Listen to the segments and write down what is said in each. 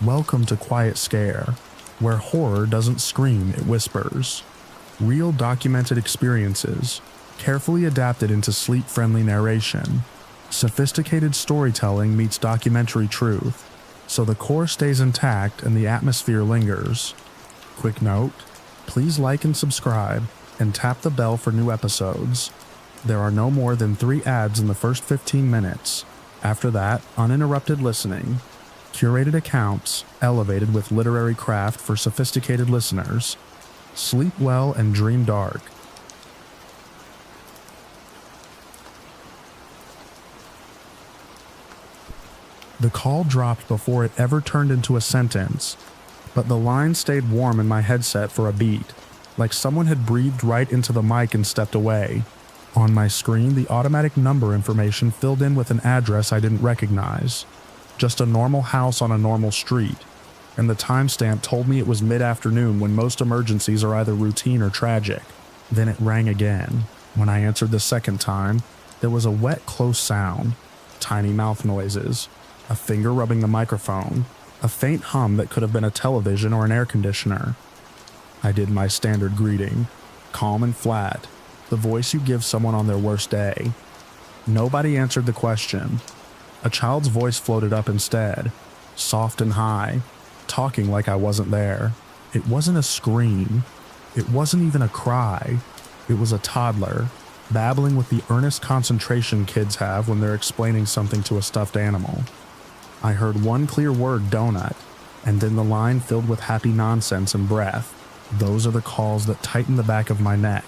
Welcome to Quiet Scare, where horror doesn't scream, it whispers. Real documented experiences, carefully adapted into sleep-friendly narration. Sophisticated storytelling meets documentary truth, so the core stays intact and the atmosphere lingers. Quick note, please like and subscribe, and tap the bell for new episodes. There are no more than 3 ads in the first 15 minutes. After that, uninterrupted listening. Curated accounts, elevated with literary craft for sophisticated listeners. Sleep well and dream dark. The call dropped before it ever turned into a sentence, but the line stayed warm in my headset for a beat, like someone had breathed right into the mic and stepped away. On my screen, the automatic number information filled in with an address I didn't recognize. Just a normal house on a normal street, and the timestamp told me it was mid-afternoon when most emergencies are either routine or tragic. Then it rang again. When I answered the second time, there was a wet, close sound, tiny mouth noises, a finger rubbing the microphone, a faint hum that could have been a television or an air conditioner. I did my standard greeting, calm and flat, the voice you give someone on their worst day. Nobody answered the question. A child's voice floated up instead, soft and high, talking like I wasn't there. It wasn't a scream. It wasn't even a cry. It was a toddler, babbling with the earnest concentration kids have when they're explaining something to a stuffed animal. I heard one clear word, donut, and then the line filled with happy nonsense and breath. Those are the calls that tighten the back of my neck.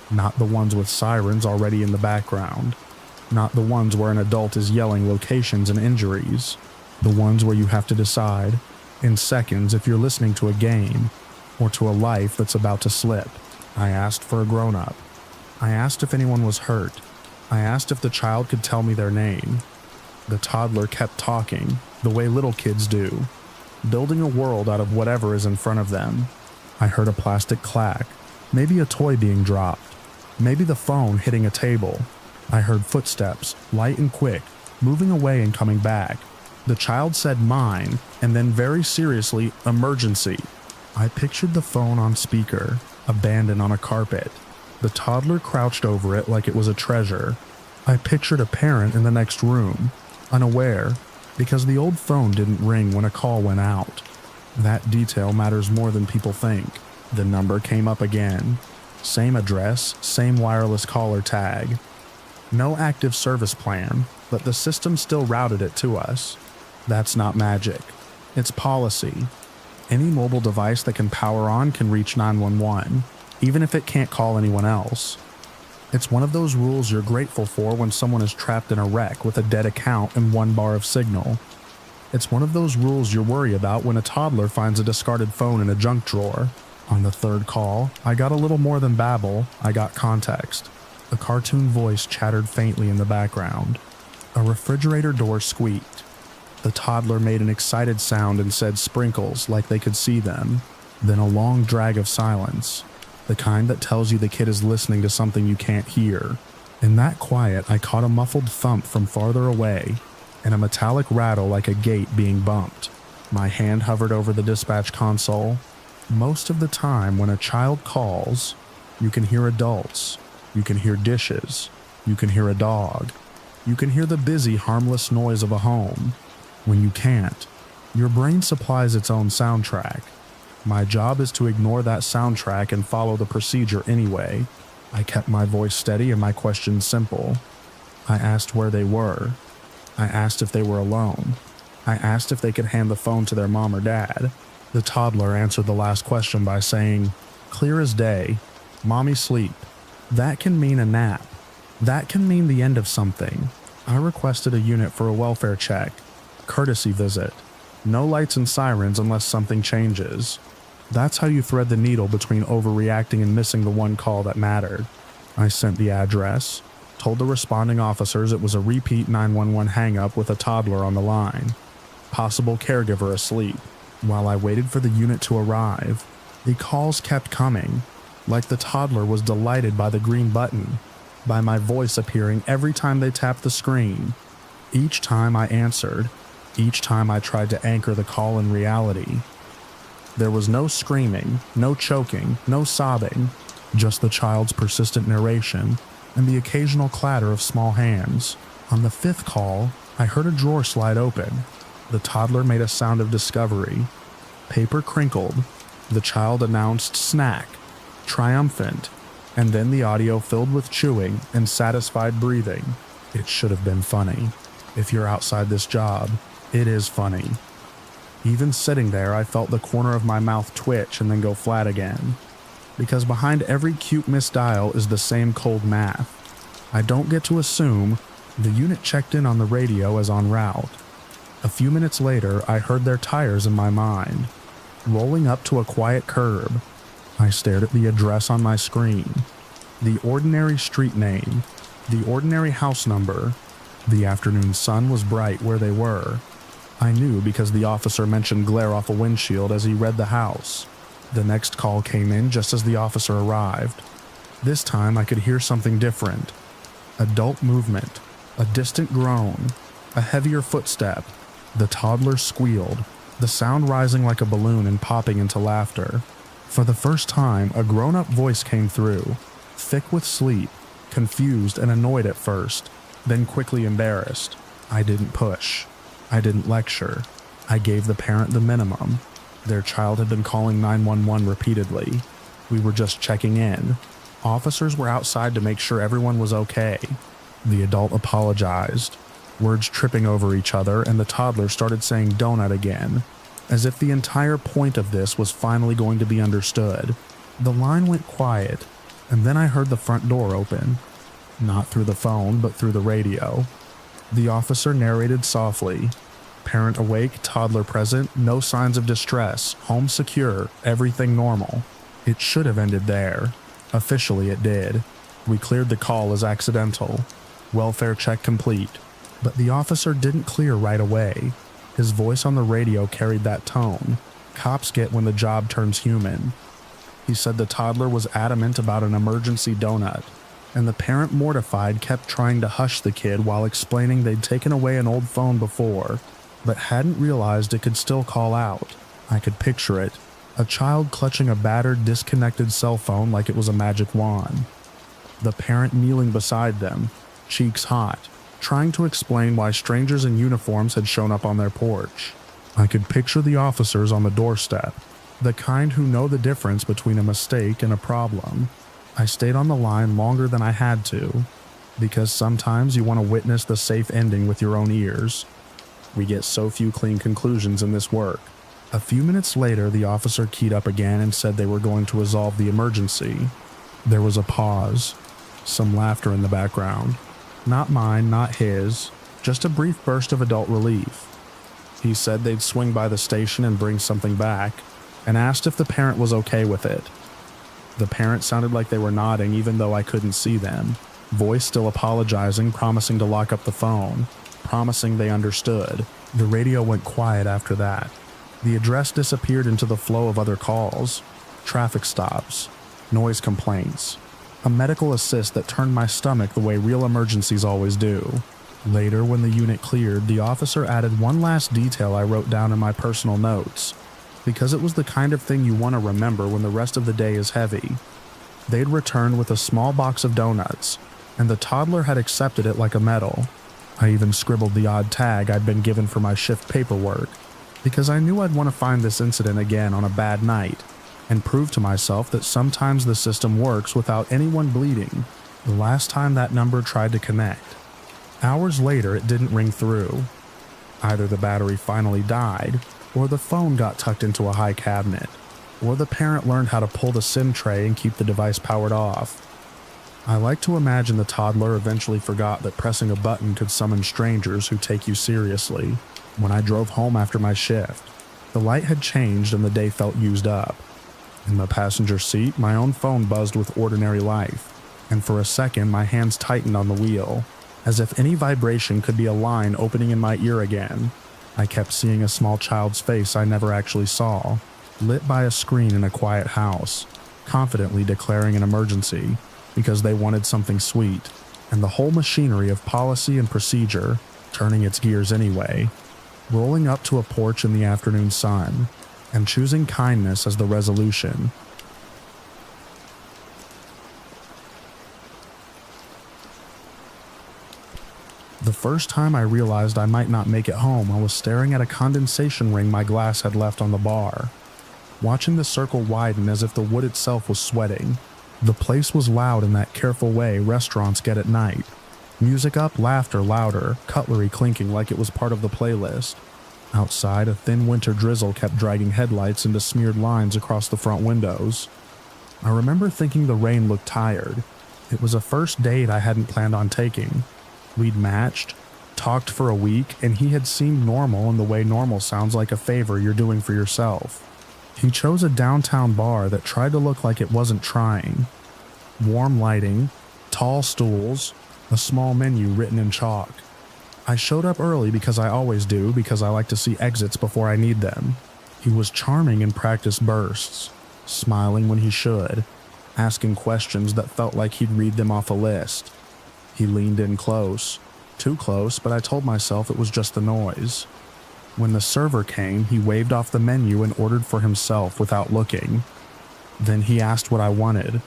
Not the ones with sirens already in the background. Not the ones where an adult is yelling locations and injuries. The ones where you have to decide, in seconds, if you're listening to a game, or to a life that's about to slip. I asked for a grown-up. I asked if anyone was hurt. I asked if the child could tell me their name. The toddler kept talking, the way little kids do, building a world out of whatever is in front of them. I heard a plastic clack, maybe a toy being dropped, maybe the phone hitting a table. I heard footsteps, light and quick, moving away and coming back. The child said mine, and then very seriously, emergency. I pictured the phone on speaker, abandoned on a carpet. The toddler crouched over it like it was a treasure. I pictured a parent in the next room, unaware, because the old phone didn't ring when a call went out. That detail matters more than people think. The number came up again. Same address, same wireless caller tag. No active service plan, but the system still routed it to us. That's not magic. It's policy. Any mobile device that can power on can reach 911, even if it can't call anyone else. It's one of those rules you're grateful for when someone is trapped in a wreck with a dead account and 1 bar of signal. It's one of those rules you worry about when a toddler finds a discarded phone in a junk drawer. On the 3rd call, I got a little more than babble, I got context. A cartoon voice chattered faintly in the background. A refrigerator door squeaked. The toddler made an excited sound and said sprinkles like they could see them. Then a long drag of silence. The kind that tells you the kid is listening to something you can't hear. In that quiet, I caught a muffled thump from farther away, and a metallic rattle like a gate being bumped. My hand hovered over the dispatch console. Most of the time when a child calls, you can hear adults, you can hear dishes, you can hear a dog, you can hear the busy, harmless noise of a home. When you can't, your brain supplies its own soundtrack. My job is to ignore that soundtrack and follow the procedure anyway. I kept my voice steady and my questions simple. I asked where they were. I asked if they were alone. I asked if they could hand the phone to their mom or dad. The toddler answered the last question by saying, "Clear as day. Mommy sleep." That can mean a nap. That can mean the end of something. I requested a unit for a welfare check. Courtesy visit. No lights and sirens unless something changes. That's how you thread the needle between overreacting and missing the one call that mattered. I sent the address, told the responding officers it was a repeat 911 hang-up with a toddler on the line. Possible caregiver asleep. While I waited for the unit to arrive, the calls kept coming, like the toddler was delighted by the green button, by my voice appearing every time they tapped the screen. Each time I answered, each time I tried to anchor the call in reality. There was no screaming, no choking, no sobbing, just the child's persistent narration and the occasional clatter of small hands. On the 5th call, I heard a drawer slide open. The toddler made a sound of discovery. Paper crinkled. The child announced snack, triumphant, and then the audio filled with chewing and satisfied breathing. It should have been funny. If you're outside this job, it is funny. Even sitting there, I felt the corner of my mouth twitch and then go flat again. Because behind every cute misdial is the same cold math. I don't get to assume the unit checked in on the radio as en route. A few minutes later, I heard their tires in my mind. Rolling up to a quiet curb, I stared at the address on my screen. The ordinary street name, the ordinary house number. The afternoon sun was bright where they were. I knew because the officer mentioned glare off a windshield as he read the house. The next call came in just as the officer arrived. This time I could hear something different. Adult movement, a distant groan, a heavier footstep. The toddler squealed, the sound rising like a balloon and popping into laughter. For the first time, a grown-up voice came through, thick with sleep, confused and annoyed at first, then quickly embarrassed. I didn't push. I didn't lecture. I gave the parent the minimum. Their child had been calling 911 repeatedly. We were just checking in. Officers were outside to make sure everyone was okay. The adult apologized, words tripping over each other, and the toddler started saying donut again, as if the entire point of this was finally going to be understood. The line went quiet, and then I heard the front door open. Not through the phone, but through the radio. The officer narrated softly. Parent awake, toddler present, no signs of distress, home secure, everything normal. It should have ended there. Officially it did. We cleared the call as accidental. Welfare check complete. But the officer didn't clear right away. His voice on the radio carried that tone. Cops get when the job turns human. He said the toddler was adamant about an emergency donut, and the parent, mortified, kept trying to hush the kid while explaining they'd taken away an old phone before, but hadn't realized it could still call out. I could picture it. A child clutching a battered, disconnected cell phone like it was a magic wand. The parent kneeling beside them, cheeks hot, trying to explain why strangers in uniforms had shown up on their porch. I could picture the officers on the doorstep, the kind who know the difference between a mistake and a problem. I stayed on the line longer than I had to, because sometimes you want to witness the safe ending with your own ears. We get so few clean conclusions in this work. A few minutes later, the officer keyed up again and said they were going to resolve the emergency. There was a pause, some laughter in the background. Not mine, not his, just a brief burst of adult relief. He said they'd swing by the station and bring something back, and asked if the parent was okay with it. The parent sounded like they were nodding even though I couldn't see them, voice still apologizing, promising to lock up the phone, promising they understood. The radio went quiet after that. The address disappeared into the flow of other calls, traffic stops, noise complaints, a medical assist that turned my stomach the way real emergencies always do. Later, when the unit cleared, the officer added one last detail I wrote down in my personal notes, because it was the kind of thing you want to remember when the rest of the day is heavy. They'd returned with a small box of donuts, and the toddler had accepted it like a medal. I even scribbled the odd tag I'd been given for my shift paperwork, because I knew I'd want to find this incident again on a bad night, and prove to myself that sometimes the system works without anyone bleeding. The last time that number tried to connect. Hours later, it didn't ring through. Either the battery finally died, or the phone got tucked into a high cabinet, or the parent learned how to pull the SIM tray and keep the device powered off. I like to imagine the toddler eventually forgot that pressing a button could summon strangers who take you seriously. When I drove home after my shift, the light had changed and the day felt used up. In the passenger seat, my own phone buzzed with ordinary life, and for a second my hands tightened on the wheel, as if any vibration could be a line opening in my ear again. I kept seeing a small child's face I never actually saw, lit by a screen in a quiet house, confidently declaring an emergency, because they wanted something sweet, and the whole machinery of policy and procedure turning its gears anyway. rolling up to a porch in the afternoon sun, and choosing kindness as the resolution. The first time I realized I might not make it home, I was staring at a condensation ring my glass had left on the bar, watching the circle widen as if the wood itself was sweating. The place was loud in that careful way restaurants get at night. Music up, laughter louder, cutlery clinking like it was part of the playlist. Outside, a thin winter drizzle kept dragging headlights into smeared lines across the front windows. I remember thinking the rain looked tired. It was a first date I hadn't planned on taking. We'd matched, talked for a week, and he had seemed normal in the way normal sounds like a favor you're doing for yourself. He chose a downtown bar that tried to look like it wasn't trying. Warm lighting, tall stools, a small menu written in chalk. I showed up early because I always do, because I like to see exits before I need them. He was charming in practice bursts, smiling when he should, asking questions that felt like he'd read them off a list. He leaned in close, too close, but I told myself it was just the noise. When the server came, he waved off the menu and ordered for himself without looking. Then he asked what I wanted.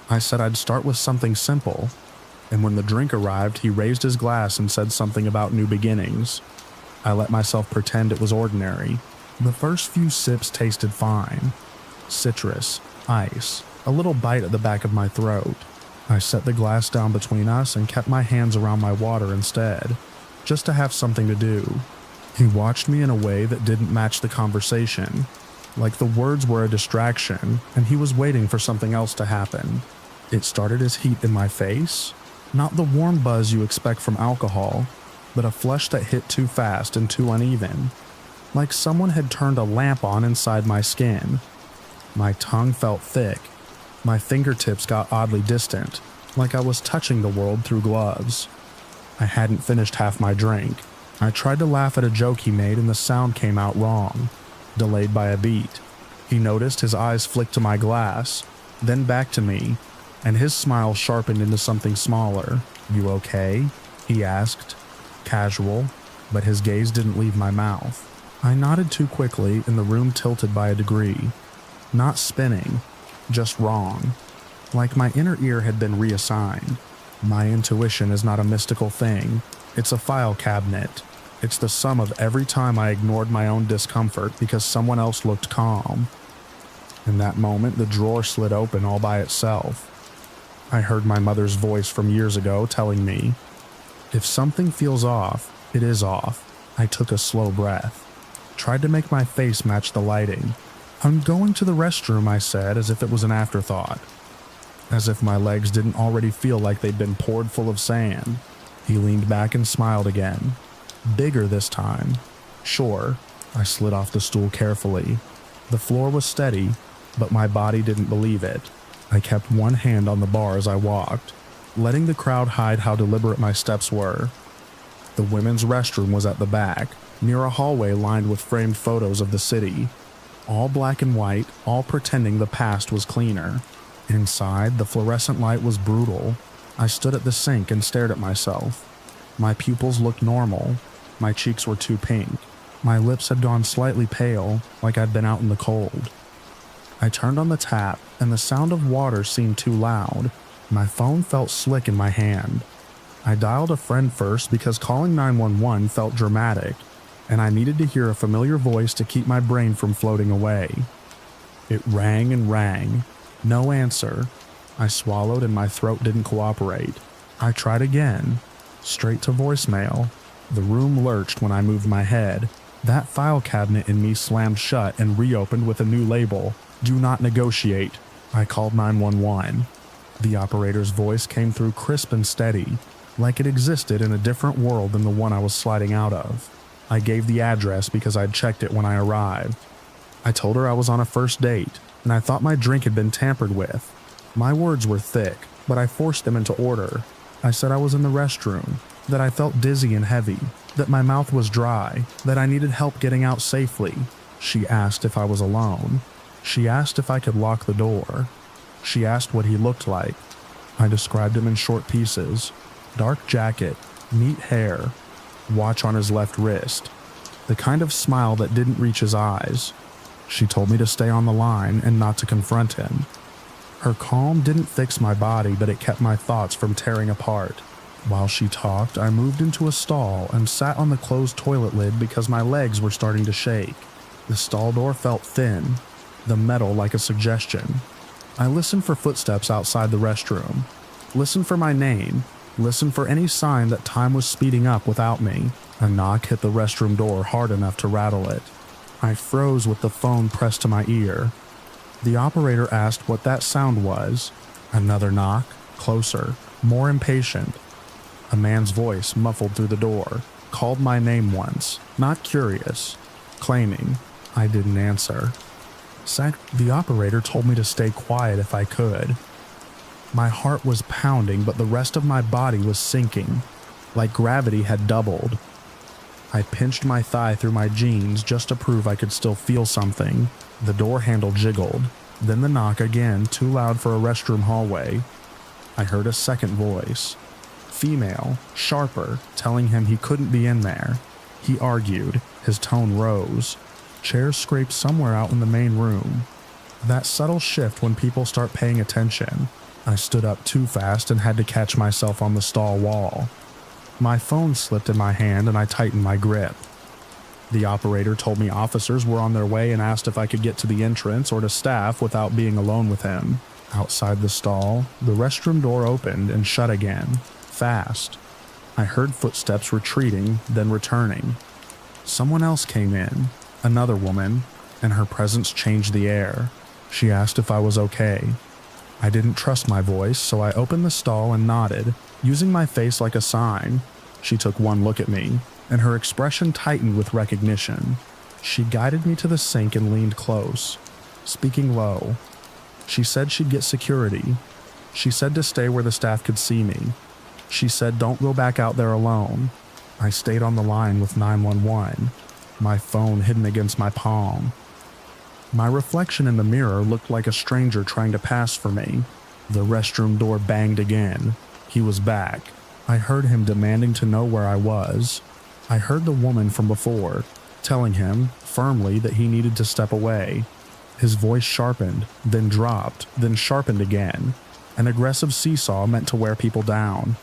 I said I'd start with something simple, and when the drink arrived, he raised his glass and said something about new beginnings. I let myself pretend it was ordinary. The first few sips tasted fine. Citrus, ice, a little bite at the back of my throat. I set the glass down between us and kept my hands around my water instead, just to have something to do. He watched me in a way that didn't match the conversation, like the words were a distraction and he was waiting for something else to happen. It started as heat in my face, not the warm buzz you expect from alcohol, but a flush that hit too fast and too uneven, like someone had turned a lamp on inside my skin. My tongue felt thick. My fingertips got oddly distant, like I was touching the world through gloves. I hadn't finished half my drink. I tried to laugh at a joke he made and the sound came out wrong, delayed by a beat. He noticed, his eyes flicked to my glass, then back to me, and his smile sharpened into something smaller. "You okay?" he asked, casual, but his gaze didn't leave my mouth. I nodded too quickly and the room tilted by a degree. Not spinning, just wrong. Like my inner ear had been reassigned. My intuition is not a mystical thing. It's a file cabinet. It's the sum of every time I ignored my own discomfort because someone else looked calm. In that moment, the drawer slid open all by itself. I heard my mother's voice from years ago telling me, if something feels off, it is off. I took a slow breath, tried to make my face match the lighting. "I'm going to the restroom," I said, as if it was an afterthought. As if my legs didn't already feel like they'd been poured full of sand. He leaned back and smiled again. Bigger this time. "Sure." I slid off the stool carefully. The floor was steady, but my body didn't believe it. I kept one hand on the bar as I walked, letting the crowd hide how deliberate my steps were. The women's restroom was at the back, near a hallway lined with framed photos of the city. All black and white, all pretending the past was cleaner. Inside, the fluorescent light was brutal. I stood at the sink and stared at myself. My pupils looked normal. My cheeks were too pink. My lips had gone slightly pale, like I'd been out in the cold. I turned on the tap, and the sound of water seemed too loud. My phone felt slick in my hand. I dialed a friend first because calling 911 felt dramatic, and I needed to hear a familiar voice to keep my brain from floating away. It rang and rang. No answer. I swallowed and my throat didn't cooperate. I tried again. Straight to voicemail. The room lurched when I moved my head. That file cabinet in me slammed shut and reopened with a new label. "Do not negotiate." I called 911. The operator's voice came through crisp and steady, like it existed in a different world than the one I was sliding out of. I gave the address because I'd checked it when I arrived. I told her I was on a first date, and I thought my drink had been tampered with. My words were thick, but I forced them into order. I said I was in the restroom, that I felt dizzy and heavy, that my mouth was dry, that I needed help getting out safely. She asked if I was alone. She asked if I could lock the door. She asked what he looked like. I described him in short pieces. Dark jacket, neat hair, watch on his left wrist. the kind of smile that didn't reach his eyes. She told me to stay on the line and not to confront him. Her calm didn't fix my body, but it kept my thoughts from tearing apart. While she talked, I moved into a stall and sat on the closed toilet lid because my legs were starting to shake. The stall door felt thin, the metal like a suggestion. I listened for footsteps outside the restroom. Listened for my name. Listened for any sign that time was speeding up without me. A knock hit the restroom door hard enough to rattle it. I froze with the phone pressed to my ear. The operator asked what that sound was. Another knock, closer, more impatient. A man's voice muffled through the door, called my name once, not curious, claiming I didn't answer. The operator told me to stay quiet if I could. My heart was pounding, but the rest of my body was sinking, like gravity had doubled. I pinched my thigh through my jeans just to prove I could still feel something. The door handle jiggled, then the knock again, too loud for a restroom hallway. I heard a second voice. Female, sharper, telling him he couldn't be in there. He argued, his tone rose. Chairs scraped somewhere out in the main room. That subtle shift when people start paying attention. I stood up too fast and had to catch myself on the stall wall. My phone slipped in my hand and I tightened my grip. The operator told me officers were on their way and asked if I could get to the entrance or to staff without being alone with him. Outside the stall, the restroom door opened and shut again, fast. I heard footsteps retreating, then returning. Someone else came in, another woman, and her presence changed the air. She asked if I was okay. I didn't trust my voice, so I opened the stall and nodded, using my face like a sign. She took one look at me, and her expression tightened with recognition. She guided me to the sink and leaned close, speaking low. She said she'd get security. She said to stay where the staff could see me. She said don't go back out there alone. I stayed on the line with 911, my phone hidden against my palm. My reflection in the mirror looked like a stranger trying to pass for me. The restroom door banged again. He was back. I heard him demanding to know where I was. I heard the woman from before, telling him, firmly, that he needed to step away. His voice sharpened, then dropped, then sharpened again. An aggressive seesaw meant to wear people down.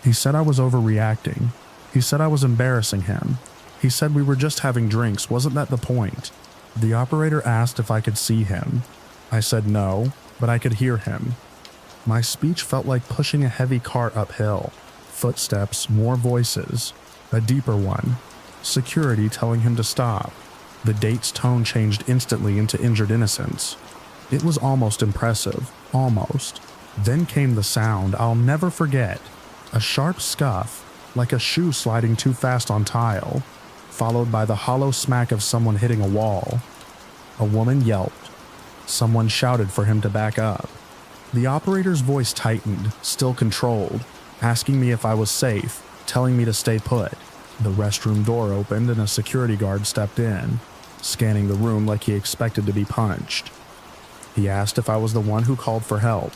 He said I was overreacting. He said I was embarrassing him. He said we were just having drinks, wasn't that the point? The operator asked if I could see him. I said no, but I could hear him. My speech felt like pushing a heavy cart uphill. Footsteps, more voices, a deeper one. Security telling him to stop. The date's tone changed instantly into injured innocence. It was almost impressive, almost. Then came the sound I'll never forget. A sharp scuff, like a shoe sliding too fast on tile, followed by the hollow smack of someone hitting a wall. A woman yelped. Someone shouted for him to back up. The operator's voice tightened, still controlled, asking me if I was safe, telling me to stay put. The restroom door opened and a security guard stepped in, scanning the room like he expected to be punched. He asked if I was the one who called for help.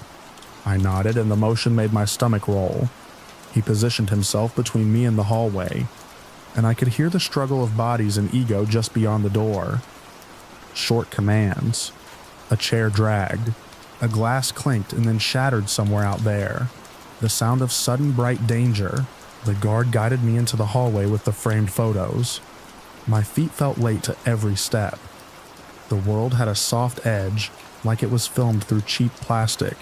I nodded and the motion made my stomach roll. He positioned himself between me and the hallway, and I could hear the struggle of bodies and ego just beyond the door. Short commands. A chair dragged. A glass clinked and then shattered somewhere out there. The sound of sudden bright danger. The guard guided me into the hallway with the framed photos. My feet felt late to every step. The world had a soft edge, like it was filmed through cheap plastic.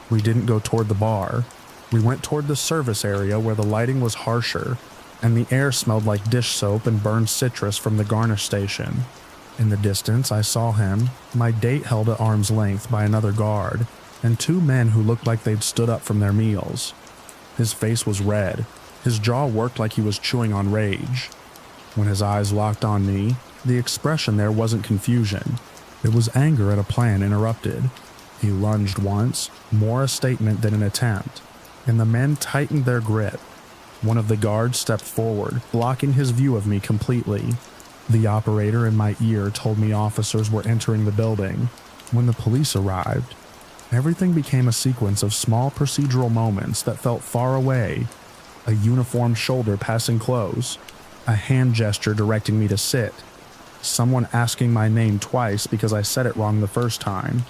We didn't go toward the bar. We went toward the service area where the lighting was harsher, and the air smelled like dish soap and burned citrus from the garnish station. In the distance, I saw him, my date held at arm's length by another guard, and two men who looked like they'd stood up from their meals. His face was red. His jaw worked like he was chewing on rage. When his eyes locked on me, the expression there wasn't confusion. It was anger at a plan interrupted. He lunged once, more a statement than an attempt, and the men tightened their grip. One of the guards stepped forward, blocking his view of me completely. The operator in my ear told me officers were entering the building. When the police arrived, everything became a sequence of small procedural moments that felt far away. A uniformed shoulder passing close, a hand gesture directing me to sit, someone asking my name twice because I said it wrong the first time.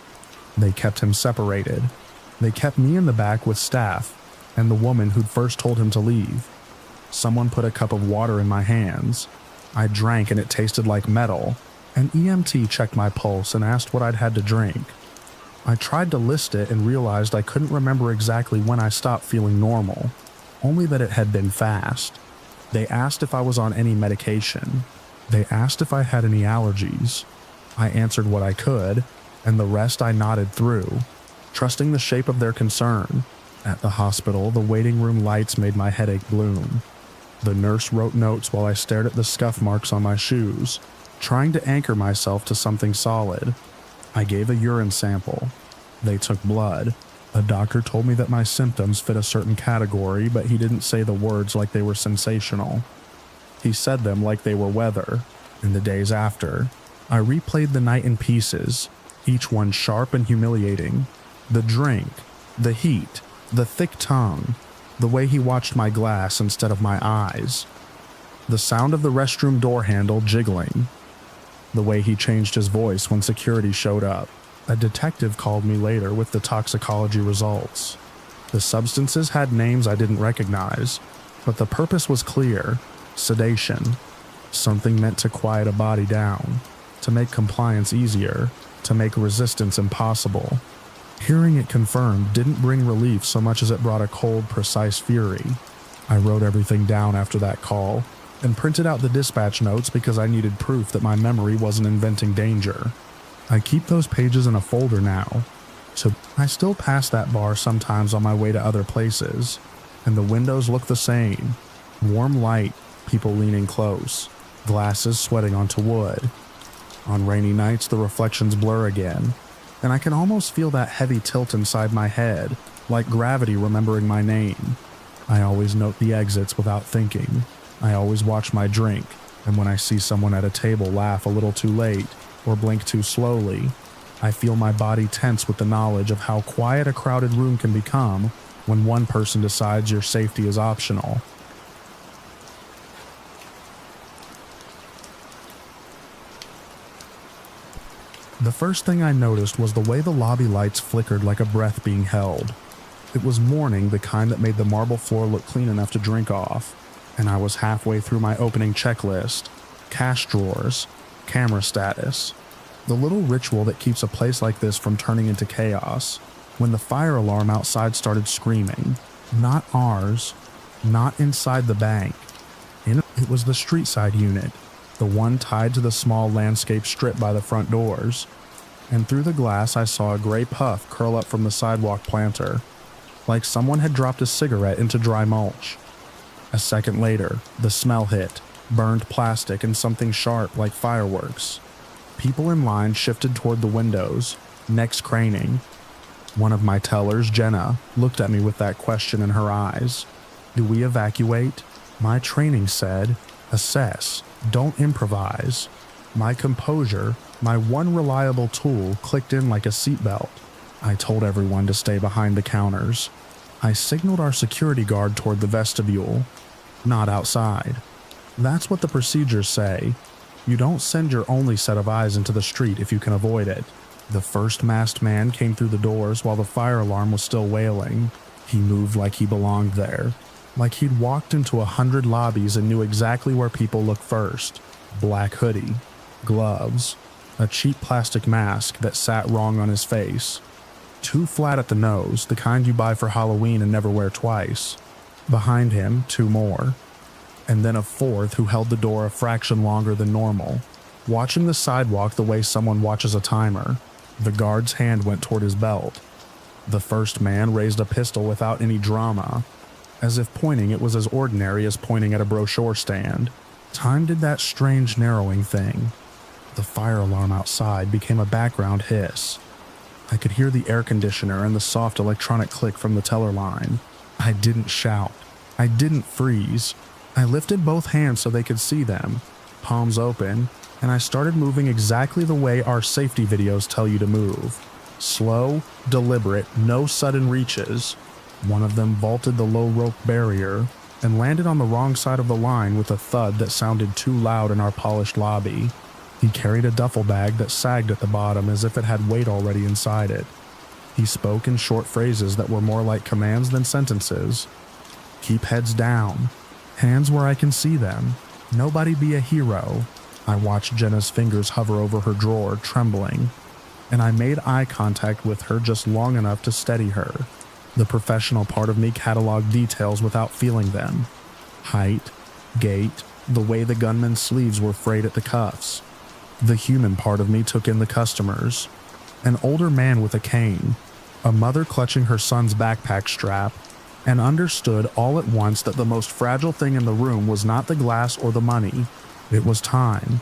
They kept him separated. They kept me in the back with staff and the woman who'd first told him to leave. Someone put a cup of water in my hands. I drank and it tasted like metal. An EMT checked my pulse and asked what I'd had to drink. I tried to list it and realized I couldn't remember exactly when I stopped feeling normal, only that it had been fast. They asked if I was on any medication. They asked if I had any allergies. I answered what I could, and the rest I nodded through, trusting the shape of their concern. At the hospital, the waiting room lights made my headache bloom. The nurse wrote notes while I stared at the scuff marks on my shoes, trying to anchor myself to something solid. I gave a urine sample. They took blood. A doctor told me that my symptoms fit a certain category, but he didn't say the words like they were sensational. He said them like they were weather. In the days after, I replayed the night in pieces, each one sharp and humiliating. The drink, the heat, the thick tongue, the way he watched my glass instead of my eyes, the sound of the restroom door handle jiggling, the way he changed his voice when security showed up. A detective called me later with the toxicology results. The substances had names I didn't recognize, but the purpose was clear: sedation. Something meant to quiet a body down, to make compliance easier, to make resistance impossible. Hearing it confirmed didn't bring relief so much as it brought a cold, precise fury. I wrote everything down after that call, and printed out the dispatch notes because I needed proof that my memory wasn't inventing danger. I keep those pages in a folder now, so I still pass that bar sometimes on my way to other places, and the windows look the same. Warm light, people leaning close, glasses sweating onto wood. On rainy nights, the reflections blur again, and I can almost feel that heavy tilt inside my head, like gravity remembering my name. I always note the exits without thinking. I always watch my drink, and when I see someone at a table laugh a little too late, or blink too slowly, I feel my body tense with the knowledge of how quiet a crowded room can become when one person decides your safety is optional. The first thing I noticed was the way the lobby lights flickered like a breath being held. It was morning, the kind that made the marble floor look clean enough to drink off, and I was halfway through my opening checklist: cash drawers, camera status, the little ritual that keeps a place like this from turning into chaos, when the fire alarm outside started screaming. Not ours, not inside the bank. It was the street side unit, the one tied to the small landscape strip by the front doors, and through the glass I saw a gray puff curl up from the sidewalk planter, like someone had dropped a cigarette into dry mulch. A second later, the smell hit, burned plastic and something sharp like fireworks. People in line shifted toward the windows, necks craning. One of my tellers, Jenna, looked at me with that question in her eyes. Do we evacuate? My training said, assess, don't improvise. My composure, my one reliable tool, clicked in like a seatbelt. I told everyone to stay behind the counters. I signaled our security guard toward the vestibule, not outside. That's what the procedures say. You don't send your only set of eyes into the street if you can avoid it. The first masked man came through the doors while the fire alarm was still wailing. He moved like he belonged there, like he'd walked into 100 lobbies and knew exactly where people look first. Black hoodie, gloves, a cheap plastic mask that sat wrong on his face. Too flat at the nose, the kind you buy for Halloween and never wear twice. Behind him, 2 more. And then a 4th who held the door a fraction longer than normal, watching the sidewalk the way someone watches a timer. The guard's hand went toward his belt. The first man raised a pistol without any drama, as if pointing it was as ordinary as pointing at a brochure stand. Time did that strange narrowing thing. The fire alarm outside became a background hiss. I could hear the air conditioner and the soft electronic click from the teller line. I didn't shout. I didn't freeze. I lifted both hands so they could see them, palms open, and I started moving exactly the way our safety videos tell you to move. Slow, deliberate, no sudden reaches. One of them vaulted the low rope barrier, and landed on the wrong side of the line with a thud that sounded too loud in our polished lobby. He carried a duffel bag that sagged at the bottom as if it had weight already inside it. He spoke in short phrases that were more like commands than sentences. Keep heads down. Hands where I can see them. Nobody be a hero. I watched Jenna's fingers hover over her drawer, trembling, and I made eye contact with her just long enough to steady her. The professional part of me cataloged details without feeling them. Height, gait, the way the gunman's sleeves were frayed at the cuffs. The human part of me took in the customers. An older man with a cane, a mother clutching her son's backpack strap, and understood all at once that the most fragile thing in the room was not the glass or the money. It was time.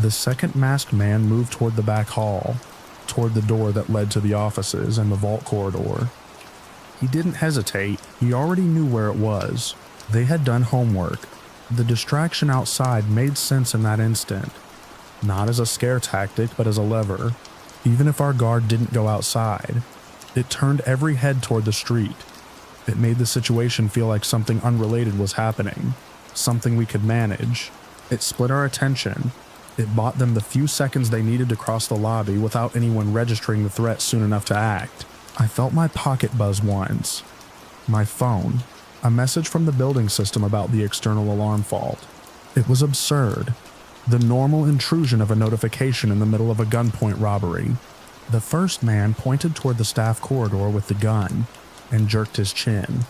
The second masked man moved toward the back hall, toward the door that led to the offices and the vault corridor. He didn't hesitate. He already knew where it was. They had done homework. The distraction outside made sense in that instant. Not as a scare tactic, but as a lever. Even if our guard didn't go outside, it turned every head toward the street. It made the situation feel like something unrelated was happening, something we could manage. It split our attention. It bought them the few seconds they needed to cross the lobby without anyone registering the threat soon enough to act. I felt my pocket buzz once. My phone. A message from the building system about the external alarm fault. It was absurd. The normal intrusion of a notification in the middle of a gunpoint robbery. The first man pointed toward the staff corridor with the gun and jerked his chin.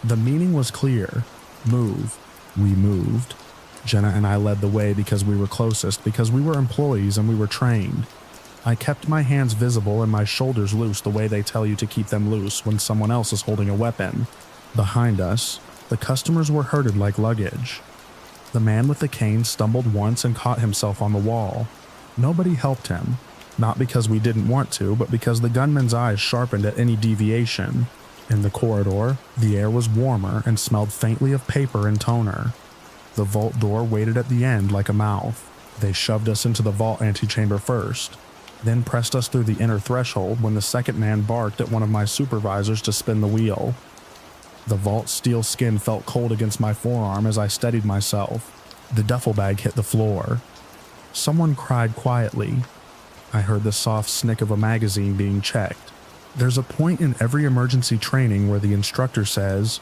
The meaning was clear. Move. We moved. Jenna and I led the way because we were closest, because we were employees and we were trained. I kept my hands visible and my shoulders loose the way they tell you to keep them loose when someone else is holding a weapon. Behind us, the customers were herded like luggage. The man with the cane stumbled once and caught himself on the wall. Nobody helped him, not because we didn't want to, but because the gunman's eyes sharpened at any deviation. In the corridor, the air was warmer and smelled faintly of paper and toner. The vault door waited at the end like a mouth. They shoved us into the vault antechamber first, then pressed us through the inner threshold when the second man barked at one of my supervisors to spin the wheel. The vault steel skin felt cold against my forearm as I steadied myself. The duffel bag hit the floor. Someone cried quietly. I heard the soft snick of a magazine being checked. There's a point in every emergency training where the instructor says,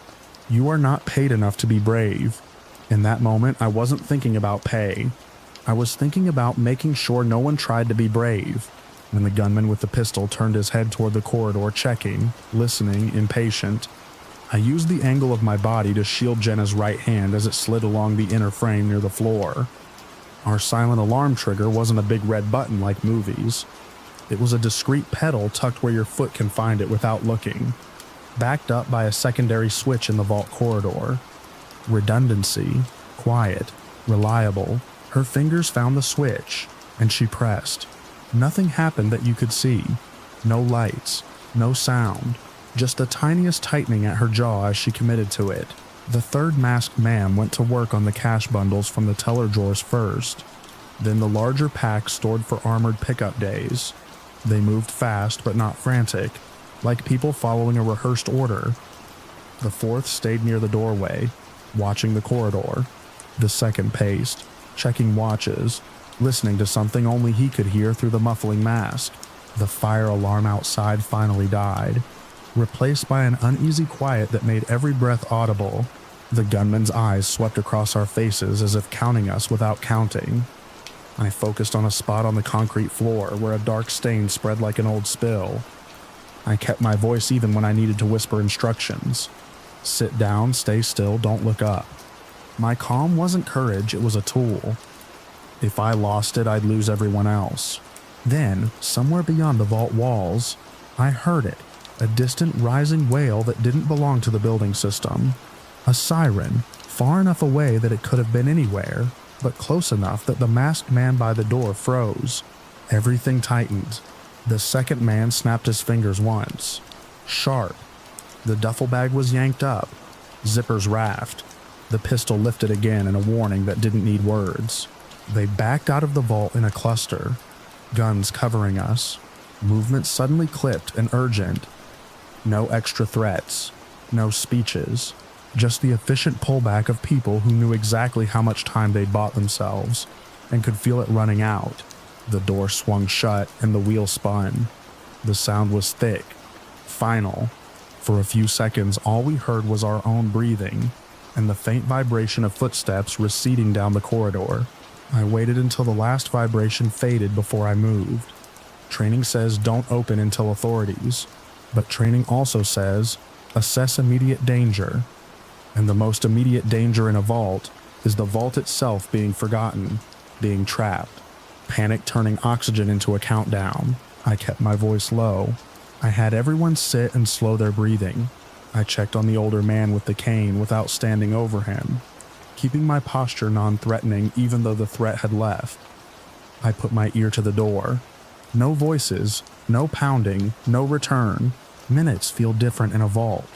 "You are not paid enough to be brave." In that moment, I wasn't thinking about pay. I was thinking about making sure no one tried to be brave. When the gunman with the pistol turned his head toward the corridor, checking, listening, impatient, I used the angle of my body to shield Jenna's right hand as it slid along the inner frame near the floor. Our silent alarm trigger wasn't a big red button like movies. It was a discreet pedal tucked where your foot can find it without looking, backed up by a secondary switch in the vault corridor. Redundancy, quiet, reliable. Her fingers found the switch, and she pressed. Nothing happened that you could see. No lights, no sound. Just the tiniest tightening at her jaw as she committed to it. The third masked man went to work on the cash bundles from the teller drawers first, then the larger packs stored for armored pickup days. They moved fast but not frantic, like people following a rehearsed order. The fourth stayed near the doorway, watching the corridor. The second paced, checking watches, listening to something only he could hear through the muffling mask. The fire alarm outside finally died, replaced by an uneasy quiet that made every breath audible. The gunman's eyes swept across our faces as if counting us without counting. I focused on a spot on the concrete floor where a dark stain spread like an old spill. I kept my voice even when I needed to whisper instructions. Sit down, stay still, don't look up. My calm wasn't courage, it was a tool. If I lost it, I'd lose everyone else. Then, somewhere beyond the vault walls, I heard it. A distant rising wail that didn't belong to the building system. A siren, far enough away that it could have been anywhere, but close enough that the masked man by the door froze. Everything tightened. The second man snapped his fingers once. Sharp. The duffel bag was yanked up. Zippers raffed. The pistol lifted again in a warning that didn't need words. They backed out of the vault in a cluster. Guns covering us. Movement suddenly clipped and urgent. No extra threats. No speeches. Just the efficient pullback of people who knew exactly how much time they'd bought themselves and could feel it running out. The door swung shut and the wheel spun. The sound was thick, final. For a few seconds, all we heard was our own breathing and the faint vibration of footsteps receding down the corridor. I waited until the last vibration faded before I moved. Training says don't open until authorities, but training also says assess immediate danger. And the most immediate danger in a vault is the vault itself being forgotten, being trapped. Panic turning oxygen into a countdown. I kept my voice low. I had everyone sit and slow their breathing. I checked on the older man with the cane without standing over him, keeping my posture non-threatening even though the threat had left. I put my ear to the door. No voices, no pounding, no return. Minutes feel different in a vault.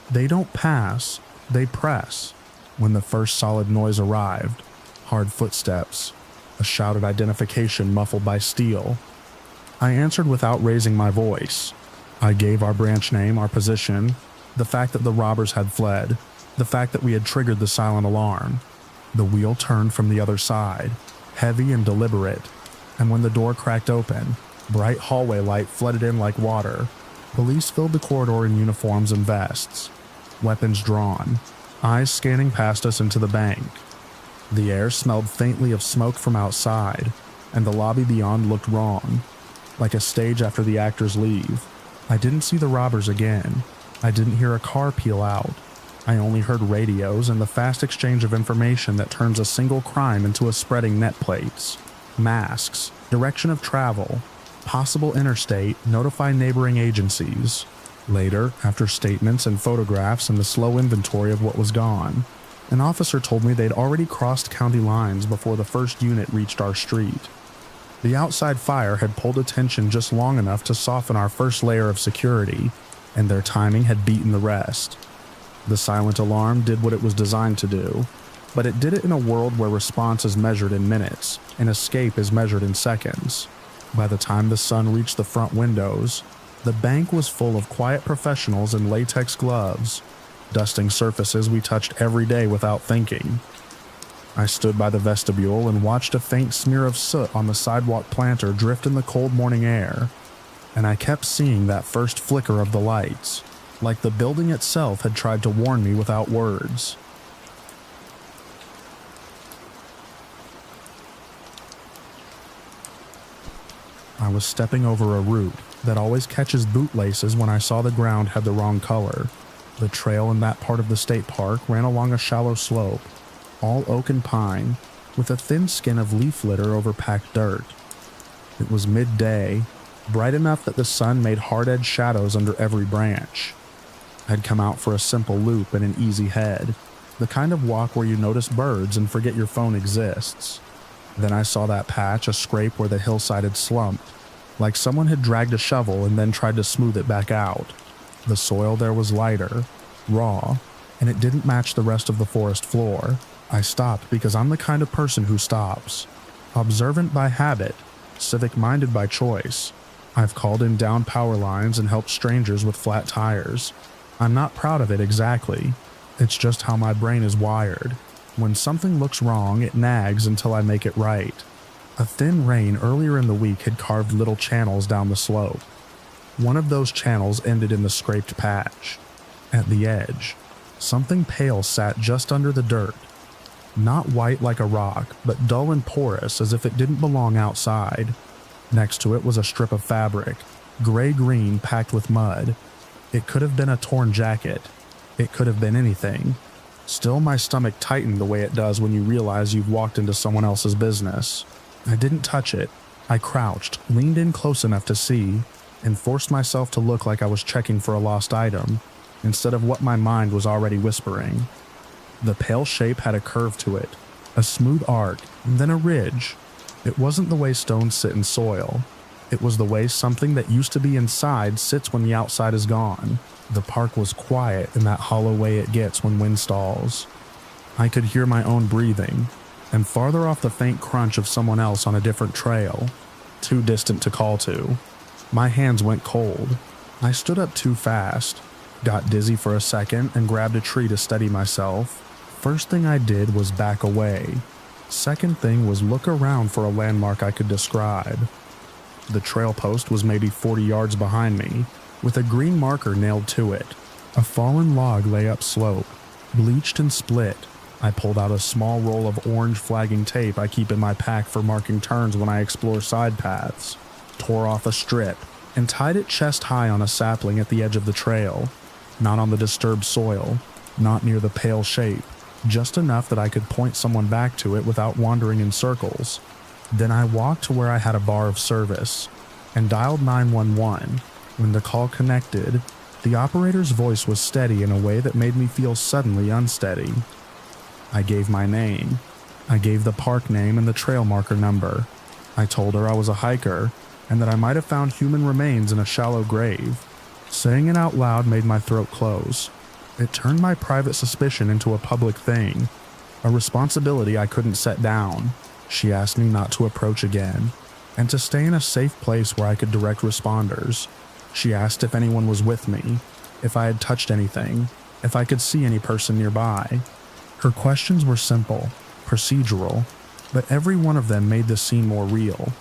They don't pass, they press. When the first solid noise arrived, hard footsteps, a shouted identification muffled by steel. I answered without raising my voice. I gave our branch name, our position, the fact that the robbers had fled, the fact that we had triggered the silent alarm. The wheel turned from the other side, heavy and deliberate, and when the door cracked open, bright hallway light flooded in like water. Police filled the corridor in uniforms and vests, weapons drawn, eyes scanning past us into the bank. The air smelled faintly of smoke from outside, and the lobby beyond looked wrong, like a stage after the actors leave. I didn't see the robbers again. I didn't hear a car peel out. I only heard radios and the fast exchange of information that turns a single crime into a spreading net plates. Masks, direction of travel, possible interstate, notify neighboring agencies. Later, after statements and photographs and the slow inventory of what was gone, an officer told me they'd already crossed county lines before the first unit reached our street. The outside fire had pulled attention just long enough to soften our first layer of security, and their timing had beaten the rest. The silent alarm did what it was designed to do, but it did it in a world where response is measured in minutes and escape is measured in seconds. By the time the sun reached the front windows, the bank was full of quiet professionals in latex gloves, dusting surfaces we touched every day without thinking. I stood by the vestibule and watched a faint smear of soot on the sidewalk planter drift in the cold morning air, and I kept seeing that first flicker of the lights, like the building itself had tried to warn me without words. I was stepping over a root that always catches bootlaces when I saw the ground had the wrong color. The trail in that part of the state park ran along a shallow slope, all oak and pine, with a thin skin of leaf litter over packed dirt. It was midday, bright enough that the sun made hard-edged shadows under every branch. I'd come out for a simple loop and an easy head, the kind of walk where you notice birds and forget your phone exists. Then I saw that patch, a scrape where the hillside had slumped, like someone had dragged a shovel and then tried to smooth it back out. The soil there was lighter, raw, and it didn't match the rest of the forest floor. I stopped because I'm the kind of person who stops. Observant by habit, civic-minded by choice. I've called in down power lines and helped strangers with flat tires. I'm not proud of it exactly. It's just how my brain is wired. When something looks wrong, it nags until I make it right. A thin rain earlier in the week had carved little channels down the slope. One of those channels ended in the scraped patch. At the edge, something pale sat just under the dirt. Not white like a rock, but dull and porous as if it didn't belong outside. Next to it was a strip of fabric, gray-green packed with mud. It could have been a torn jacket. It could have been anything. Still, my stomach tightened the way it does when you realize you've walked into someone else's business. I didn't touch it. I crouched, leaned in close enough to see, and forced myself to look like I was checking for a lost item, instead of what my mind was already whispering. The pale shape had a curve to it, a smooth arc, and then a ridge. It wasn't the way stones sit in soil. It was the way something that used to be inside sits when the outside is gone. The park was quiet in that hollow way it gets when wind stalls. I could hear my own breathing, and farther off the faint crunch of someone else on a different trail, too distant to call to. My hands went cold. I stood up too fast. got dizzy for a second, and grabbed a tree to steady myself. First thing I did was back away. Second thing was look around for a landmark I could describe. The trail post was maybe 40 yards behind me, with a green marker nailed to it. A fallen log lay upslope, bleached and split. I pulled out a small roll of orange flagging tape I keep in my pack for marking turns when I explore side paths, tore off a strip, and tied it chest high on a sapling at the edge of the trail. Not on the disturbed soil, not near the pale shape, just enough that I could point someone back to it without wandering in circles. Then I walked to where I had a bar of service, and dialed 911. When the call connected, the operator's voice was steady in a way that made me feel suddenly unsteady. I gave my name. I gave the park name and the trail marker number. I told her I was a hiker, and that I might have found human remains in a shallow grave. Saying it out loud made my throat close. It turned my private suspicion into a public thing, a responsibility I couldn't set down. She asked me not to approach again, and to stay in a safe place where I could direct responders. She asked if anyone was with me, if I had touched anything, if I could see any person nearby. Her questions were simple, procedural, but every one of them made the scene more real.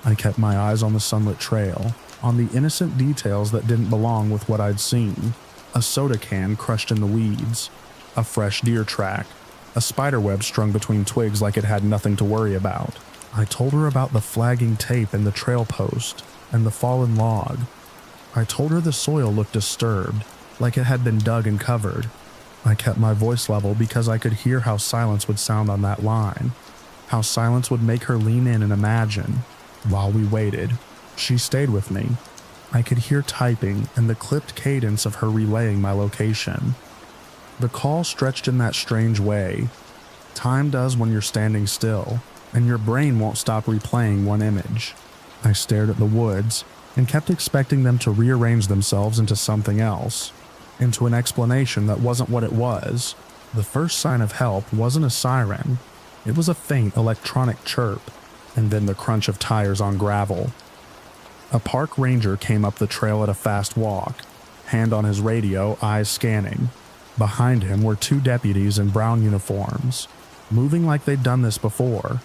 I kept my eyes on the sunlit trail, on the innocent details that didn't belong with what I'd seen. A soda can crushed in the weeds, a fresh deer track, a spiderweb strung between twigs like it had nothing to worry about. I told her about the flagging tape and the trail post, and the fallen log. I told her the soil looked disturbed, like it had been dug and covered. I kept my voice level because I could hear how silence would sound on that line, how silence would make her lean in and imagine. While we waited, she stayed with me. I could hear typing and the clipped cadence of her relaying my location. The call stretched in that strange way. Time does when you're standing still, and your brain won't stop replaying one image. I stared at the woods and kept expecting them to rearrange themselves into something else, into an explanation that wasn't what it was. The first sign of help wasn't a siren. It was a faint electronic chirp, and then the crunch of tires on gravel. A park ranger came up the trail at a fast walk, hand on his radio, eyes scanning. Behind him were two deputies in brown uniforms, moving like they'd done this before.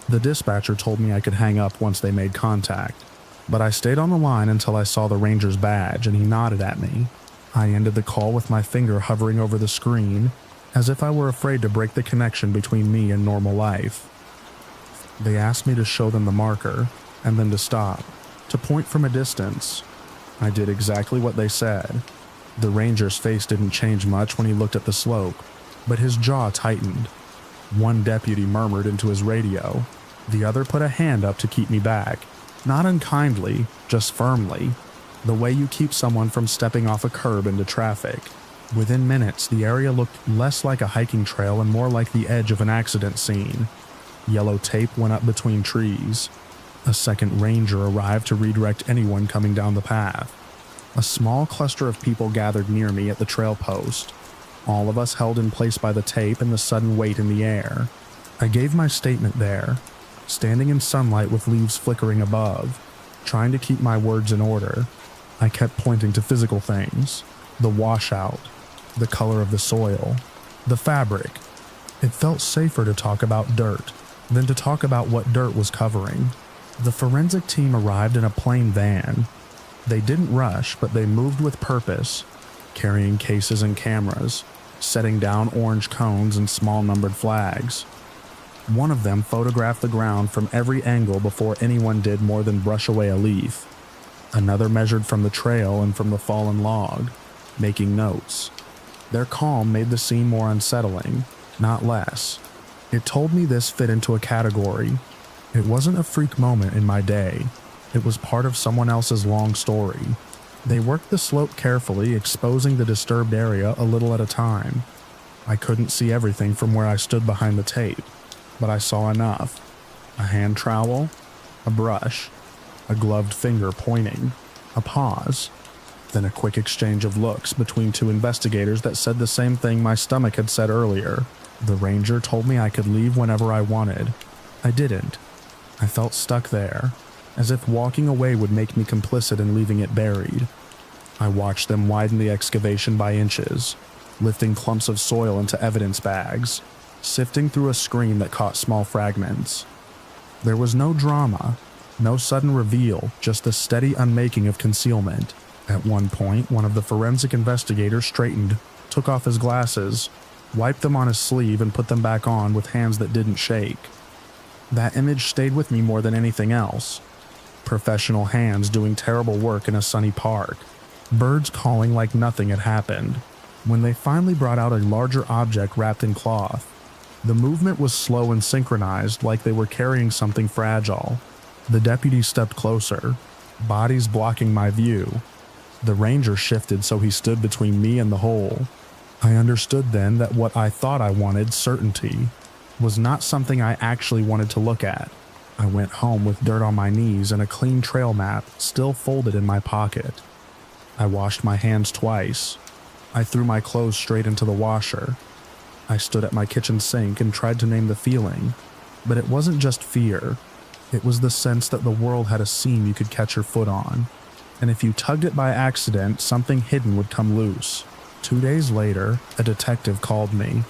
The dispatcher told me I could hang up once they made contact, but I stayed on the line until I saw the ranger's badge and he nodded at me. I ended the call with my finger hovering over the screen, as if I were afraid to break the connection between me and normal life. They asked me to show them the marker, and then to stop, to point from a distance. I did exactly what they said. The ranger's face didn't change much when he looked at the slope, but his jaw tightened. One deputy murmured into his radio. The other put a hand up to keep me back, not unkindly, just firmly, the way you keep someone from stepping off a curb into traffic. Within minutes, the area looked less like a hiking trail and more like the edge of an accident scene. Yellow tape went up between trees. A second ranger arrived to redirect anyone coming down the path. A small cluster of people gathered near me at the trail post, all of us held in place by the tape and the sudden weight in the air. I gave my statement there, standing in sunlight with leaves flickering above, trying to keep my words in order. I kept pointing to physical things, the washout, the color of the soil, the fabric. It felt safer to talk about dirt than to talk about what dirt was covering. The forensic team arrived in a plain van. They didn't rush, but they moved with purpose, carrying cases and cameras, setting down orange cones and small numbered flags. One of them photographed the ground from every angle before anyone did more than brush away a leaf. Another measured from the trail and from the fallen log, making notes. Their calm made the scene more unsettling, not less. It told me this fit into a category. It wasn't a freak moment in my day. It was part of someone else's long story. They worked the slope carefully, exposing the disturbed area a little at a time. I couldn't see everything from where I stood behind the tape, but I saw enough. A hand trowel, a brush, a gloved finger pointing, a pause, then a quick exchange of looks between two investigators that said the same thing my stomach had said earlier. The ranger told me I could leave whenever I wanted. I didn't. I felt stuck there, as if walking away would make me complicit in leaving it buried. I watched them widen the excavation by inches, lifting clumps of soil into evidence bags, sifting through a screen that caught small fragments. There was no drama, no sudden reveal, just the steady unmaking of concealment. At one point, one of the forensic investigators straightened, took off his glasses, wiped them on his sleeve, and put them back on with hands that didn't shake. That image stayed with me more than anything else. Professional hands doing terrible work in a sunny park. Birds calling like nothing had happened. When they finally brought out a larger object wrapped in cloth, the movement was slow and synchronized, like they were carrying something fragile. The deputy stepped closer, bodies blocking my view. The ranger shifted so he stood between me and the hole. I understood then that what I thought I wanted, certainty, was not something I actually wanted to look at. I went home with dirt on my knees and a clean trail map still folded in my pocket. I washed my hands twice. I threw my clothes straight into the washer. I stood at my kitchen sink and tried to name the feeling, but it wasn't just fear. It was the sense that the world had a seam you could catch your foot on, and if you tugged it by accident, something hidden would come loose. 2 days later, a detective called me.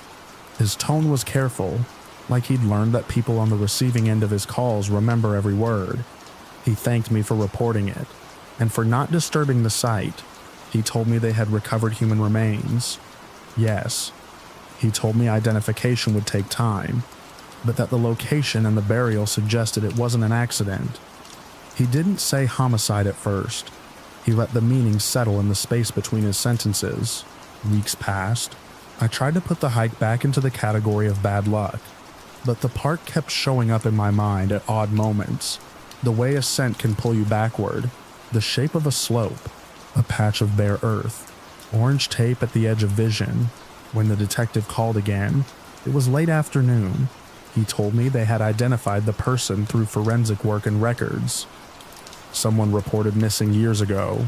His tone was careful, like he'd learned that people on the receiving end of his calls remember every word. He thanked me for reporting it, and for not disturbing the site. He told me they had recovered human remains. Yes, he told me identification would take time, but that the location and the burial suggested it wasn't an accident. He didn't say homicide at first. He let the meaning settle in the space between his sentences. Weeks passed. I tried to put the hike back into the category of bad luck, but the park kept showing up in my mind at odd moments. The way a scent can pull you backward, the shape of a slope, a patch of bare earth, orange tape at the edge of vision. When the detective called again, it was late afternoon. He told me they had identified the person through forensic work and records. Someone reported missing years ago,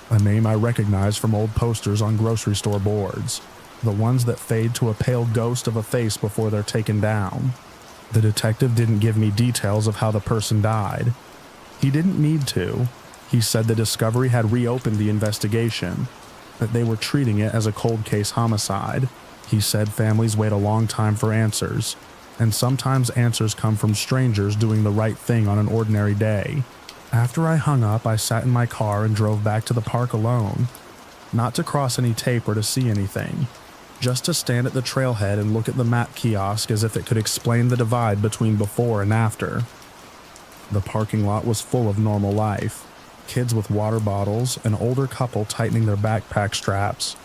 a name I recognized from old posters on grocery store boards, the ones that fade to a pale ghost of a face before they're taken down. The detective didn't give me details of how the person died. He didn't need to. He said the discovery had reopened the investigation, that they were treating it as a cold case homicide. He said families wait a long time for answers, and sometimes answers come from strangers doing the right thing on an ordinary day. After I hung up, I sat in my car and drove back to the park alone, not to cross any tape or to see anything, just to stand at the trailhead and look at the map kiosk as if it could explain the divide between before and after. The parking lot was full of normal life. Kids with water bottles, an older couple tightening their backpack straps,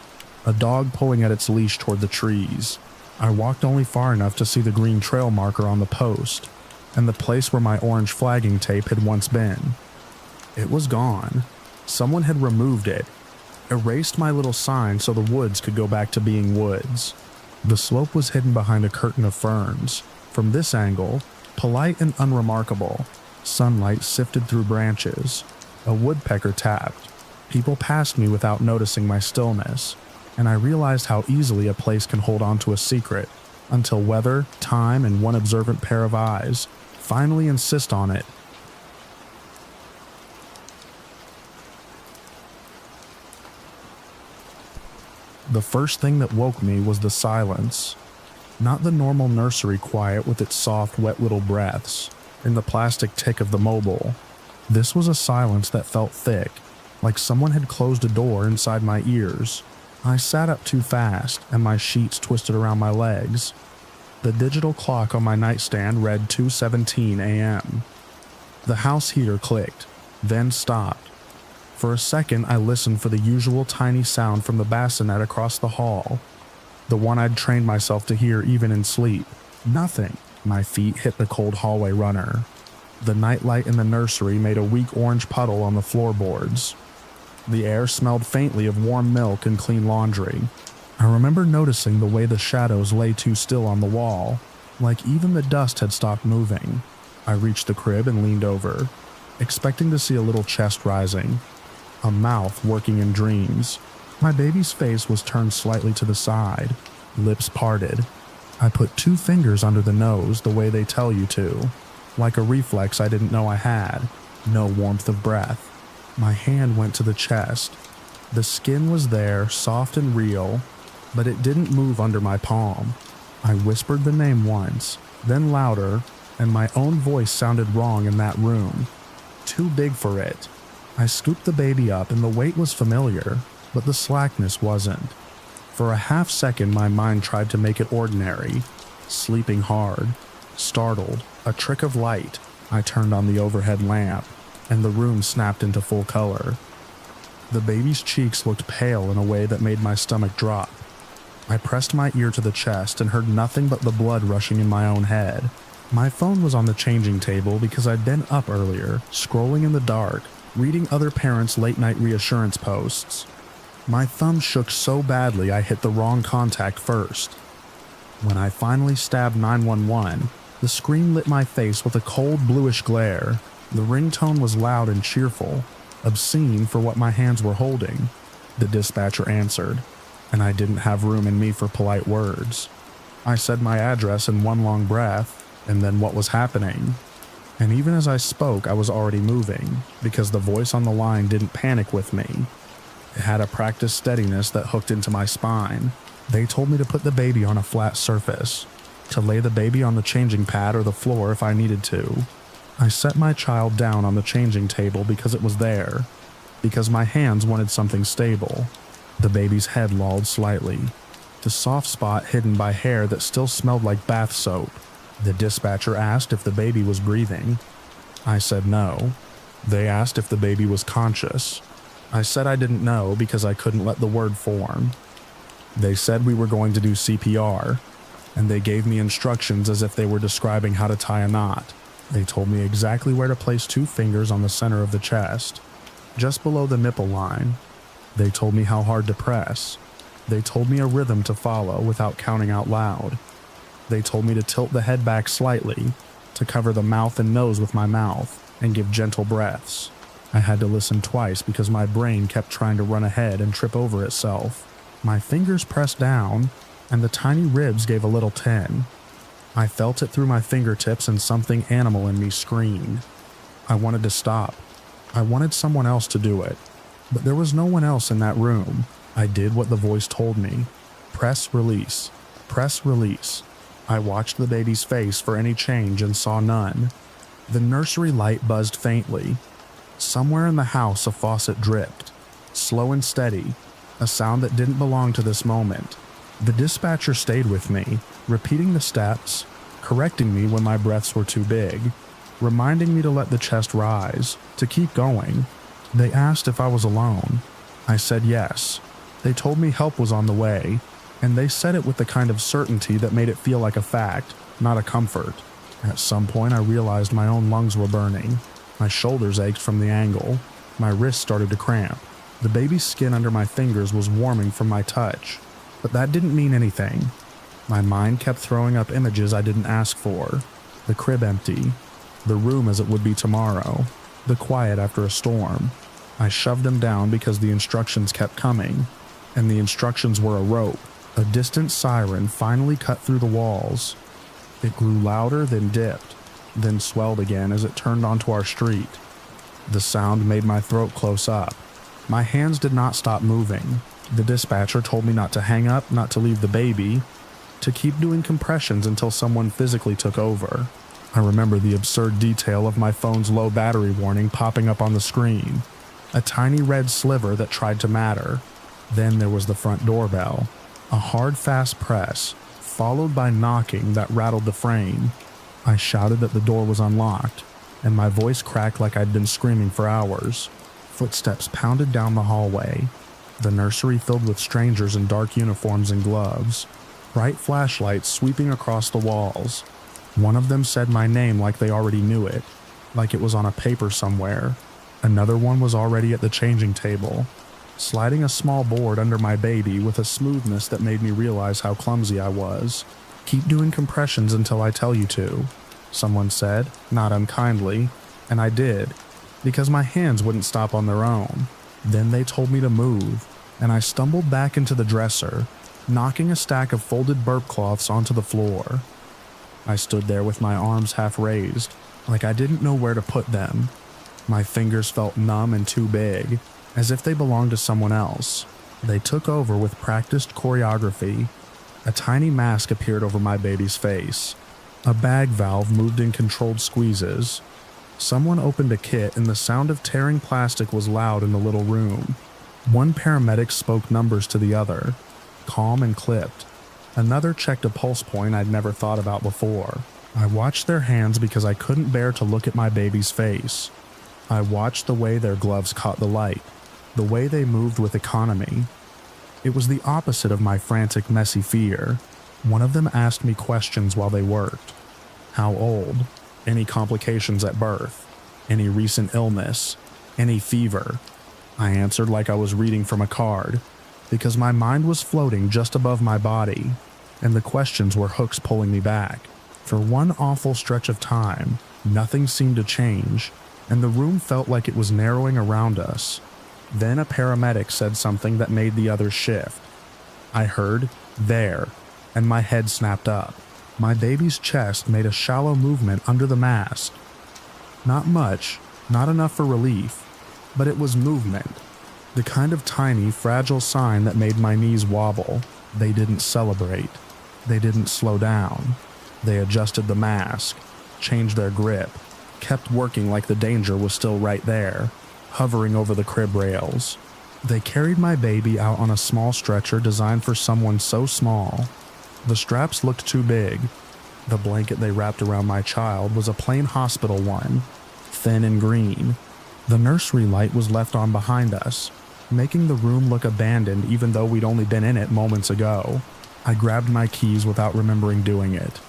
a dog pulling at its leash toward the trees. I walked only far enough to see the green trail marker on the post, and the place where my orange flagging tape had once been. It was gone. Someone had removed it, erased my little sign so the woods could go back to being woods. The slope was hidden behind a curtain of ferns. From this angle, polite and unremarkable, sunlight sifted through branches. A woodpecker tapped. People passed me without noticing my stillness, and I realized how easily a place can hold on to a secret until weather, time, and one observant pair of eyes finally insist on it. The first thing that woke me was the silence. Not the normal nursery quiet with its soft, wet little breaths, and the plastic tick of the mobile. This was a silence that felt thick, like someone had closed a door inside my ears. I sat up too fast, and my sheets twisted around my legs. The digital clock on my nightstand read 2:17 a.m. The house heater clicked, then stopped. For a second, I listened for the usual tiny sound from the bassinet across the hall, the one I'd trained myself to hear even in sleep. Nothing. My feet hit the cold hallway runner. The nightlight in the nursery made a weak orange puddle on the floorboards. The air smelled faintly of warm milk and clean laundry. I remember noticing the way the shadows lay too still on the wall, like even the dust had stopped moving. I reached the crib and leaned over, expecting to see a little chest rising, a mouth working in dreams. My baby's face was turned slightly to the side, lips parted. I put 2 fingers under the nose the way they tell you to, like a reflex I didn't know I had. No warmth of breath. My hand went to the chest. The skin was there, soft and real, but it didn't move under my palm. I whispered the name once, then louder, and my own voice sounded wrong in that room. Too big for it. I scooped the baby up and the weight was familiar, but the slackness wasn't. For a half second my mind tried to make it ordinary. Sleeping hard. Startled. A trick of light. I turned on the overhead lamp, and the room snapped into full color. The baby's cheeks looked pale in a way that made my stomach drop. I pressed my ear to the chest and heard nothing but the blood rushing in my own head. My phone was on the changing table because I'd been up earlier, scrolling in the dark, reading other parents' late-night reassurance posts. My thumb shook so badly I hit the wrong contact first. When I finally stabbed 911, the screen lit my face with a cold bluish glare. The ringtone was loud and cheerful, obscene for what my hands were holding. The dispatcher answered, and I didn't have room in me for polite words. I said my address in one long breath, and then what was happening. And even as I spoke, I was already moving, because the voice on the line didn't panic with me. It had a practiced steadiness that hooked into my spine. They told me to put the baby on a flat surface, to lay the baby on the changing pad or the floor if I needed to. I set my child down on the changing table because it was there, because my hands wanted something stable. The baby's head lolled slightly, the soft spot hidden by hair that still smelled like bath soap. The dispatcher asked if the baby was breathing. I said no. They asked if the baby was conscious. I said I didn't know because I couldn't let the word form. They said we were going to do CPR, and they gave me instructions as if they were describing how to tie a knot. They told me exactly where to place 2 fingers on the center of the chest, just below the nipple line. They told me how hard to press. They told me a rhythm to follow without counting out loud. They told me to tilt the head back slightly, to cover the mouth and nose with my mouth, and give gentle breaths. I had to listen twice because my brain kept trying to run ahead and trip over itself. My fingers pressed down, and the tiny ribs gave a little tin. I felt it through my fingertips and something animal in me screamed. I wanted to stop. I wanted someone else to do it. But there was no one else in that room. I did what the voice told me. Press release. Press release. I watched the baby's face for any change and saw none. The nursery light buzzed faintly. Somewhere in the house a faucet dripped. Slow and steady. A sound that didn't belong to this moment. The dispatcher stayed with me, repeating the steps, correcting me when my breaths were too big, reminding me to let the chest rise, to keep going. They asked if I was alone. I said yes. They told me help was on the way, and they said it with the kind of certainty that made it feel like a fact, not a comfort. At some point I realized my own lungs were burning. My shoulders ached from the angle. My wrists started to cramp. The baby's skin under my fingers was warming from my touch, but that didn't mean anything. My mind kept throwing up images I didn't ask for. The crib empty. The room as it would be tomorrow. The quiet after a storm. I shoved them down because the instructions kept coming, and the instructions were a rope. A distant siren finally cut through the walls. It grew louder, then dipped, then swelled again as it turned onto our street. The sound made my throat close up. My hands did not stop moving. The dispatcher told me not to hang up, not to leave the baby, to keep doing compressions until someone physically took over. I remember the absurd detail of my phone's low battery warning popping up on the screen. A tiny red sliver that tried to matter. Then there was the front doorbell. A hard, fast press, followed by knocking that rattled the frame. I shouted that the door was unlocked, and my voice cracked like I'd been screaming for hours. Footsteps pounded down the hallway. The nursery filled with strangers in dark uniforms and gloves. Bright flashlights sweeping across the walls. One of them said my name like they already knew it, like it was on a paper somewhere. Another one was already at the changing table, sliding a small board under my baby with a smoothness that made me realize how clumsy I was. "Keep doing compressions until I tell you to," someone said, not unkindly, and I did, because my hands wouldn't stop on their own. Then they told me to move, and I stumbled back into the dresser, knocking a stack of folded burp cloths onto the floor. I stood there with my arms half raised, like I didn't know where to put them. My fingers felt numb and too big. as if they belonged to someone else. They took over with practiced choreography. A tiny mask appeared over my baby's face. A bag valve moved in controlled squeezes. Someone opened a kit and the sound of tearing plastic was loud in the little room. One paramedic spoke numbers to the other, calm and clipped. Another checked a pulse point I'd never thought about before. I watched their hands because I couldn't bear to look at my baby's face. I watched the way their gloves caught the light, the way they moved with economy. It was the opposite of my frantic, messy fear. One of them asked me questions while they worked. How old? Any complications at birth? Any recent illness? Any fever? I answered like I was reading from a card, because my mind was floating just above my body, and the questions were hooks pulling me back. For one awful stretch of time, nothing seemed to change, and the room felt like it was narrowing around us. Then a paramedic said something that made the others shift. I heard, "there," and my head snapped up. My baby's chest made a shallow movement under the mask. Not much, not enough for relief, but it was movement. The kind of tiny, fragile sign that made my knees wobble. They didn't celebrate. They didn't slow down. They adjusted the mask, changed their grip, kept working like the danger was still right there, hovering over the crib rails. They carried my baby out on a small stretcher designed for someone so small. The straps looked too big. The blanket they wrapped around my child was a plain hospital one, thin and green. The nursery light was left on behind us, making the room look abandoned even though we'd only been in it moments ago. I grabbed my keys without remembering doing it.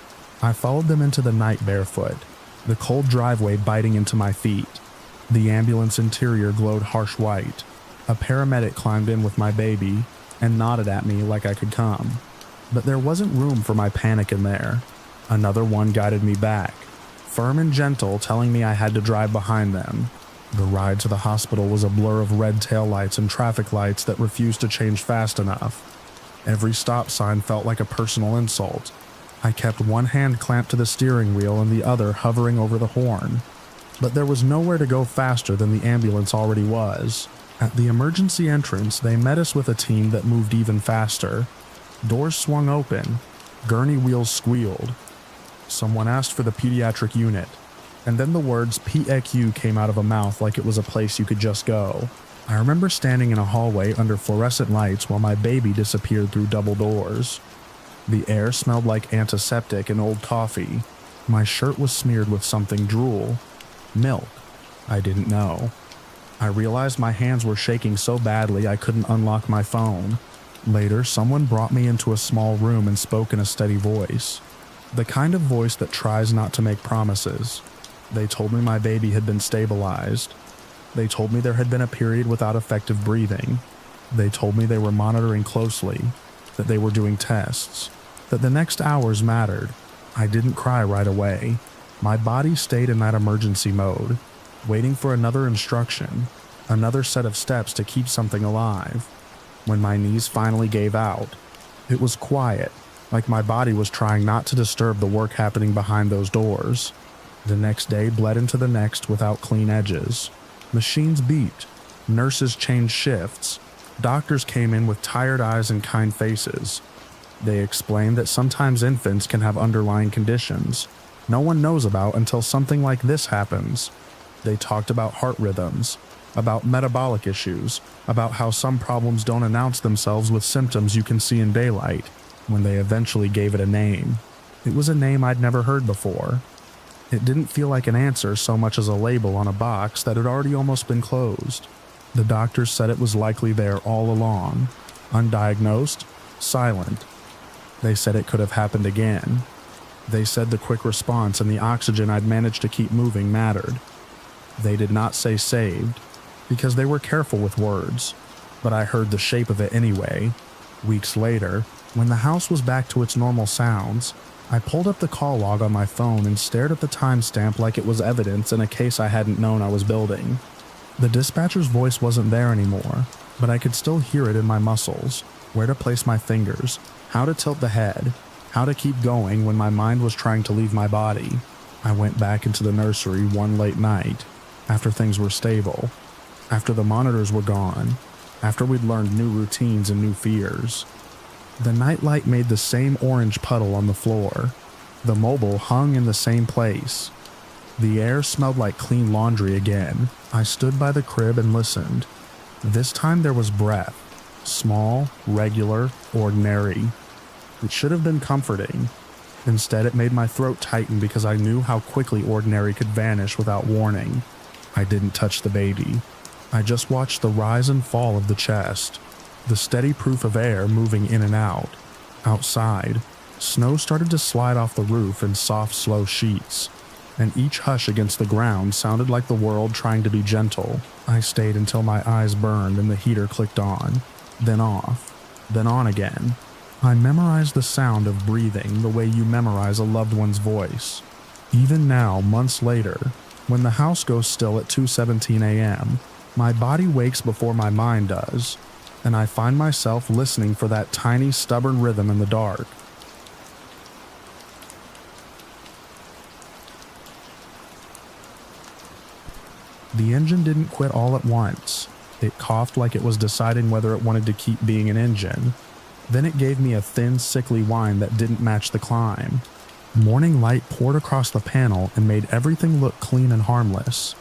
I followed them into the night barefoot, the cold driveway biting into my feet. The ambulance interior glowed harsh white. A paramedic climbed in with my baby and nodded at me like I could come. But there wasn't room for my panic in there. Another one guided me back, firm and gentle, telling me I had to drive behind them. The ride to the hospital was a blur of red taillights and traffic lights that refused to change fast enough. Every stop sign felt like a personal insult. I kept one hand clamped to the steering wheel and the other hovering over the horn. But there was nowhere to go faster than the ambulance already was. At the emergency entrance, they met us with a team that moved even faster. Doors swung open. Gurney wheels squealed. Someone asked for the pediatric unit, and then the words PECU came out of a mouth like it was a place you could just go. I remember standing in a hallway under fluorescent lights while my baby disappeared through double doors. The air smelled like antiseptic and old coffee. My shirt was smeared with something drool. Milk. I didn't know. I realized my hands were shaking so badly I couldn't unlock my phone. Later, someone brought me into a small room and spoke in a steady voice. The kind of voice that tries not to make promises. They told me my baby had been stabilized. They told me there had been a period without effective breathing. They told me they were monitoring closely, that they were doing tests, that the next hours mattered. I didn't cry right away. My body stayed in that emergency mode, waiting for another instruction, another set of steps to keep something alive. When my knees finally gave out, it was quiet, like my body was trying not to disturb the work happening behind those doors. The next day bled into the next without clean edges. Machines beeped, nurses changed shifts, doctors came in with tired eyes and kind faces. They explained that sometimes infants can have underlying conditions no one knows about until something like this happens. They talked about heart rhythms, about metabolic issues, about how some problems don't announce themselves with symptoms you can see in daylight, when they eventually gave it a name. It was a name I'd never heard before. It didn't feel like an answer so much as a label on a box that had already almost been closed. The doctors said it was likely there all along, undiagnosed, silent. They said it could have happened again. They said the quick response and the oxygen I'd managed to keep moving mattered. They did not say saved, because they were careful with words, but I heard the shape of it anyway. Weeks later, when the house was back to its normal sounds, I pulled up the call log on my phone and stared at the timestamp like it was evidence in a case I hadn't known I was building. The dispatcher's voice wasn't there anymore, but I could still hear it in my muscles, where to place my fingers, how to tilt the head, how to keep going when my mind was trying to leave my body. I went back into the nursery one late night, after things were stable. after the monitors were gone, after we'd learned new routines and new fears. The nightlight made the same orange puddle on the floor. The mobile hung in the same place. The air smelled like clean laundry again. I stood by the crib and listened. This time there was breath. Small, regular, ordinary. It should have been comforting. Instead, it made my throat tighten because I knew how quickly ordinary could vanish without warning. I didn't touch the baby. I just watched the rise and fall of the chest, the steady proof of air moving in and out. Outside, snow started to slide off the roof in soft, slow sheets, and each hush against the ground sounded like the world trying to be gentle. I stayed until my eyes burned and the heater clicked on, then off, then on again. I memorized the sound of breathing the way you memorize a loved one's voice. Even now, months later, when the house goes still at 2:17 a.m., my body wakes before my mind does, and I find myself listening for that tiny, stubborn rhythm in the dark. The engine didn't quit all at once. It coughed like it was deciding whether it wanted to keep being an engine. Then it gave me a thin, sickly whine that didn't match the climb. Morning light poured across the panel and made everything look clean and harmless.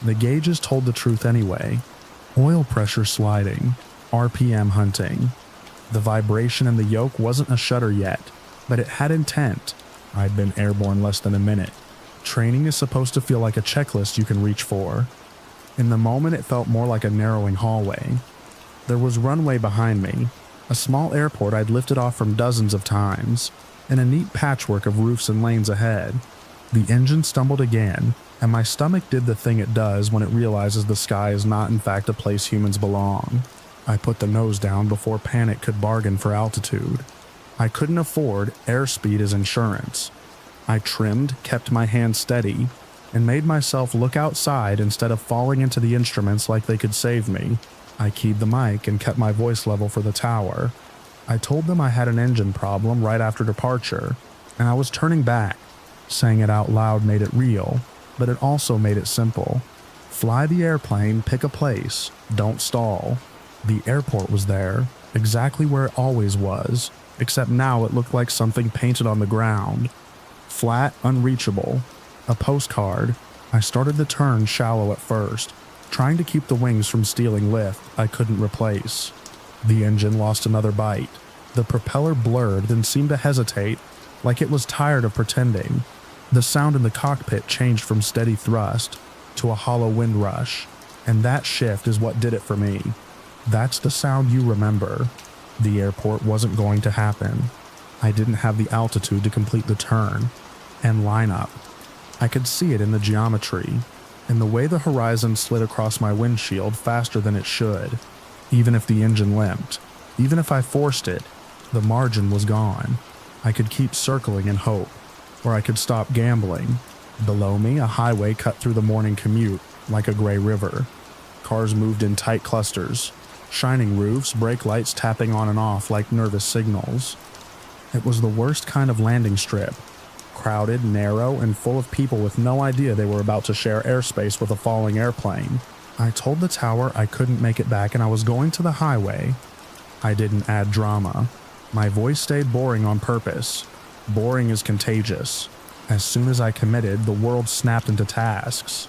The gauges told the truth anyway. Oil pressure sliding, RPM hunting. The vibration in the yoke wasn't a shudder yet, but it had intent. I'd been airborne less than a minute. Training is supposed to feel like a checklist you can reach for. In the moment, it felt more like a narrowing hallway. There was runway behind me, a small airport I'd lifted off from dozens of times, and a neat patchwork of roofs and lanes ahead. The engine stumbled again, and my stomach did the thing it does when it realizes the sky is not in fact a place humans belong. I put the nose down before panic could bargain for altitude. I couldn't afford airspeed as insurance. I trimmed, kept my hand steady, and made myself look outside instead of falling into the instruments like they could save me. I keyed the mic and kept my voice level for the tower. I told them I had an engine problem right after departure, and I was turning back. Saying it out loud made it real, but it also made it simple. Fly the airplane, pick a place, don't stall. The airport was there, exactly where it always was, except now it looked like something painted on the ground. Flat, unreachable. A postcard. I started the turn shallow at first, trying to keep the wings from stealing lift I couldn't replace. The engine lost another bite. The propeller blurred, then seemed to hesitate, like it was tired of pretending. The sound in the cockpit changed from steady thrust to a hollow wind rush, and that shift is what did it for me. That's the sound you remember. The airport wasn't going to happen. I didn't have the altitude to complete the turn and line up. I could see it in the geometry, in the way the horizon slid across my windshield faster than it should. Even if the engine limped, even if I forced it, the margin was gone. I could keep circling and hope, or I could stop gambling. Below me, a highway cut through the morning commute like a gray river. Cars moved in tight clusters, shining roofs, brake lights tapping on and off like nervous signals. It was the worst kind of landing strip. Crowded, narrow, and full of people with no idea they were about to share airspace with a falling airplane. I told the tower I couldn't make it back and I was going to the highway. I didn't add drama. My voice stayed boring on purpose. Boring is contagious. As soon as I committed, the world snapped into tasks.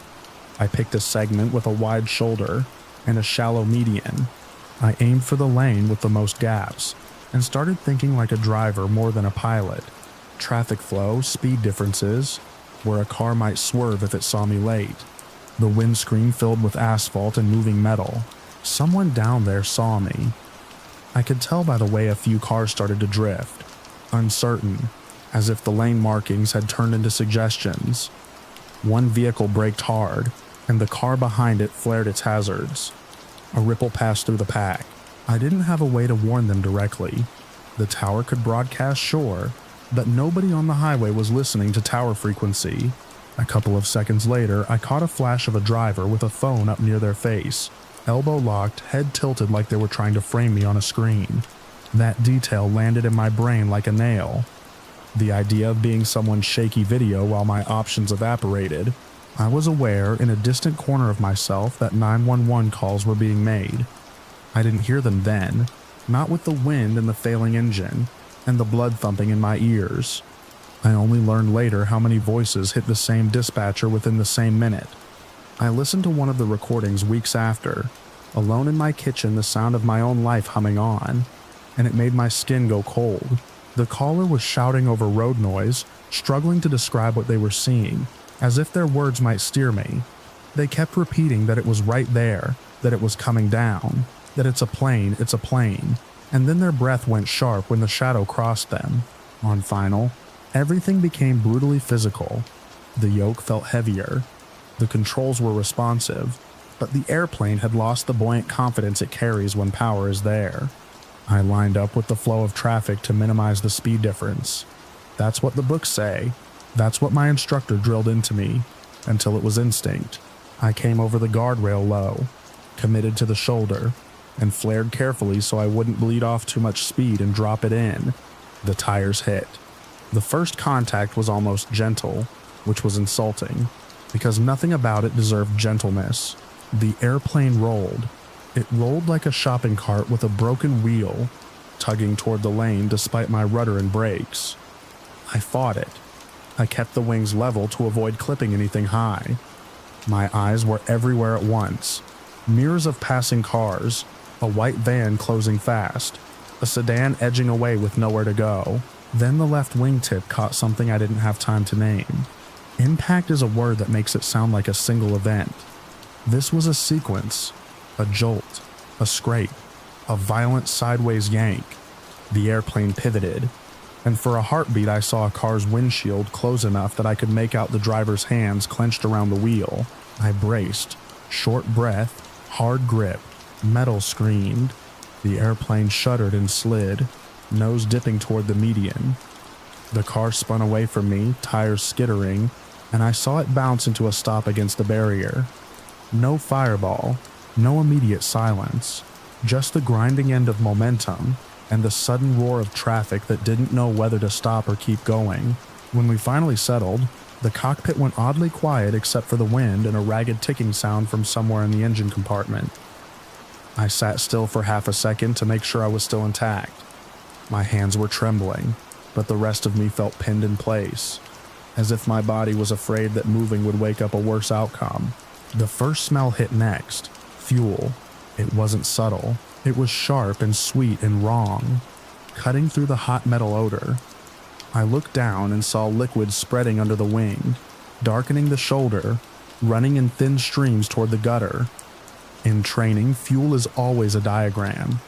I picked a segment with a wide shoulder and a shallow median. I aimed for the lane with the most gaps and started thinking like a driver more than a pilot. Traffic flow, speed differences, where a car might swerve if it saw me late. The windscreen filled with asphalt and moving metal. Someone down there saw me. I could tell by the way a few cars started to drift, uncertain, as if the lane markings had turned into suggestions. One vehicle braked hard, and the car behind it flared its hazards. A ripple passed through the pack. I didn't have a way to warn them directly. The tower could broadcast, sure, but nobody on the highway was listening to tower frequency. A couple of seconds later, I caught a flash of a driver with a phone up near their face, elbow locked, head tilted like they were trying to frame me on a screen. That detail landed in my brain like a nail. The idea of being someone's shaky video while my options evaporated, I was aware in a distant corner of myself that 911 calls were being made. I didn't hear them then, not with the wind and the failing engine, and the blood thumping in my ears. I only learned later how many voices hit the same dispatcher within the same minute. I listened to one of the recordings weeks after, alone in my kitchen, the sound of my own life humming on, and it made my skin go cold. The caller was shouting over road noise, struggling to describe what they were seeing, as if their words might steer me. They kept repeating that it was right there, that it was coming down, that it's a plane, and then their breath went sharp when the shadow crossed them. On final, everything became brutally physical. The yoke felt heavier. The controls were responsive, but the airplane had lost the buoyant confidence it carries when power is there. I lined up with the flow of traffic to minimize the speed difference. That's what the books say. That's what my instructor drilled into me, until it was instinct. I came over the guardrail low, committed to the shoulder, and flared carefully so I wouldn't bleed off too much speed and drop it in. The tires hit. The first contact was almost gentle, which was insulting, because nothing about it deserved gentleness. The airplane rolled. It rolled like a shopping cart with a broken wheel, tugging toward the lane despite my rudder and brakes. I fought it. I kept the wings level to avoid clipping anything high. My eyes were everywhere at once. Mirrors of passing cars, a white van closing fast, a sedan edging away with nowhere to go. Then the left wingtip caught something I didn't have time to name. Impact is a word that makes it sound like a single event. This was a sequence, a jolt, a scrape, a violent sideways yank. The airplane pivoted, and for a heartbeat I saw a car's windshield close enough that I could make out the driver's hands clenched around the wheel. I braced, short breath, hard grip, metal screamed. The airplane shuddered and slid, nose dipping toward the median. The car spun away from me, tires skittering, and I saw it bounce into a stop against the barrier. No fireball, no immediate silence, just the grinding end of momentum and the sudden roar of traffic that didn't know whether to stop or keep going. When we finally settled, the cockpit went oddly quiet except for the wind and a ragged ticking sound from somewhere in the engine compartment. I sat still for half a second to make sure I was still intact. My hands were trembling, but the rest of me felt pinned in place, as if my body was afraid that moving would wake up a worse outcome. The first smell hit next. Fuel. It wasn't subtle. It was sharp and sweet and wrong, cutting through the hot metal odor. I looked down and saw liquid spreading under the wing, darkening the shoulder, running in thin streams toward the gutter. In training, fuel is always a diagram.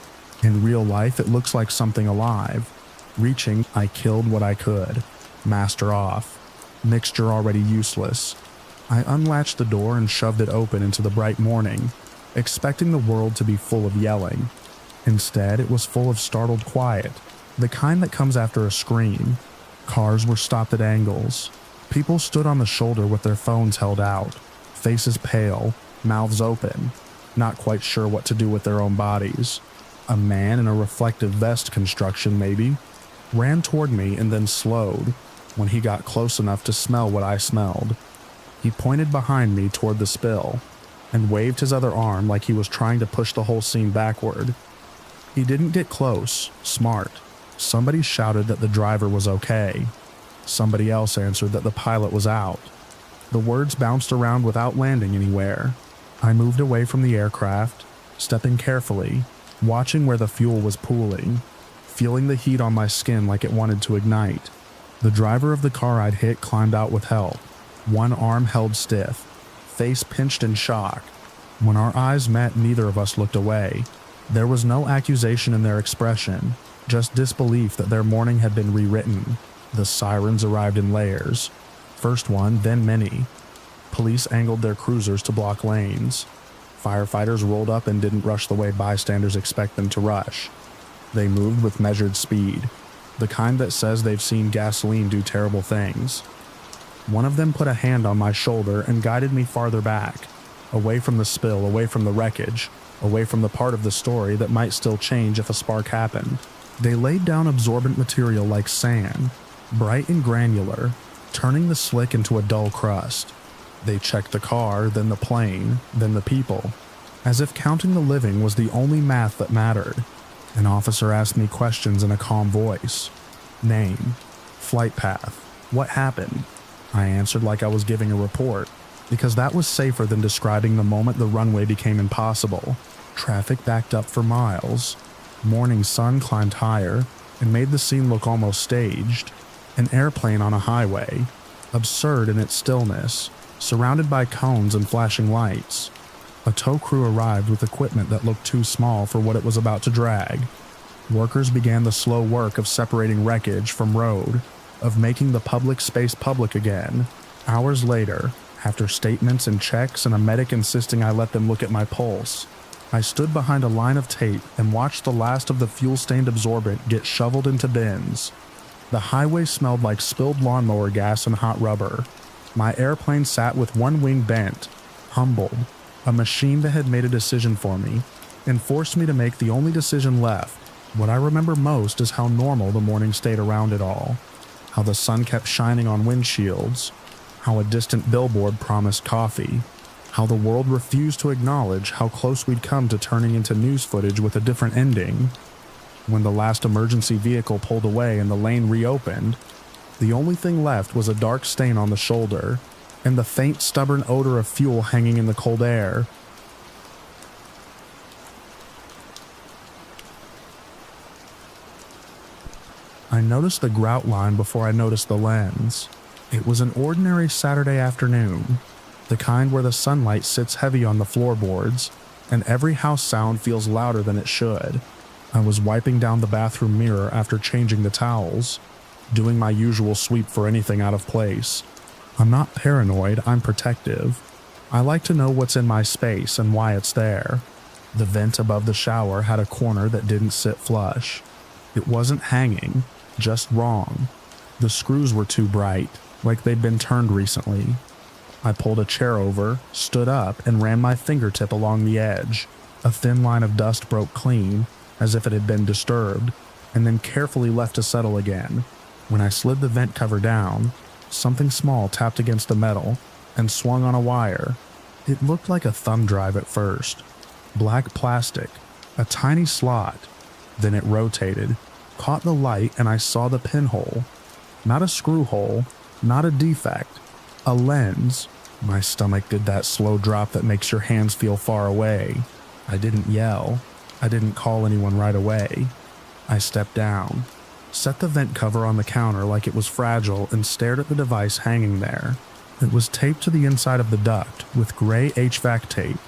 In real life, it looks like something alive. Reaching, I killed what I could. Master off. Mixture already useless. I unlatched the door and shoved it open into the bright morning, expecting the world to be full of yelling. Instead, it was full of startled quiet, the kind that comes after a scream. Cars were stopped at angles. People stood on the shoulder with their phones held out, faces pale, mouths open, not quite sure what to do with their own bodies. A man in a reflective vest construction, maybe, ran toward me and then slowed when he got close enough to smell what I smelled. He pointed behind me toward the spill and waved his other arm like he was trying to push the whole scene backward. He didn't get close. Smart. Somebody shouted that the driver was okay. Somebody else answered that the pilot was out. The words bounced around without landing anywhere. I moved away from the aircraft, stepping carefully, watching where the fuel was pooling, feeling the heat on my skin like it wanted to ignite. The driver of the car I'd hit climbed out with help, one arm held stiff, face pinched in shock. When our eyes met, neither of us looked away. There was no accusation in their expression, just disbelief that their morning had been rewritten. The sirens arrived in layers. First one, then many. Police angled their cruisers to block lanes. Firefighters rolled up and didn't rush the way bystanders expect them to rush. They moved with measured speed, the kind that says they've seen gasoline do terrible things. One of them put a hand on my shoulder and guided me farther back, away from the spill, away from the wreckage, away from the part of the story that might still change if a spark happened. They laid down absorbent material like sand, bright and granular, turning the slick into a dull crust. They checked the car, then the plane, then the people, as if counting the living was the only math that mattered. An officer asked me questions in a calm voice. Name, flight path, what happened? I answered like I was giving a report, because that was safer than describing the moment the runway became impossible. Traffic backed up for miles. Morning sun climbed higher and made the scene look almost staged. An airplane on a highway, absurd in its stillness, surrounded by cones and flashing lights. A tow crew arrived with equipment that looked too small for what it was about to drag. Workers began the slow work of separating wreckage from road, of making the public space public again. Hours later, after statements and checks and a medic insisting I let them look at my pulse, I stood behind a line of tape and watched the last of the fuel-stained absorbent get shoveled into bins. The highway smelled like spilled lawnmower gas and hot rubber. My airplane sat with one wing bent, humbled, a machine that had made a decision for me, and forced me to make the only decision left. What I remember most is how normal the morning stayed around it all, how the sun kept shining on windshields, how a distant billboard promised coffee, how the world refused to acknowledge how close we'd come to turning into news footage with a different ending. When the last emergency vehicle pulled away and the lane reopened, the only thing left was a dark stain on the shoulder and the faint, stubborn odor of fuel hanging in the cold air. I noticed the grout line before I noticed the lens. It was an ordinary Saturday afternoon, the kind where the sunlight sits heavy on the floorboards, and every house sound feels louder than it should. I was wiping down the bathroom mirror after changing the towels, doing my usual sweep for anything out of place. I'm not paranoid, I'm protective. I like to know what's in my space and why it's there. The vent above the shower had a corner that didn't sit flush. It wasn't hanging, just wrong. The screws were too bright, like they'd been turned recently. I pulled a chair over, stood up, and ran my fingertip along the edge. A thin line of dust broke clean, as if it had been disturbed, and then carefully left to settle again. When I slid the vent cover down, something small tapped against the metal and swung on a wire. It looked like a thumb drive at first. Black plastic, a tiny slot. Then it rotated, caught the light, and I saw the pinhole. Not a screw hole, not a defect. A lens. My stomach did that slow drop that makes your hands feel far away. I didn't yell. I didn't call anyone right away. I stepped down, set the vent cover on the counter like it was fragile, and stared at the device hanging there. It was taped to the inside of the duct with gray HVAC tape,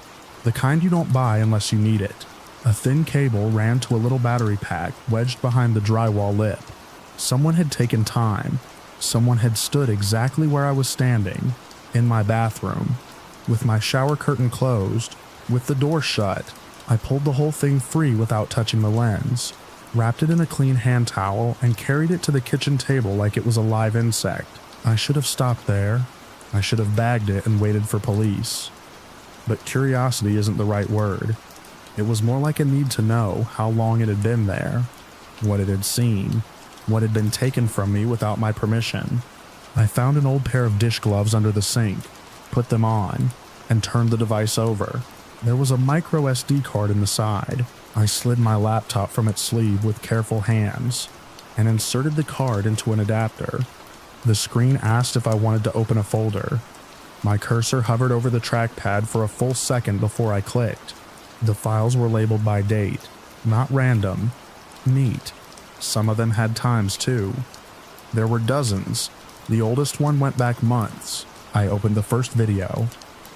the kind you don't buy unless you need it. A thin cable ran to a little battery pack wedged behind the drywall lip. Someone had taken time. Someone had stood exactly where I was standing, in my bathroom, with my shower curtain closed, with the door shut. I pulled the whole thing free without touching the lens, wrapped it in a clean hand towel, and carried it to the kitchen table like it was a live insect. I should have stopped there. I should have bagged it and waited for police. But curiosity isn't the right word. It was more like a need to know how long it had been there, what it had seen, what had been taken from me without my permission. I found an old pair of dish gloves under the sink, put them on, and turned the device over. There was a micro SD card in the side. I slid my laptop from its sleeve with careful hands and inserted the card into an adapter. The screen asked if I wanted to open a folder. My cursor hovered over the trackpad for a full second before I clicked. The files were labeled by date, not random. Neat. Some of them had times too. There were dozens. The oldest one went back months. I opened the first video.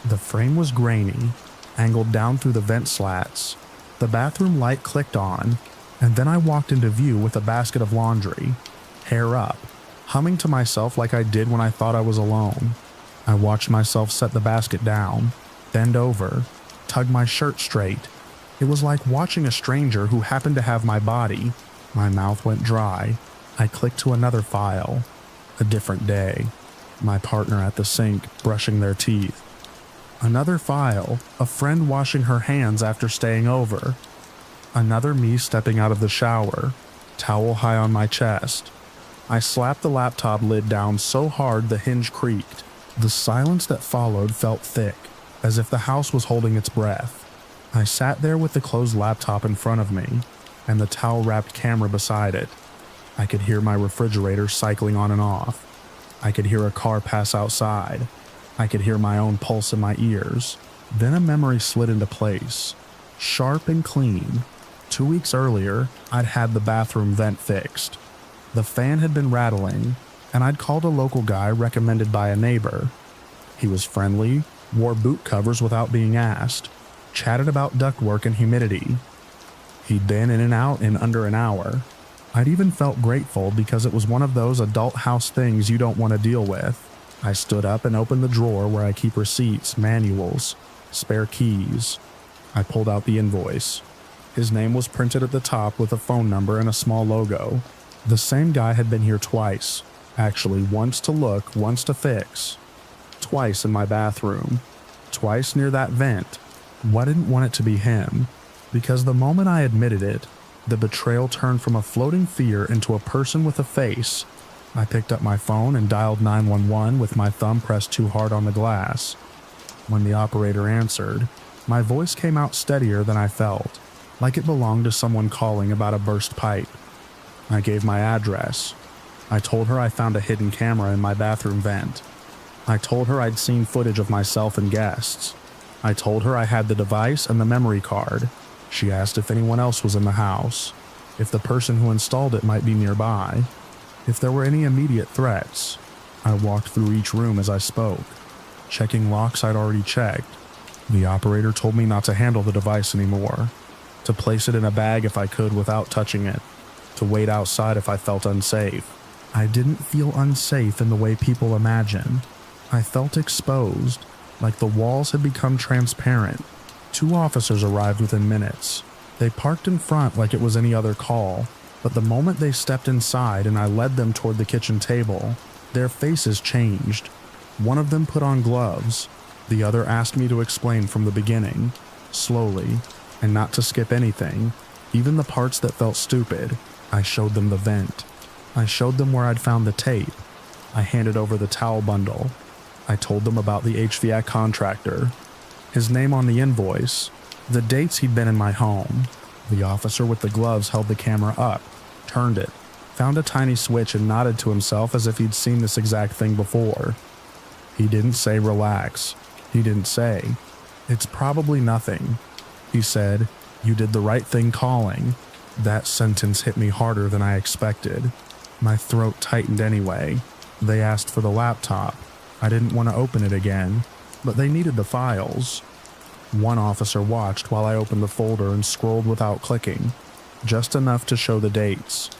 The frame was grainy, angled down through the vent slats. The bathroom light clicked on, and then I walked into view with a basket of laundry, hair up, humming to myself like I did when I thought I was alone. I watched myself set the basket down, bend over, tug my shirt straight. It was like watching a stranger who happened to have my body. My mouth went dry. I clicked to another file. A different day. My partner at the sink, brushing their teeth. Another file, a friend washing her hands after staying over. Another me stepping out of the shower, towel high on my chest. I slapped the laptop lid down so hard the hinge creaked. The silence that followed felt thick, as if the house was holding its breath. I sat there with the closed laptop in front of me, and the towel-wrapped camera beside it. I could hear my refrigerator cycling on and off. I could hear a car pass outside. I could hear my own pulse in my ears. Then a memory slid into place, sharp and clean. 2 weeks earlier, I'd had the bathroom vent fixed. The fan had been rattling, and I'd called a local guy recommended by a neighbor. He was friendly, wore boot covers without being asked, chatted about ductwork and humidity. He'd been in and out in under an hour. I'd even felt grateful because it was one of those adult house things you don't want to deal with. I stood up and opened the drawer where I keep receipts, manuals, spare keys. I pulled out the invoice. His name was printed at the top with a phone number and a small logo. The same guy had been here twice. Actually, once to look, once to fix. Twice in my bathroom. Twice near that vent. I didn't want it to be him, because the moment I admitted it, the betrayal turned from a floating fear into a person with a face. I picked up my phone and dialed 911 with my thumb pressed too hard on the glass. When the operator answered, my voice came out steadier than I felt, like it belonged to someone calling about a burst pipe. I gave my address. I told her I found a hidden camera in my bathroom vent. I told her I'd seen footage of myself and guests. I told her I had the device and the memory card. She asked if anyone else was in the house, if the person who installed it might be nearby, if there were any immediate threats. I walked through each room as I spoke, checking locks I'd already checked. The operator told me not to handle the device anymore, to place it in a bag if I could without touching it, to wait outside if I felt unsafe. I didn't feel unsafe in the way people imagine. I felt exposed, like the walls had become transparent. 2 officers arrived within minutes. They parked in front like it was any other call, but the moment they stepped inside and I led them toward the kitchen table, their faces changed. One of them put on gloves. The other asked me to explain from the beginning, slowly, and not to skip anything, even the parts that felt stupid. I showed them the vent. I showed them where I'd found the tape. I handed over the towel bundle. I told them about the HVAC contractor, his name on the invoice, the dates he'd been in my home. The officer with the gloves held the camera up, turned it, found a tiny switch and nodded to himself as if he'd seen this exact thing before. He didn't say relax. He didn't say, it's probably nothing. He said, you did the right thing calling. That sentence hit me harder than I expected. My throat tightened anyway. They asked for the laptop. I didn't want to open it again, but they needed the files. One officer watched while I opened the folder and scrolled without clicking, just enough to show the dates.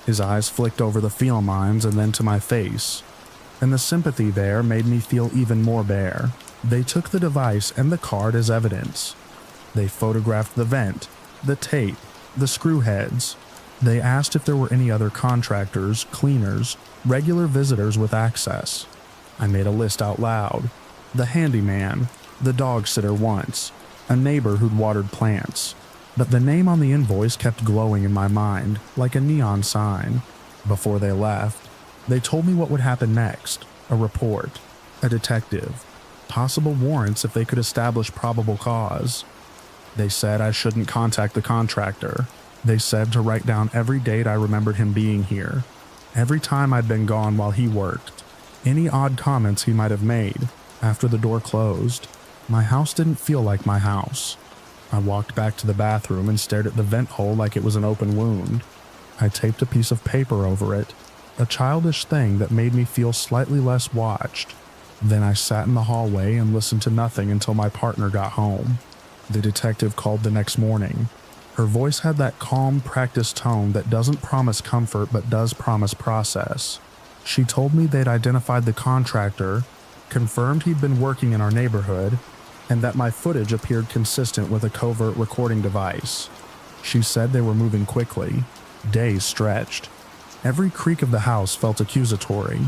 His eyes flicked over the film lines and then to my face, and the sympathy there made me feel even more bare. They took the device and the card as evidence. They photographed the vent, the tape, the screw heads. They asked if there were any other contractors, cleaners, regular visitors with access. I made a list out loud. The handyman, the dog sitter once, a neighbor who'd watered plants. But the name on the invoice kept glowing in my mind, like a neon sign. Before they left, they told me what would happen next. A report, a detective, possible warrants if they could establish probable cause. They said I shouldn't contact the contractor. They said to write down every date I remembered him being here, every time I'd been gone while he worked, any odd comments he might have made after the door closed. My house didn't feel like my house. I walked back to the bathroom and stared at the vent hole like it was an open wound. I taped a piece of paper over it, a childish thing that made me feel slightly less watched. Then I sat in the hallway and listened to nothing until my partner got home. The detective called the next morning. Her voice had that calm, practiced tone that doesn't promise comfort but does promise process. She told me they'd identified the contractor, confirmed he'd been working in our neighborhood, and that my footage appeared consistent with a covert recording device. She said they were moving quickly. Days stretched. Every creak of the house felt accusatory.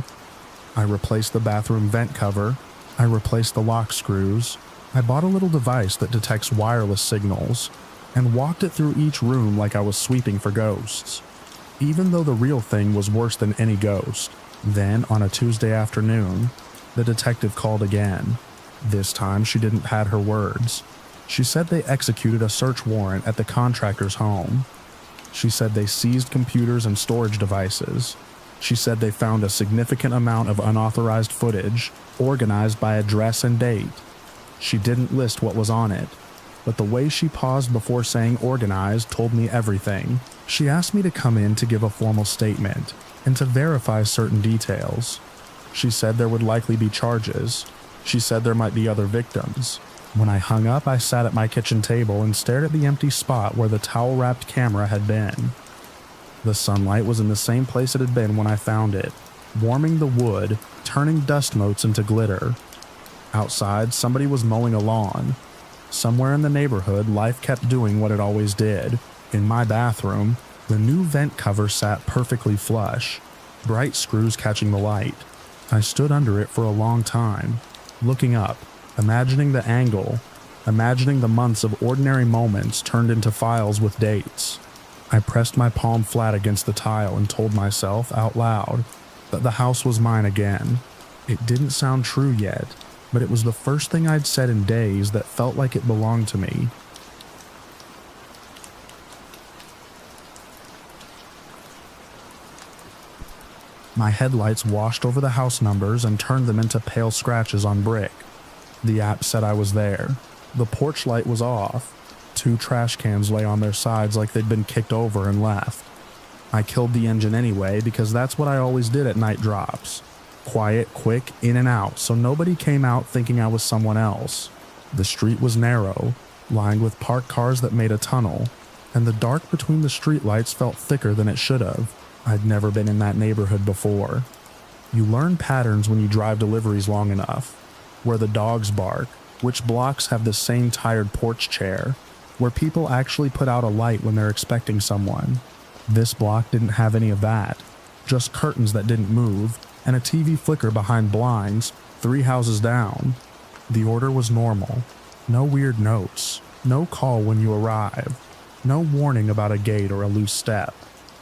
I replaced the bathroom vent cover. I replaced the lock screws. I bought a little device that detects wireless signals and walked it through each room like I was sweeping for ghosts, even though the real thing was worse than any ghost. Then, on a Tuesday afternoon, The detective called again. This time she didn't pad her words. She said they executed a search warrant at the contractor's home. She said they seized computers and storage devices. She said they found a significant amount of unauthorized footage, organized by address and date. She didn't list what was on it, but the way she paused before saying organized told me everything. She asked me to come in to give a formal statement and to verify certain details. She said there would likely be charges. She said there might be other victims. When I hung up, I sat at my kitchen table and stared at the empty spot where the towel-wrapped camera had been. The sunlight was in the same place it had been when I found it, warming the wood, turning dust motes into glitter. Outside, somebody was mowing a lawn. Somewhere in the neighborhood, life kept doing what it always did. In my bathroom, the new vent cover sat perfectly flush, bright screws catching the light. I stood under it for a long time, looking up, imagining the angle, imagining the months of ordinary moments turned into files with dates. I pressed my palm flat against the tile and told myself out loud that the house was mine again. It didn't sound true yet, but it was the first thing I'd said in days that felt like it belonged to me. My headlights washed over the house numbers and turned them into pale scratches on brick. The app said I was there. The porch light was off. 2 trash cans lay on their sides like they'd been kicked over and left. I killed the engine anyway because that's what I always did at night drops. Quiet, quick, in and out, so nobody came out thinking I was someone else. The street was narrow, lined with parked cars that made a tunnel, and the dark between the streetlights felt thicker than it should have. I'd never been in that neighborhood before. You learn patterns when you drive deliveries long enough. Where the dogs bark, which blocks have the same tired porch chair, where people actually put out a light when they're expecting someone. This block didn't have any of that, just curtains that didn't move, and a TV flicker behind blinds, 3 houses down. The order was normal. No weird notes, no call when you arrive, no warning about a gate or a loose step.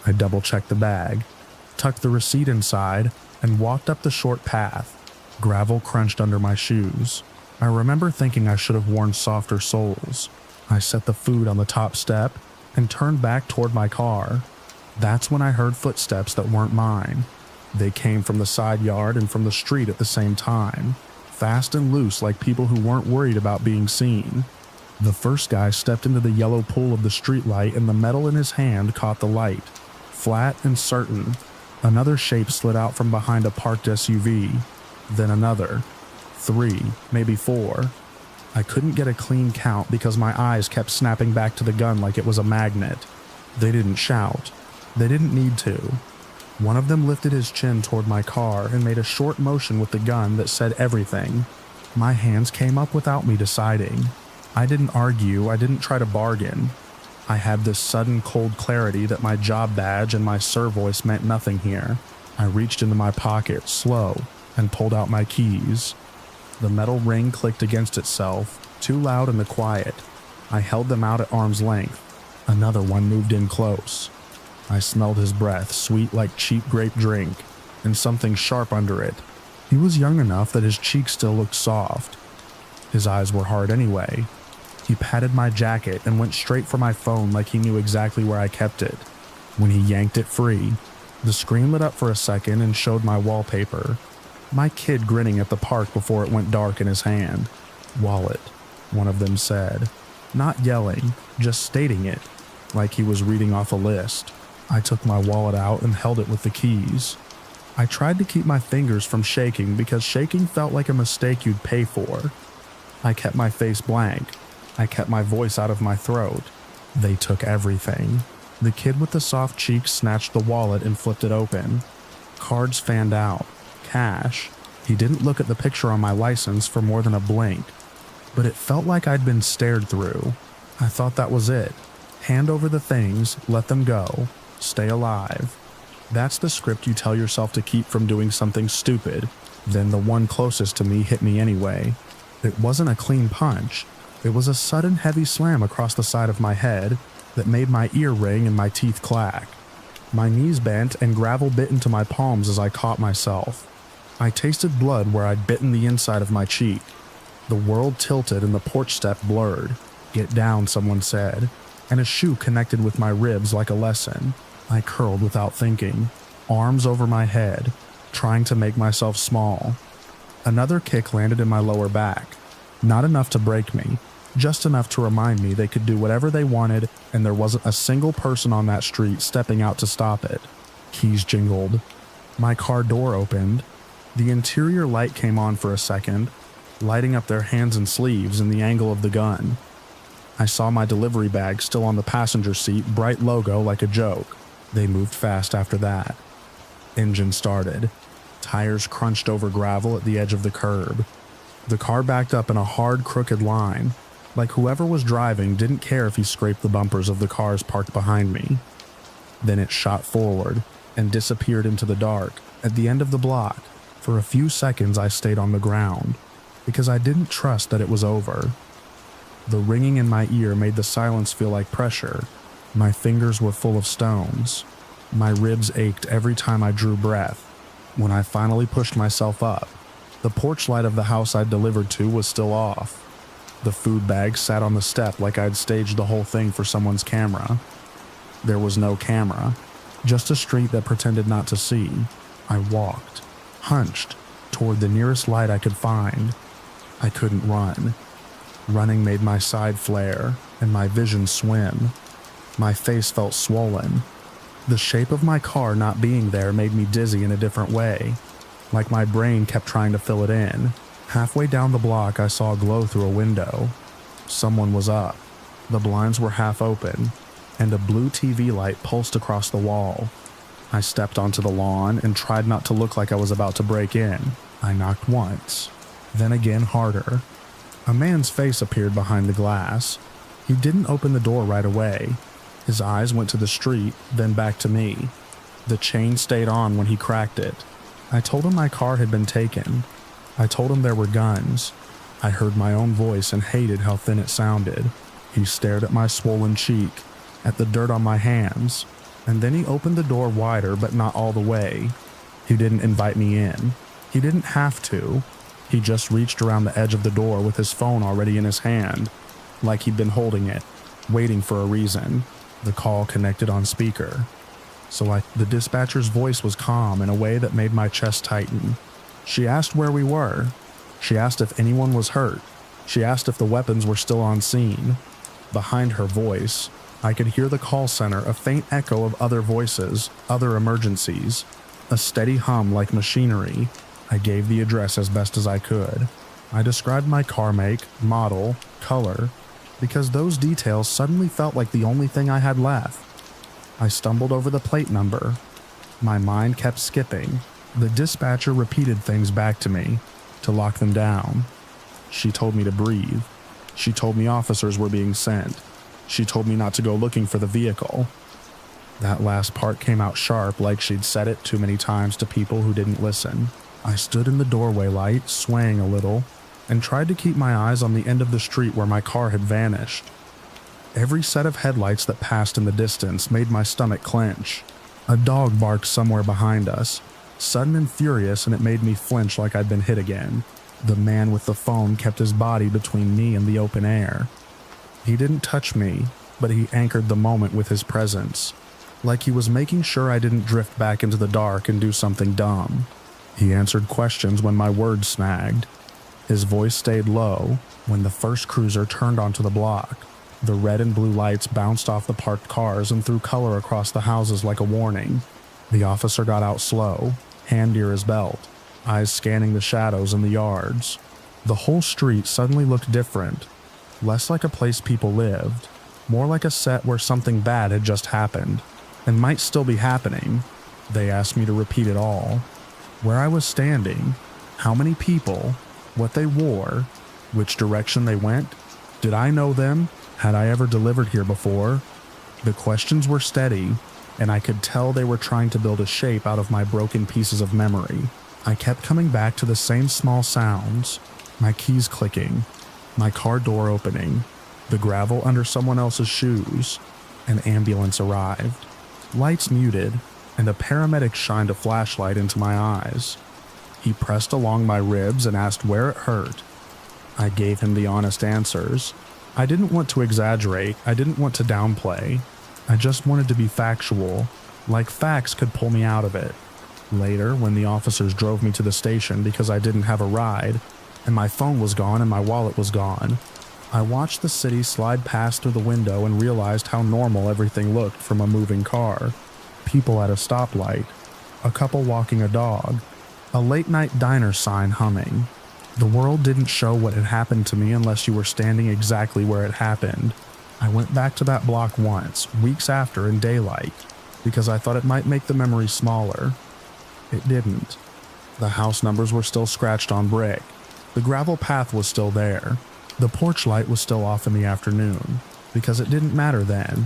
I double-checked the bag, tucked the receipt inside, and walked up the short path. Gravel crunched under my shoes. I remember thinking I should have worn softer soles. I set the food on the top step and turned back toward my car. That's when I heard footsteps that weren't mine. They came from the side yard and from the street at the same time, fast and loose like people who weren't worried about being seen. The first guy stepped into the yellow pool of the streetlight and the metal in his hand caught the light, flat and certain. Another shape slid out from behind a parked SUV, then another. 3, maybe 4. I couldn't get a clean count because my eyes kept snapping back to the gun like it was a magnet. They didn't shout. They didn't need to. One of them lifted his chin toward my car and made a short motion with the gun that said everything. My hands came up without me deciding. I didn't argue, I didn't try to bargain. I had this sudden cold clarity that my job badge and my sir voice meant nothing here. I reached into my pocket, slow, and pulled out my keys. The metal ring clicked against itself, too loud in the quiet. I held them out at arm's length. Another one moved in close. I smelled his breath, sweet like cheap grape drink, and something sharp under it. He was young enough that his cheeks still looked soft. His eyes were hard anyway. He patted my jacket and went straight for my phone like he knew exactly where I kept it. When he yanked it free, the screen lit up for a second and showed my wallpaper. My kid grinning at the park before it went dark in his hand. Wallet, one of them said. Not yelling, just stating it, like he was reading off a list. I took my wallet out and held it with the keys. I tried to keep my fingers from shaking because shaking felt like a mistake you'd pay for. I kept my face blank. I kept my voice out of my throat. They took everything. The kid with the soft cheeks snatched the wallet and flipped it open. Cards fanned out. Cash. He didn't look at the picture on my license for more than a blink, but it felt like I'd been stared through. I thought that was it. Hand over the things, let them go, stay alive. That's the script you tell yourself to keep from doing something stupid. Then the one closest to me hit me anyway. It wasn't a clean punch. It was a sudden heavy slam across the side of my head that made my ear ring and my teeth clack. My knees bent and gravel bit into my palms as I caught myself. I tasted blood where I'd bitten the inside of my cheek. The world tilted and the porch step blurred. "Get down," someone said, and a shoe connected with my ribs like a lesson. I curled without thinking, arms over my head, trying to make myself small. Another kick landed in my lower back. Not enough to break me, just enough to remind me they could do whatever they wanted and there wasn't a single person on that street stepping out to stop it. Keys jingled. My car door opened. The interior light came on for a second, lighting up their hands and sleeves and the angle of the gun. I saw my delivery bag still on the passenger seat, bright logo like a joke. They moved fast after that. Engine started. Tires crunched over gravel at the edge of the curb. The car backed up in a hard, crooked line, like whoever was driving didn't care if he scraped the bumpers of the cars parked behind me. Then it shot forward and disappeared into the dark at the end of the block. For a few seconds I stayed on the ground, because I didn't trust that it was over. The ringing in my ear made the silence feel like pressure. My fingers were full of stones. My ribs ached every time I drew breath. When I finally pushed myself up, the porch light of the house I'd delivered to was still off. The food bag sat on the step like I'd staged the whole thing for someone's camera. There was no camera, just a street that pretended not to see. I walked, hunched, toward the nearest light I could find. I couldn't run. Running made my side flare and my vision swim. My face felt swollen. The shape of my car not being there made me dizzy in a different way, like my brain kept trying to fill it in. Halfway down the block, I saw a glow through a window. Someone was up. The blinds were half open, and a blue TV light pulsed across the wall. I stepped onto the lawn and tried not to look like I was about to break in. I knocked once, then again harder. A man's face appeared behind the glass. He didn't open the door right away. His eyes went to the street, then back to me. The chain stayed on when he cracked it. I told him my car had been taken. I told him there were guns. I heard my own voice and hated how thin it sounded. He stared at my swollen cheek, at the dirt on my hands, and then he opened the door wider but not all the way. He didn't invite me in. He didn't have to. He just reached around the edge of the door with his phone already in his hand, like he'd been holding it, waiting for a reason. The call connected on speaker. The dispatcher's voice was calm in a way that made my chest tighten. She asked where we were. She asked if anyone was hurt. She asked if the weapons were still on scene. Behind her voice, I could hear the call center, a faint echo of other voices, other emergencies, a steady hum like machinery. I gave the address as best as I could. I described my car make, model, color, because those details suddenly felt like the only thing I had left. I stumbled over the plate number. My mind kept skipping. The dispatcher repeated things back to me, to lock them down. She told me to breathe. She told me officers were being sent. She told me not to go looking for the vehicle. That last part came out sharp, like she'd said it too many times to people who didn't listen. I stood in the doorway light, swaying a little, and tried to keep my eyes on the end of the street where my car had vanished. Every set of headlights that passed in the distance made my stomach clench. A dog barked somewhere behind us, sudden and furious, and it made me flinch like I'd been hit again. The man with the phone kept his body between me and the open air. He didn't touch me, but he anchored the moment with his presence, like he was making sure I didn't drift back into the dark and do something dumb. He answered questions when my words snagged. His voice stayed low when the first cruiser turned onto the block. The red and blue lights bounced off the parked cars and threw color across the houses like a warning. The officer got out slow, hand near his belt, eyes scanning the shadows in the yards. The whole street suddenly looked different, less like a place people lived, more like a set where something bad had just happened, and might still be happening. They asked me to repeat it all. Where I was standing, how many people, what they wore, which direction they went. Did I know them? Had I ever delivered here before? The questions were steady, and I could tell they were trying to build a shape out of my broken pieces of memory. I kept coming back to the same small sounds, my keys clicking, my car door opening, the gravel under someone else's shoes. An ambulance arrived. Lights muted, and a paramedic shined a flashlight into my eyes. He pressed along my ribs and asked where it hurt. I gave him the honest answers. I didn't want to exaggerate, I didn't want to downplay. I just wanted to be factual, like facts could pull me out of it. Later, when the officers drove me to the station because I didn't have a ride, and my phone was gone and my wallet was gone, I watched the city slide past through the window and realized how normal everything looked from a moving car. People at a stoplight, a couple walking a dog, a late-night diner sign humming. The world didn't show what had happened to me unless you were standing exactly where it happened. I went back to that block once, weeks after in daylight, because I thought it might make the memory smaller. It didn't. The house numbers were still scratched on brick. The gravel path was still there. The porch light was still off in the afternoon, because it didn't matter then.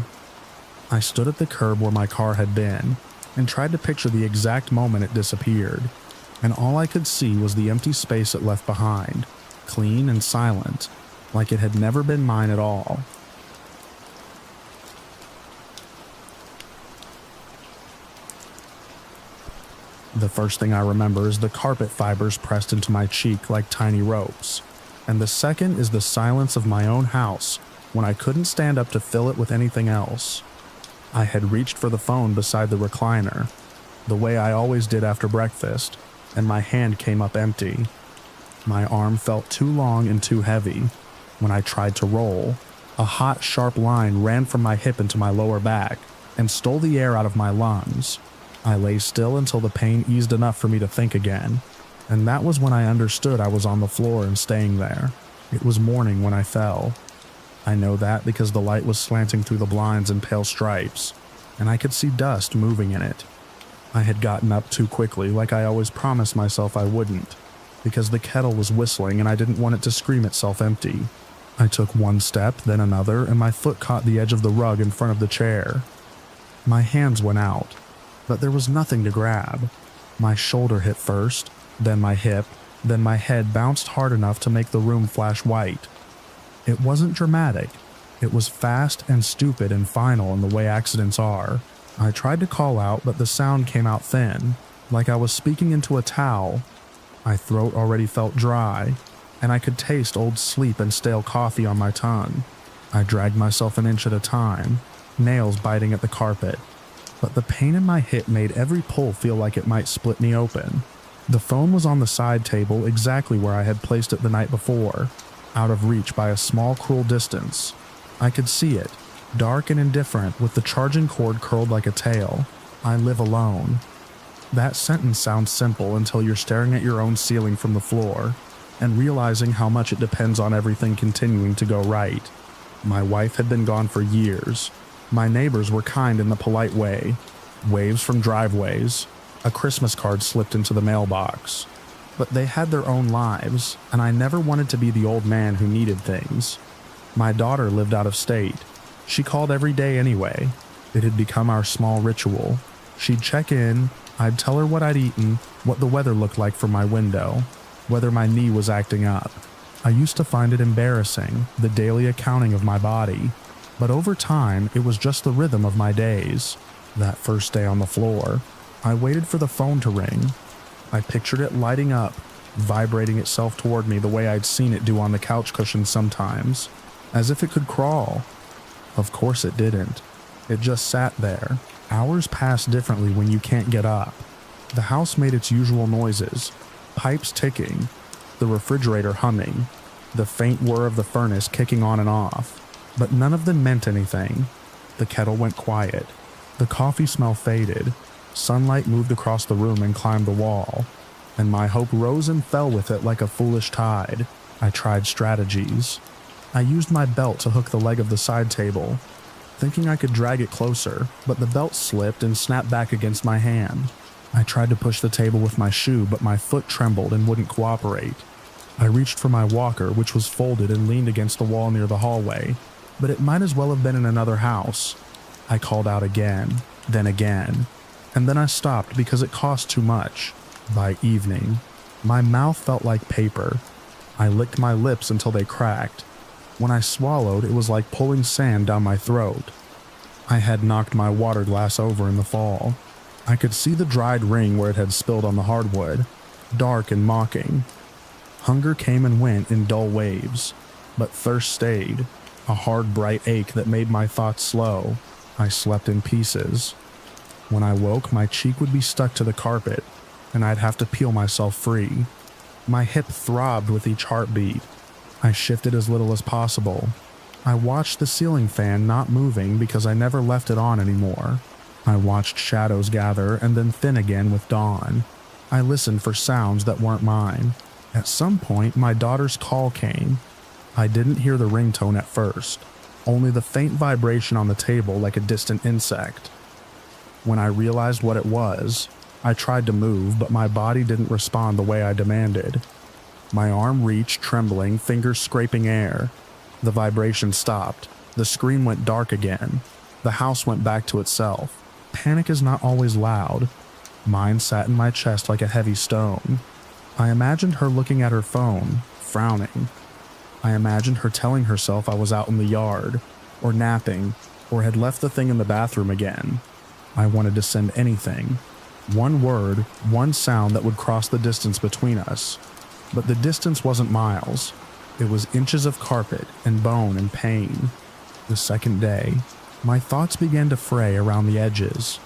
I stood at the curb where my car had been, and tried to picture the exact moment it disappeared, and all I could see was the empty space it left behind, clean and silent, like it had never been mine at all. The first thing I remember is the carpet fibers pressed into my cheek like tiny ropes, and the second is the silence of my own house when I couldn't stand up to fill it with anything else. I had reached for the phone beside the recliner, the way I always did after breakfast, and my hand came up empty. My arm felt too long and too heavy. When I tried to roll, a hot, sharp line ran from my hip into my lower back and stole the air out of my lungs. I lay still until the pain eased enough for me to think again, and that was when I understood I was on the floor and staying there. It was morning when I fell. I know that because the light was slanting through the blinds in pale stripes, and I could see dust moving in it. I had gotten up too quickly, like I always promised myself I wouldn't, because the kettle was whistling and I didn't want it to scream itself empty. I took one step, then another, and my foot caught the edge of the rug in front of the chair. My hands went out, but there was nothing to grab. My shoulder hit first, then my hip, then my head bounced hard enough to make the room flash white. It wasn't dramatic. It was fast and stupid and final in the way accidents are. I tried to call out, but the sound came out thin, like I was speaking into a towel. My throat already felt dry, and I could taste old sleep and stale coffee on my tongue. I dragged myself an inch at a time, nails biting at the carpet, but the pain in my hip made every pull feel like it might split me open. The phone was on the side table exactly where I had placed it the night before, out of reach by a small, cruel distance. I could see it, dark and indifferent, with the charging cord curled like a tail. I live alone. That sentence sounds simple until you're staring at your own ceiling from the floor and realizing how much it depends on everything continuing to go right. My wife had been gone for years. My neighbors were kind in the polite way. Waves from driveways. A Christmas card slipped into the mailbox. But they had their own lives, and I never wanted to be the old man who needed things. My daughter lived out of state. She called every day anyway. It had become our small ritual. She'd check in, I'd tell her what I'd eaten, what the weather looked like from my window, whether my knee was acting up. I used to find it embarrassing, the daily accounting of my body. But over time, it was just the rhythm of my days. That first day on the floor, I waited for the phone to ring. I pictured it lighting up, vibrating itself toward me the way I'd seen it do on the couch cushions sometimes, as if it could crawl. Of course it didn't. It just sat there. Hours pass differently when you can't get up. The house made its usual noises, pipes ticking, the refrigerator humming, the faint whir of the furnace kicking on and off, but none of them meant anything. The kettle went quiet. The coffee smell faded. Sunlight moved across the room and climbed the wall, and my hope rose and fell with it like a foolish tide. I tried strategies. I used my belt to hook the leg of the side table, thinking I could drag it closer, but the belt slipped and snapped back against my hand. I tried to push the table with my shoe, but my foot trembled and wouldn't cooperate. I reached for my walker, which was folded and leaned against the wall near the hallway, but it might as well have been in another house. I called out again, and then I stopped because it cost too much. By evening, my mouth felt like paper. I licked my lips until they cracked. When I swallowed, it was like pulling sand down my throat. I had knocked my water glass over in the fall. I could see the dried ring where it had spilled on the hardwood. dark and mocking. Hunger came and went in dull waves, but thirst stayed, a hard, bright ache that made my thoughts slow. I slept in pieces. When I woke, my cheek would be stuck to the carpet, and I'd have to peel myself free. My hip throbbed with each heartbeat. I shifted as little as possible. I watched the ceiling fan not moving because I never left it on anymore. I watched shadows gather and then thin again with dawn. I listened for sounds that weren't mine. At some point, my daughter's call came. I didn't hear the ringtone at first, only the faint vibration on the table like a distant insect. When I realized what it was, I tried to move, but my body didn't respond the way I demanded. My arm reached, trembling, fingers scraping air. The vibration stopped. The screen went dark again. The house went back to itself. Panic is not always loud. Mine sat in my chest like a heavy stone. I imagined her looking at her phone, frowning. I imagined her telling herself I was out in the yard, or napping, or had left the thing in the bathroom again. I wanted to send anything. One word, one sound that would cross the distance between us. But the distance wasn't miles. It was inches of carpet and bone and pain. The second day, my thoughts began to fray around the edges.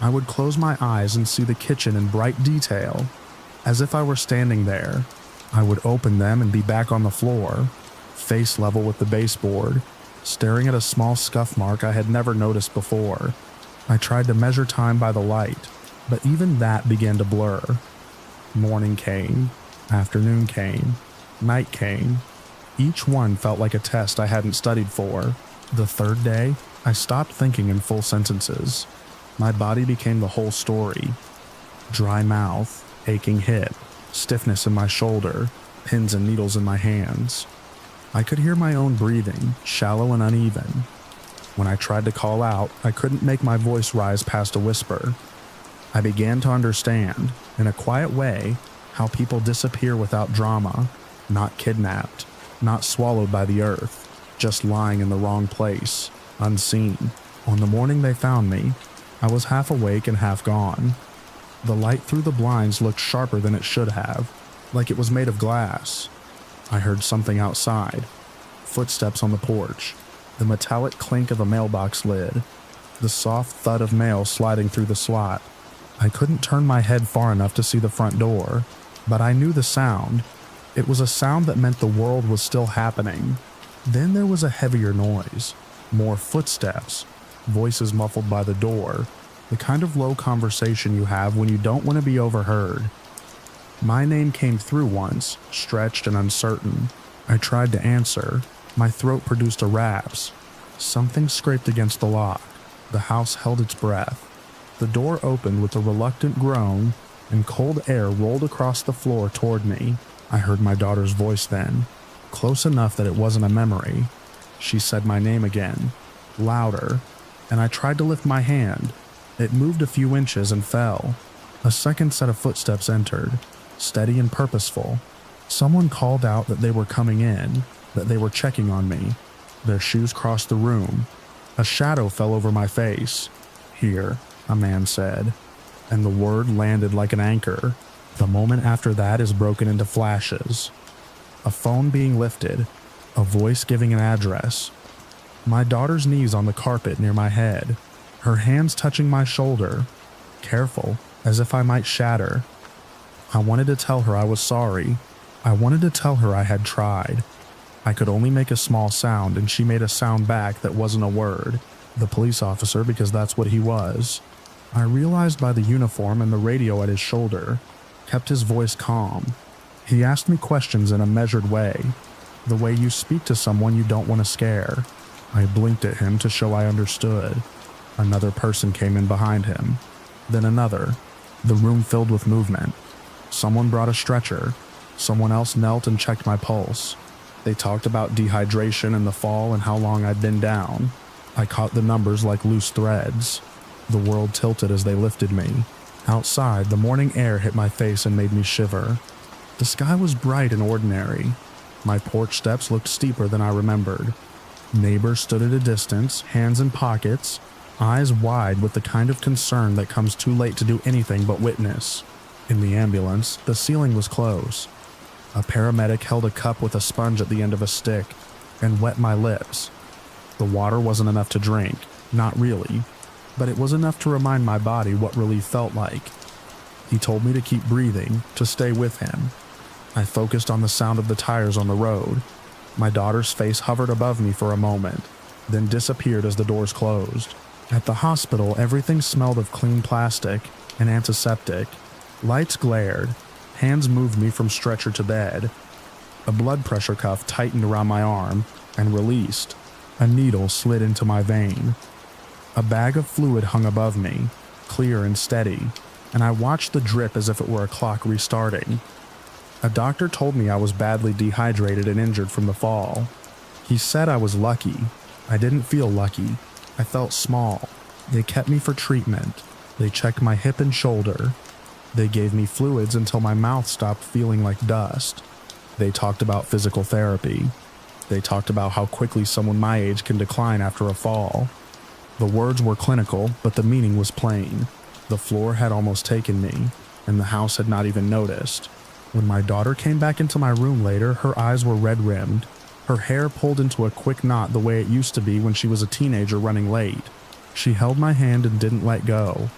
I would close my eyes and see the kitchen in bright detail, as if I were standing there. I would open them and be back on the floor, face level with the baseboard, staring at a small scuff mark I had never noticed before. I tried to measure time by the light, but even that began to blur. Morning came, afternoon came, night came. Each one felt like a test I hadn't studied for. The third day, I stopped thinking in full sentences. My body became the whole story. Dry mouth, aching hip, stiffness in my shoulder, pins and needles in my hands. I could hear my own breathing, shallow and uneven. When I tried to call out, I couldn't make my voice rise past a whisper. I began to understand, in a quiet way, how people disappear without drama, not kidnapped, not swallowed by the earth, just lying in the wrong place, unseen. On the morning they found me, I was half awake and half gone. The light through the blinds looked sharper than it should have, like it was made of glass. I heard something outside, footsteps on the porch, the metallic clink of a mailbox lid, the soft thud of mail sliding through the slot. I couldn't turn my head far enough to see the front door, but I knew the sound. It was a sound that meant the world was still happening. Then there was a heavier noise, more footsteps, voices muffled by the door, the kind of low conversation you have when you don't want to be overheard. My name came through once, stretched and uncertain. I tried to answer. My throat produced a rasph. Something scraped against the lock. The house held its breath. The door opened with a reluctant groan, and cold air rolled across the floor toward me. I heard my daughter's voice then, close enough that it wasn't a memory. She said my name again, louder, and I tried to lift my hand. It moved a few inches and fell. A second set of footsteps entered, steady and purposeful. Someone called out that they were coming in, that they were checking on me. Their shoes crossed the room. A shadow fell over my face. "Here," a man said, and the word landed like an anchor. The moment after that is broken into flashes. A phone being lifted, a voice giving an address. My daughter's knees on the carpet near my head, her hands touching my shoulder, careful, as if I might shatter. I wanted to tell her I was sorry. I wanted to tell her I had tried. I could only make a small sound, and she made a sound back that wasn't a word. The police officer, because that's what he was. I realized by the uniform and the radio at his shoulder, kept his voice calm. He asked me questions in a measured way, the way you speak to someone you don't want to scare. I blinked at him to show I understood. Another person came in behind him, then another. The room filled with movement. Someone brought a stretcher. Someone else knelt and checked my pulse. They talked about dehydration and the fall and how long I'd been down. I caught the numbers like loose threads. The world tilted as they lifted me. Outside, the morning air hit my face and made me shiver. The sky was bright and ordinary. My porch steps looked steeper than I remembered. Neighbors stood at a distance, hands in pockets, eyes wide with the kind of concern that comes too late to do anything but witness. In the ambulance, the ceiling was close. A paramedic held a cup with a sponge at the end of a stick and wet my lips. The water wasn't enough to drink, not really, but it was enough to remind my body what relief felt like. He told me to keep breathing, to stay with him. I focused on the sound of the tires on the road. My daughter's face hovered above me for a moment, then disappeared as the doors closed. At the hospital, everything smelled of clean plastic and antiseptic. Lights glared. Hands moved me from stretcher to bed. A blood pressure cuff tightened around my arm and released. A needle slid into my vein. A bag of fluid hung above me, clear and steady, and I watched the drip as if it were a clock restarting. A doctor told me I was badly dehydrated and injured from the fall. He said I was lucky. I didn't feel lucky. I felt small. They kept me for treatment. They checked my hip and shoulder. They gave me fluids until my mouth stopped feeling like dust. They talked about physical therapy. They talked about how quickly someone my age can decline after a fall. The words were clinical, but the meaning was plain. The floor had almost taken me, and the house had not even noticed. When my daughter came back into my room later, her eyes were red-rimmed, her hair pulled into a quick knot the way it used to be when she was a teenager running late. She held my hand and didn't let go.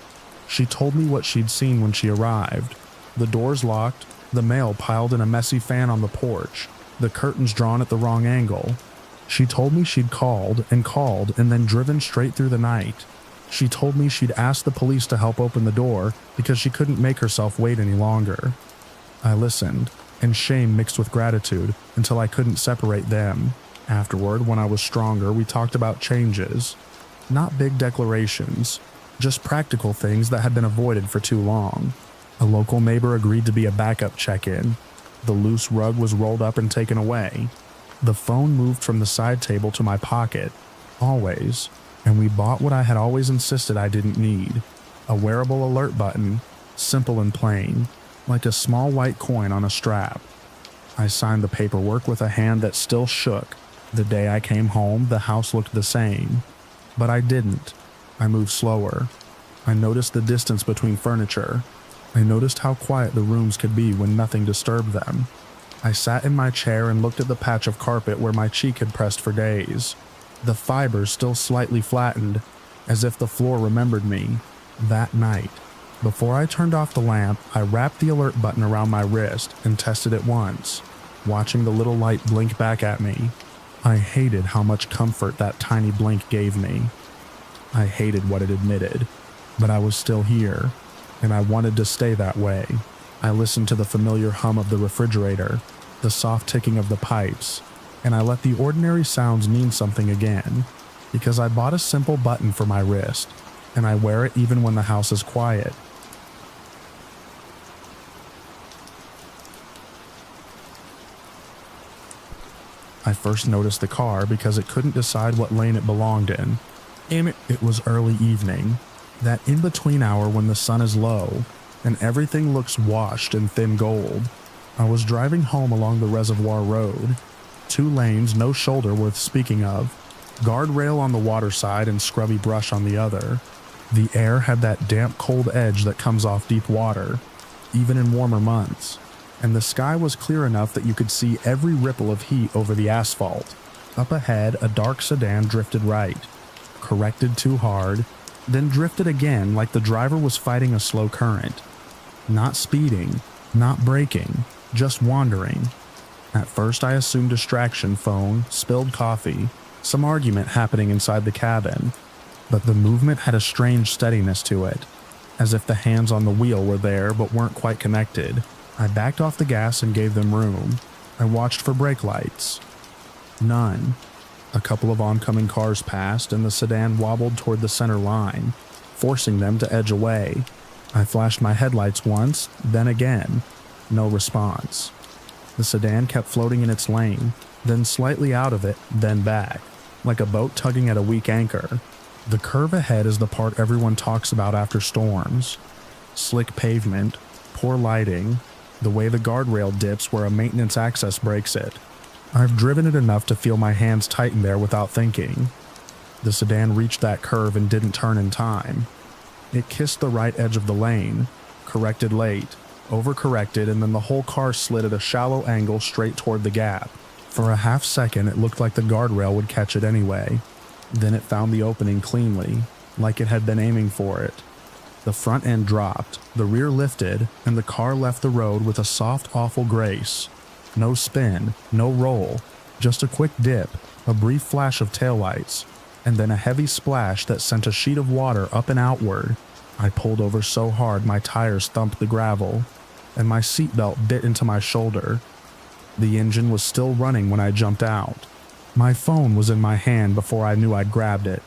She told me what she'd seen when she arrived. The doors locked, the mail piled in a messy fan on the porch, the curtains drawn at the wrong angle. She told me she'd called and then driven straight through the night. She told me she'd asked the police to help open the door because she couldn't make herself wait any longer. I listened, and shame mixed with gratitude until I couldn't separate them. Afterward, when I was stronger, we talked about changes. Not big declarations, just practical things that had been avoided for too long. A local neighbor agreed to be a backup check-in. The loose rug was rolled up and taken away. The phone moved from the side table to my pocket, always, and we bought what I had always insisted I didn't need. A wearable alert button, simple and plain, like a small white coin on a strap. I signed the paperwork with a hand that still shook. The day I came home, the house looked the same. But I didn't. I moved slower. I noticed the distance between furniture. I noticed how quiet the rooms could be when nothing disturbed them. I sat in my chair and looked at the patch of carpet where my cheek had pressed for days. The fibers still slightly flattened, as if the floor remembered me. That night. Before I turned off the lamp, I wrapped the alert button around my wrist and tested it once, watching the little light blink back at me. I hated how much comfort that tiny blink gave me. I hated what it admitted, but I was still here, and I wanted to stay that way. I listened to the familiar hum of the refrigerator, the soft ticking of the pipes, and I let the ordinary sounds mean something again, because I bought a simple button for my wrist, and I wear it even when the house is quiet. I first noticed the car because it couldn't decide what lane it belonged in. It was early evening, that in-between hour when the sun is low, and everything looks washed in thin gold. I was driving home along the Reservoir Road. 2 lanes, no shoulder worth speaking of, guardrail on the water side and scrubby brush on the other. The air had that damp cold edge that comes off deep water, even in warmer months, and the sky was clear enough that you could see every ripple of heat over the asphalt. Up ahead, a dark sedan drifted right, corrected too hard, then drifted again like the driver was fighting a slow current. Not speeding, not braking, just wandering. At first I assumed distraction, phone, spilled coffee, some argument happening inside the cabin, but the movement had a strange steadiness to it, as if the hands on the wheel were there but weren't quite connected. I backed off the gas and gave them room. I watched for brake lights. None. A couple of oncoming cars passed and the sedan wobbled toward the center line, forcing them to edge away. I flashed my headlights once, then again. No response. The sedan kept floating in its lane, then slightly out of it, then back, like a boat tugging at a weak anchor. The curve ahead is the part everyone talks about after storms. Slick pavement, poor lighting, the way the guardrail dips where a maintenance access breaks it. I've driven it enough to feel my hands tighten there without thinking. The sedan reached that curve and didn't turn in time. It kissed the right edge of the lane, corrected late, overcorrected, and then the whole car slid at a shallow angle straight toward the gap. For a half second, it looked like the guardrail would catch it anyway. Then it found the opening cleanly, like it had been aiming for it. The front end dropped, the rear lifted, and the car left the road with a soft, awful grace. No spin, no roll, just a quick dip, a brief flash of taillights, and then a heavy splash that sent a sheet of water up and outward. I pulled over so hard my tires thumped the gravel, and my seatbelt bit into my shoulder. The engine was still running when I jumped out. My phone was in my hand before I knew I'd grabbed it,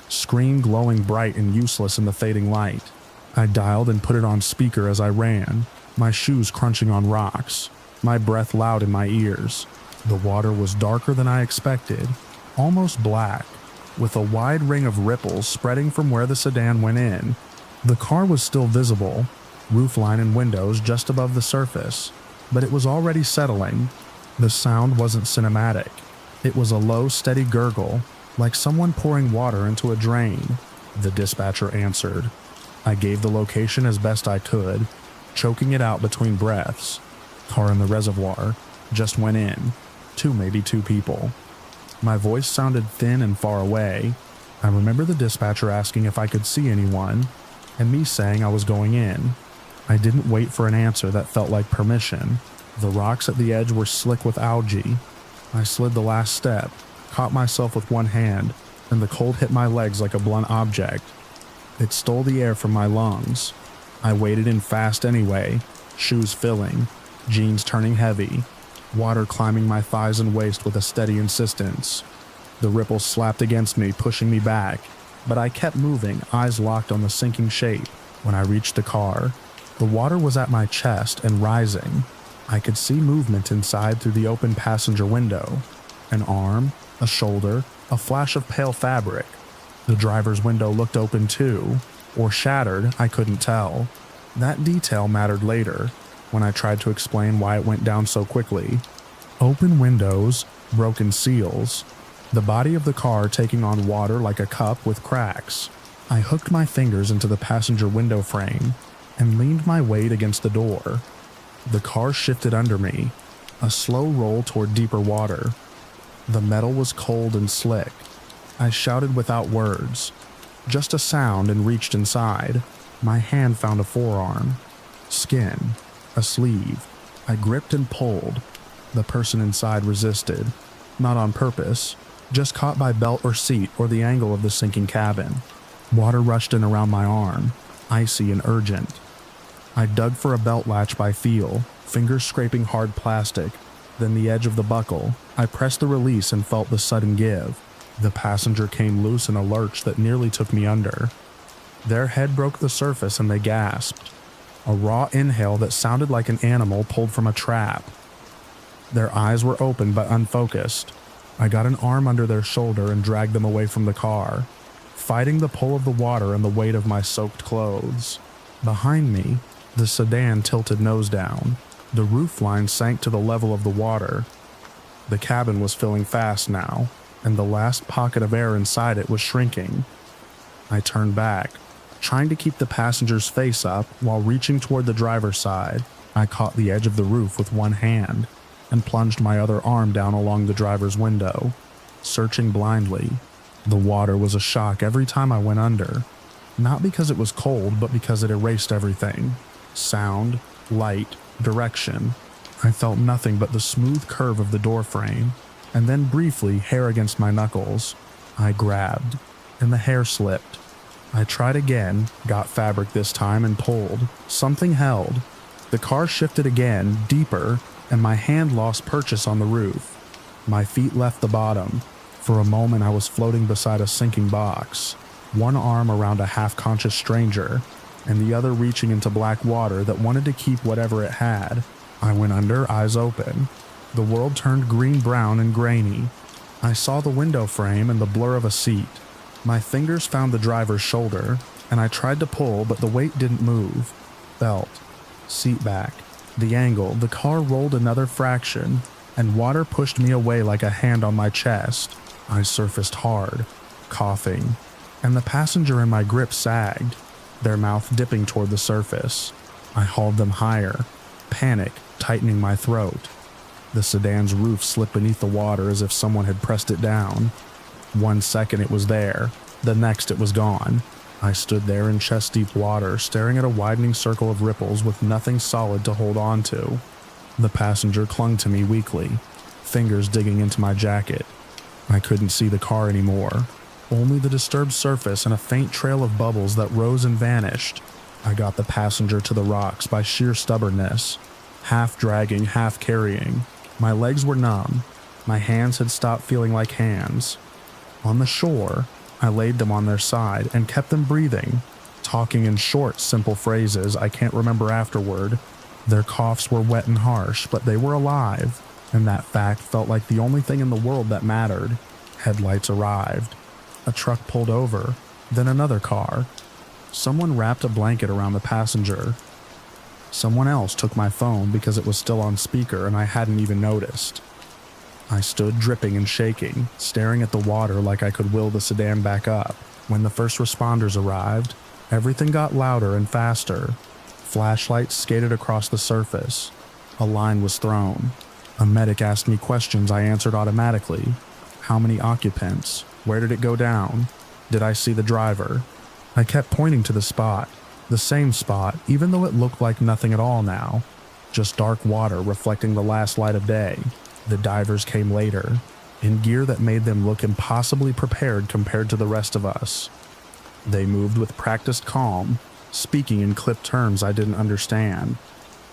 screen glowing bright and useless in the fading light. I dialed and put it on speaker as I ran, my shoes crunching on rocks, my breath loud in my ears. The water was darker than I expected, almost black, with a wide ring of ripples spreading from where the sedan went in. The car was still visible, roofline and windows just above the surface, but it was already settling. The sound wasn't cinematic. It was a low, steady gurgle, like someone pouring water into a drain. The dispatcher answered. I gave the location as best I could, choking it out between breaths. Car in the reservoir, just went in. Maybe two people. My voice sounded thin and far away. I remember the dispatcher asking if I could see anyone, and me saying I was going in. I didn't wait for an answer that felt like permission. The rocks at the edge were slick with algae. I slid the last step, caught myself with one hand, and the cold hit my legs like a blunt object. It stole the air from my lungs. I waded in fast anyway, shoes filling, jeans turning heavy, water climbing my thighs and waist with a steady insistence. The ripples slapped against me, pushing me back, but I kept moving, eyes locked on the sinking shape. When I reached the car, the water was at my chest and rising. I could see movement inside through the open passenger window. An arm, a shoulder, a flash of pale fabric. The driver's window looked open too, or shattered, I couldn't tell. That detail mattered later, when I tried to explain why it went down so quickly. Open windows, broken seals, the body of the car taking on water like a cup with cracks. I hooked my fingers into the passenger window frame and leaned my weight against the door. The car shifted under me, a slow roll toward deeper water. The metal was cold and slick. I shouted without words, just a sound, and reached inside. My hand found a forearm, skin, a sleeve. I gripped and pulled. The person inside resisted, not on purpose, just caught by belt or seat or the angle of the sinking cabin. Water rushed in around my arm, icy and urgent. I dug for a belt latch by feel, fingers scraping hard plastic. Then the edge of the buckle. I pressed the release and felt the sudden give. The passenger came loose in a lurch that nearly took me under. Their head broke the surface and they gasped. A raw inhale that sounded like an animal pulled from a trap. Their eyes were open but unfocused. I got an arm under their shoulder and dragged them away from the car, fighting the pull of the water and the weight of my soaked clothes. Behind me, the sedan tilted nose down. The roofline sank to the level of the water. The cabin was filling fast now, and the last pocket of air inside it was shrinking. I turned back, trying to keep the passenger's face up while reaching toward the driver's side. I caught the edge of the roof with one hand and plunged my other arm down along the driver's window, searching blindly. The water was a shock every time I went under, not because it was cold, but because it erased everything. Sound, light, direction. I felt nothing but the smooth curve of the door frame, and then briefly hair against my knuckles. I grabbed, and the hair slipped. I tried again, got fabric this time, and pulled. Something held. The car shifted again, deeper, and my hand lost purchase on the roof. My feet left the bottom. For a moment I was floating beside a sinking box, one arm around a half-conscious stranger, and the other reaching into black water that wanted to keep whatever it had. I went under, eyes open. The world turned green-brown and grainy. I saw the window frame and the blur of a seat. My fingers found the driver's shoulder, and I tried to pull, but the weight didn't move. Belt, seat back, the angle. The car rolled another fraction, and water pushed me away like a hand on my chest. I surfaced hard, coughing, and the passenger in my grip sagged, their mouth dipping toward the surface. I hauled them higher, panic tightening my throat. The sedan's roof slipped beneath the water as if someone had pressed it down. 1 second it was there, the next it was gone. I stood there in chest-deep water, staring at a widening circle of ripples with nothing solid to hold on to. The passenger clung to me weakly, fingers digging into my jacket. I couldn't see the car anymore, only the disturbed surface and a faint trail of bubbles that rose and vanished. I got the passenger to the rocks by sheer stubbornness, half dragging, half carrying. My legs were numb. My hands had stopped feeling like hands. On the shore, I laid them on their side and kept them breathing, talking in short, simple phrases I can't remember afterward. Their coughs were wet and harsh, but they were alive, and that fact felt like the only thing in the world that mattered. Headlights arrived. A truck pulled over, then another car. Someone wrapped a blanket around the passenger. Someone else took my phone because it was still on speaker and I hadn't even noticed. I stood dripping and shaking, staring at the water like I could will the sedan back up. When the first responders arrived, everything got louder and faster. Flashlights skated across the surface. A line was thrown. A medic asked me questions I answered automatically. How many occupants? Where did it go down? Did I see the driver? I kept pointing to the spot. The same spot, even though it looked like nothing at all now. Just dark water reflecting the last light of day. The divers came later, in gear that made them look impossibly prepared compared to the rest of us. They moved with practiced calm, speaking in clipped terms I didn't understand.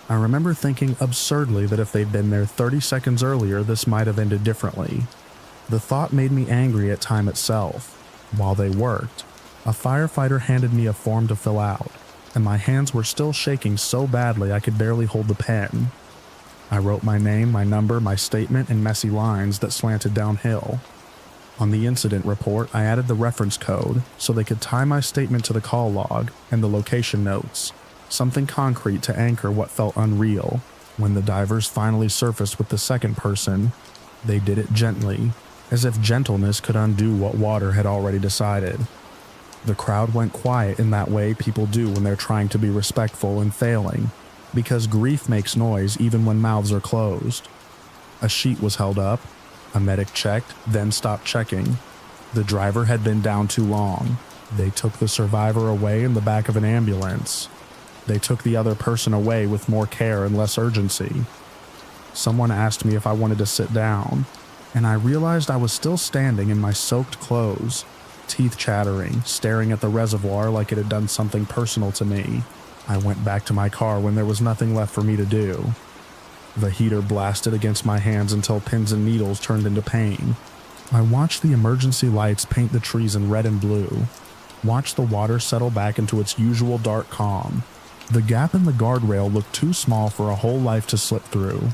I remember thinking absurdly that if they'd been there 30 seconds earlier, this might have ended differently. The thought made me angry at time itself. While they worked, a firefighter handed me a form to fill out, and my hands were still shaking so badly I could barely hold the pen. I wrote my name, my number, my statement in messy lines that slanted downhill. On the incident report, I added the reference code so they could tie my statement to the call log and the location notes, something concrete to anchor what felt unreal. When the divers finally surfaced with the second person, they did it gently, as if gentleness could undo what water had already decided. The crowd went quiet in that way people do when they're trying to be respectful and failing, because grief makes noise even when mouths are closed. A sheet was held up. A medic checked, then stopped checking. The driver had been down too long. They took the survivor away in the back of an ambulance. They took the other person away with more care and less urgency. Someone asked me if I wanted to sit down, and I realized I was still standing in my soaked clothes, teeth chattering, staring at the reservoir like it had done something personal to me. I went back to my car when there was nothing left for me to do. The heater blasted against my hands until pins and needles turned into pain. I watched the emergency lights paint the trees in red and blue, watched the water settle back into its usual dark calm. The gap in the guardrail looked too small for a whole life to slip through,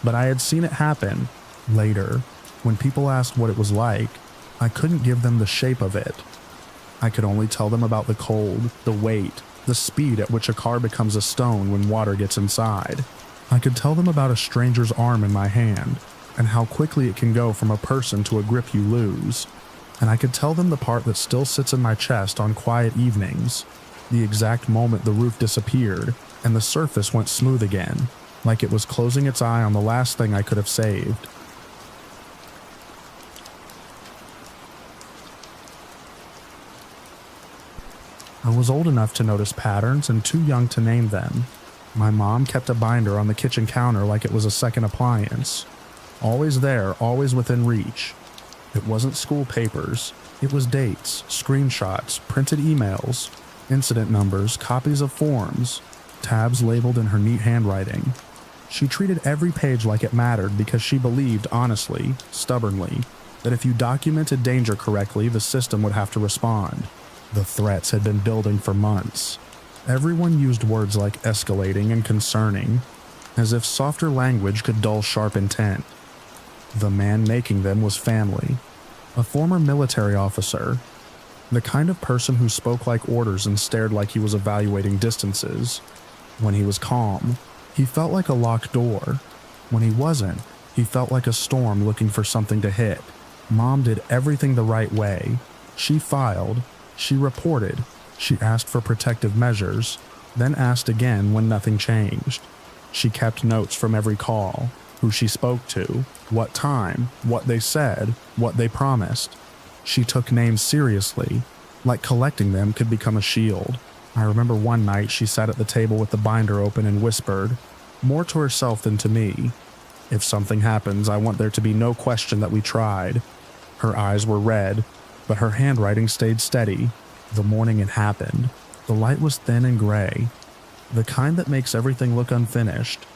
but I had seen it happen. Later, when people asked what it was like, I couldn't give them the shape of it. I could only tell them about the cold, the weight, the speed at which a car becomes a stone when water gets inside. I could tell them about a stranger's arm in my hand, and how quickly it can go from a person to a grip you lose. And I could tell them the part that still sits in my chest on quiet evenings, the exact moment the roof disappeared and the surface went smooth again, like it was closing its eye on the last thing I could have saved. I was old enough to notice patterns and too young to name them. My mom kept a binder on the kitchen counter like it was a second appliance. Always there, always within reach. It wasn't school papers. It was dates, screenshots, printed emails, incident numbers, copies of forms, tabs labeled in her neat handwriting. She treated every page like it mattered because she believed, honestly, stubbornly, that if you documented danger correctly, the system would have to respond. The threats had been building for months. Everyone used words like escalating and concerning, as if softer language could dull sharp intent. The man making them was family, a former military officer, the kind of person who spoke like orders and stared like he was evaluating distances. When he was calm, he felt like a locked door. When he wasn't, he felt like a storm looking for something to hit. Mom did everything the right way. She filed, she reported, she asked for protective measures, then asked again when nothing changed. She kept notes from every call, who she spoke to, what time, what they said, what they promised. She took names seriously, like collecting them could become a shield. I remember one night she sat at the table with the binder open and whispered, more to herself than to me, "If something happens, I want there to be no question that we tried." Her eyes were red, but her handwriting stayed steady. The morning it happened, the light was thin and gray, the kind that makes everything look unfinished.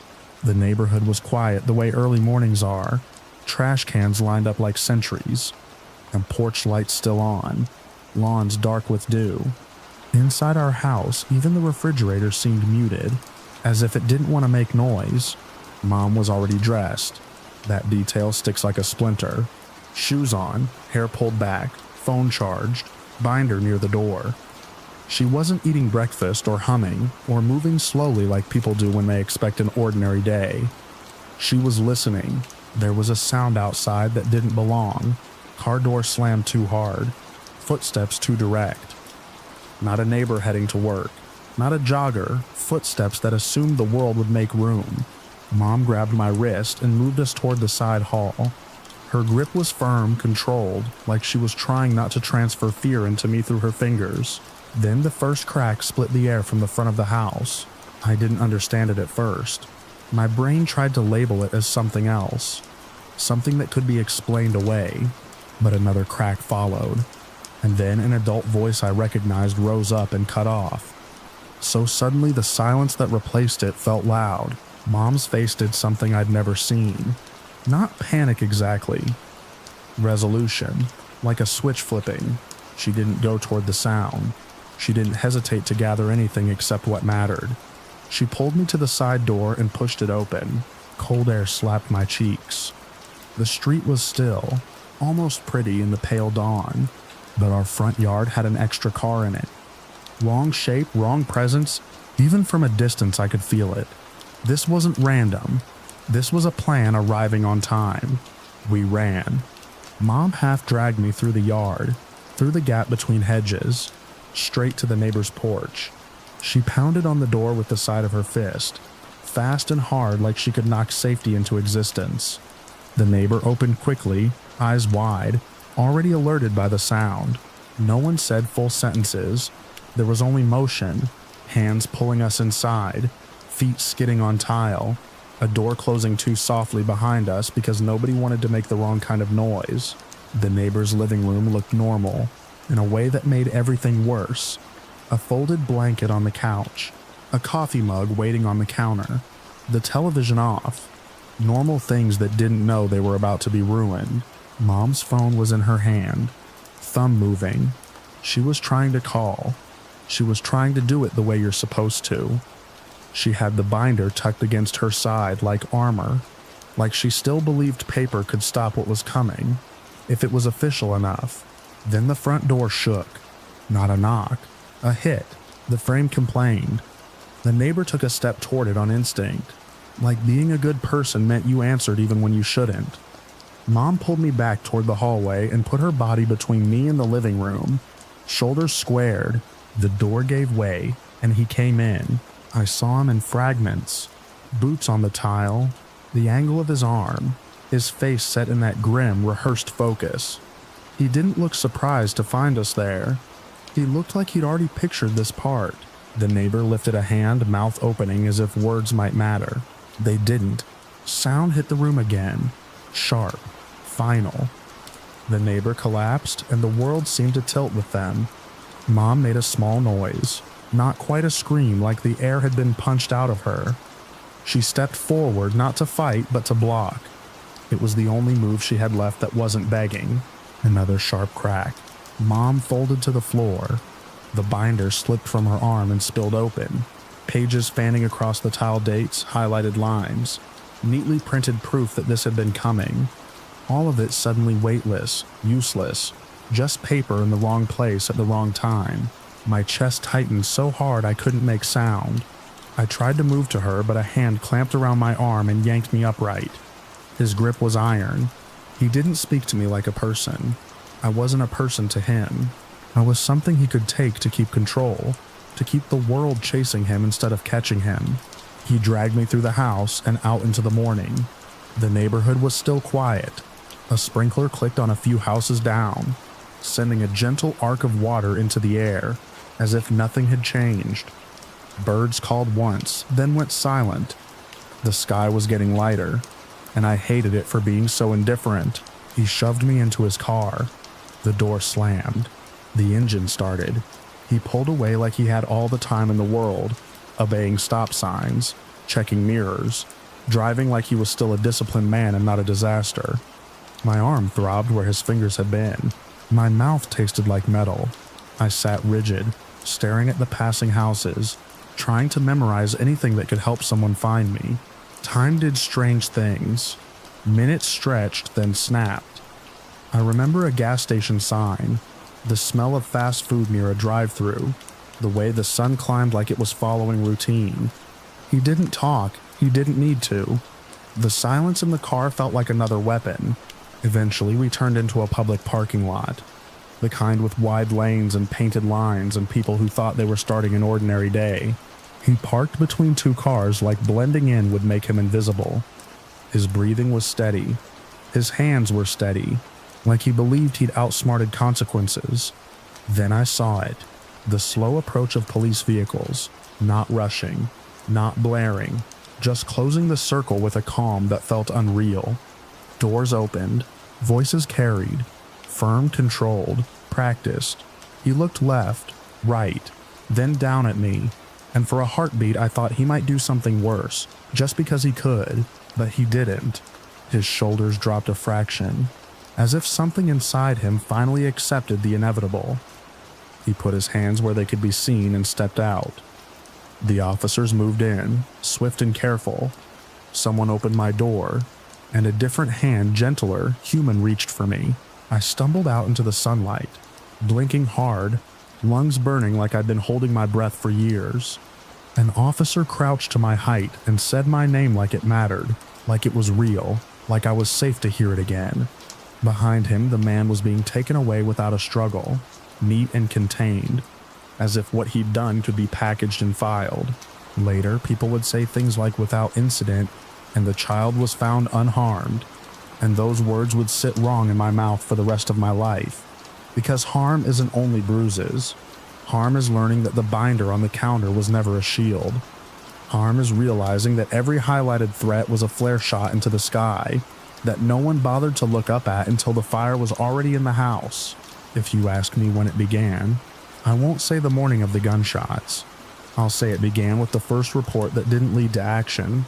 The neighborhood was quiet the way early mornings are, trash cans lined up like sentries, and porch lights still on, lawns dark with dew. Inside our house, even the refrigerator seemed muted, as if it didn't want to make noise. Mom was already dressed. That detail sticks like a splinter. Shoes on, hair pulled back, phone charged, binder near the door. She wasn't eating breakfast or humming or moving slowly like people do when they expect an ordinary day. She was listening. There was a sound outside that didn't belong. Car door slammed too hard. Footsteps too direct. Not a neighbor heading to work. Not a jogger. Footsteps that assumed the world would make room. Mom grabbed my wrist and moved us toward the side hall. Her grip was firm, controlled, like she was trying not to transfer fear into me through her fingers. Then the first crack split the air from the front of the house. I didn't understand it at first. My brain tried to label it as something else, something that could be explained away, but another crack followed, and then an adult voice I recognized rose up and cut off. So suddenly the silence that replaced it felt loud. Mom's face did something I'd never seen. Not panic exactly. Resolution, like a switch flipping. She didn't go toward the sound. She didn't hesitate to gather anything except what mattered. She pulled me to the side door and pushed it open. Cold air slapped my cheeks. The street was still, almost pretty in the pale dawn, but our front yard had an extra car in it. Wrong shape, wrong presence. Even from a distance I could feel it. This wasn't random. This was a plan arriving on time. We ran. Mom half dragged me through the yard, through the gap between hedges, straight to the neighbor's porch. She pounded on the door with the side of her fist, fast and hard like she could knock safety into existence. The neighbor opened quickly, eyes wide, already alerted by the sound. No one said full sentences. There was only motion, hands pulling us inside, feet skidding on tile, a door closing too softly behind us because nobody wanted to make the wrong kind of noise. The neighbor's living room looked normal, in a way that made everything worse. A folded blanket on the couch, a coffee mug waiting on the counter, the television off. Normal things that didn't know they were about to be ruined. Mom's phone was in her hand, thumb moving. She was trying to call. She was trying to do it the way you're supposed to. She had the binder tucked against her side like armor, like she still believed paper could stop what was coming, if it was official enough. Then the front door shook. Not a knock, a hit. The frame complained. The neighbor took a step toward it on instinct, like being a good person meant you answered even when you shouldn't. Mom pulled me back toward the hallway and put her body between me and the living room. Shoulders squared. The door gave way, and he came in. I saw him in fragments. Boots on the tile, the angle of his arm, his face set in that grim, rehearsed focus. He didn't look surprised to find us there. He looked like he'd already pictured this part. The neighbor lifted a hand, mouth opening as if words might matter. They didn't. Sound hit the room again. Sharp. Final. The neighbor collapsed, and the world seemed to tilt with them. Mom made a small noise. Not quite a scream, like the air had been punched out of her. She stepped forward, not to fight, but to block. It was the only move she had left that wasn't begging. Another sharp crack. Mom folded to the floor. The binder slipped from her arm and spilled open. Pages fanning across the tile dates, highlighted lines. Neatly printed proof that this had been coming. All of it suddenly weightless, useless. Just paper in the wrong place at the wrong time. My chest tightened so hard I couldn't make sound. I tried to move to her, but a hand clamped around my arm and yanked me upright. His grip was iron. He didn't speak to me like a person. I wasn't a person to him. I was something he could take to keep control. to keep the world chasing him instead of catching him. He dragged me through the house and out into the morning. The neighborhood was still quiet. A sprinkler clicked on a few houses down, sending a gentle arc of water into the air, as if nothing had changed. Birds called once, then went silent. The sky was getting lighter, and I hated it for being so indifferent. He shoved me into his car. The door slammed. The engine started. He pulled away like he had all the time in the world, obeying stop signs, checking mirrors, driving like he was still a disciplined man and not a disaster. My arm throbbed where his fingers had been. My mouth tasted like metal. I sat rigid, staring at the passing houses, trying to memorize anything that could help someone find me. Time did strange things. Minutes stretched, then snapped. I remember a gas station sign, the smell of fast food near a drive-thru, the way the sun climbed like it was following routine. He didn't talk. He didn't need to. The silence in the car felt like another weapon. Eventually, we turned into a public parking lot, the kind with wide lanes and painted lines and people who thought they were starting an ordinary day. He parked between two cars like blending in would make him invisible. His breathing was steady. His hands were steady, like he believed he'd outsmarted consequences. Then I saw it, the slow approach of police vehicles, not rushing, not blaring, just closing the circle with a calm that felt unreal. Doors opened, voices carried, firm, controlled, practiced. He looked left, right, then down at me, and for a heartbeat I thought he might do something worse, just because he could, but he didn't. His shoulders dropped a fraction, as if something inside him finally accepted the inevitable. He put his hands where they could be seen and stepped out. The officers moved in, swift and careful. Someone opened my door, and a different hand, gentler, human, reached for me. I stumbled out into the sunlight, blinking hard, lungs burning like I'd been holding my breath for years. An officer crouched to my height and said my name like it mattered, like it was real, like I was safe to hear it again. Behind him, the man was being taken away without a struggle, neat and contained, as if what he'd done could be packaged and filed. Later, people would say things like "without incident," and "the child was found unharmed," and those words would sit wrong in my mouth for the rest of my life. Because harm isn't only bruises. Harm is learning that the binder on the counter was never a shield. Harm is realizing that every highlighted threat was a flare shot into the sky, that no one bothered to look up at until the fire was already in the house. If you ask me when it began, I won't say the morning of the gunshots. I'll say it began with the first report that didn't lead to action,